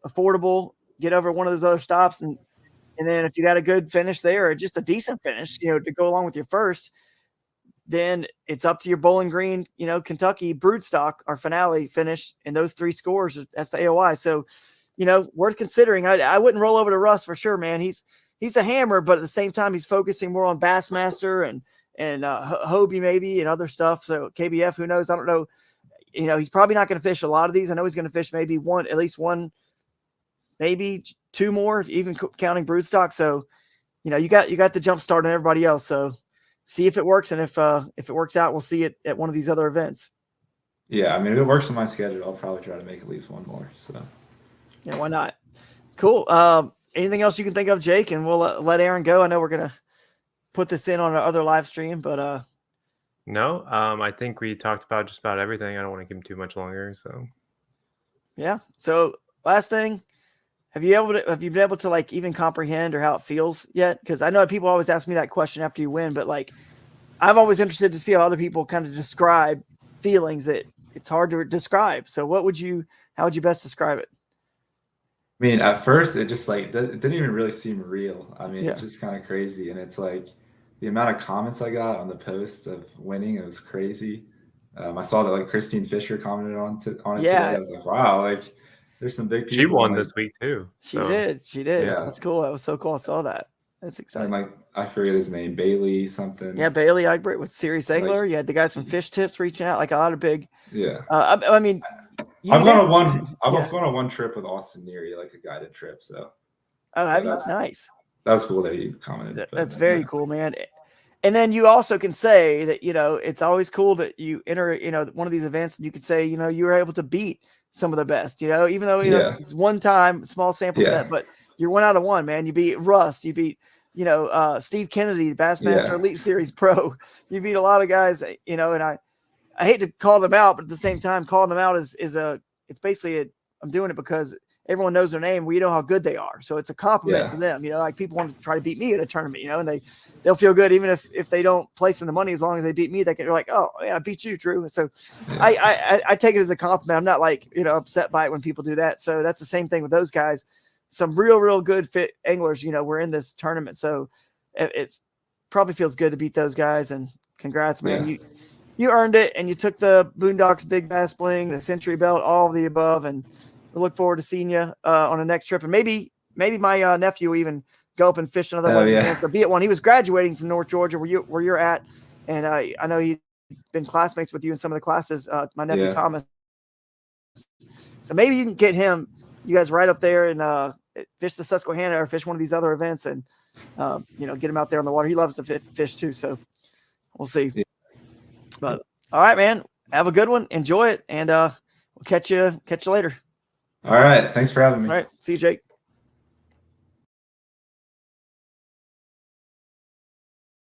affordable. Get over one of those other stops, and then if you got a good finish there or just a decent finish, to go along with your first, then it's up to your Bowling Green, Kentucky broodstock, our finale finish, and those 3 scores. That's the AOI. So, worth considering. I wouldn't roll over to Russ for sure, man. He's a hammer, but at the same time, he's focusing more on Bassmaster and Hobie maybe and other stuff. So KBF, who knows? I don't know. He's probably not going to fish a lot of these. I know he's going to fish maybe at least one, maybe 2 more, even counting broodstock. So, you got the jump start on everybody else. So see if it works. And if it works out, we'll see it at one of these other events. Yeah. I mean, if it works on my schedule, I'll probably try to make at least one more. So yeah, why not? Cool. Anything else you can think of, Jake? And we'll let Aaron go. I know we're going to put this in on our other live stream, but no, I think we talked about just about everything. I don't want to keep him too much longer. So yeah. So last thing, have you been able to like even comprehend or how it feels yet? Because I know people always ask me that question after you win, but like I'm always interested to see how other people kind of describe feelings that it's hard to describe. So how would you best describe it? I mean, at first it just it didn't even really seem real. I mean, it's just kind of crazy. And it's like the amount of comments I got on the post of winning, it was crazy. I saw that Christine Fisher commented on it today. I was like, wow, there's some big people. She won this week too. She did. Yeah. That's cool. That was so cool. I saw that. That's exciting. And I forget his name, Bailey something. Yeah, Bailey Egbert with Serious Angler. You had the guys from Fish Tips reaching out, a lot of big. Yeah. I mean, I've gone on one trip with Austin Neary, a guided trip. So. Oh, that's nice. That was cool that he commented. That's very cool, man. And then you also can say that, it's always cool that you enter, one of these events and you could say, you were able to beat some of the best, even though, it's one time, small sample set, but you're 1 out of 1, man. You beat Russ, you beat, Steve Kennedy, the Bassmaster Elite Series Pro. You beat a lot of guys, and I hate to call them out, but at the same time, calling them out it's basically I'm doing it because everyone knows their name. We know how good they are. So it's a compliment to them, people want to try to beat me at a tournament, and they'll feel good. Even if they don't place in the money, as long as they beat me, they're like, oh yeah, I beat you, Drew. And so I take it as a compliment. I'm not upset by it when people do that. So that's the same thing with those guys. Some real good fit anglers, we're in this tournament. So it probably feels good to beat those guys, and congrats, man. Yeah. You earned it, and you took the Boondocks Big Bass Bling, the Century Belt, all of the above, and we look forward to seeing you on the next trip. And maybe my nephew will even go up and fish another one. Or be at one. He was graduating from North Georgia, where you're at, and I know he's been classmates with you in some of the classes. My nephew Thomas. So maybe you can get him, you guys, right up there and fish the Susquehanna or fish one of these other events, and get him out there on the water. He loves to fish too, so we'll see. Yeah. But all right, man, have a good one. Enjoy it, and we'll catch you later. All right. Thanks for having me. All right. See you, Jake.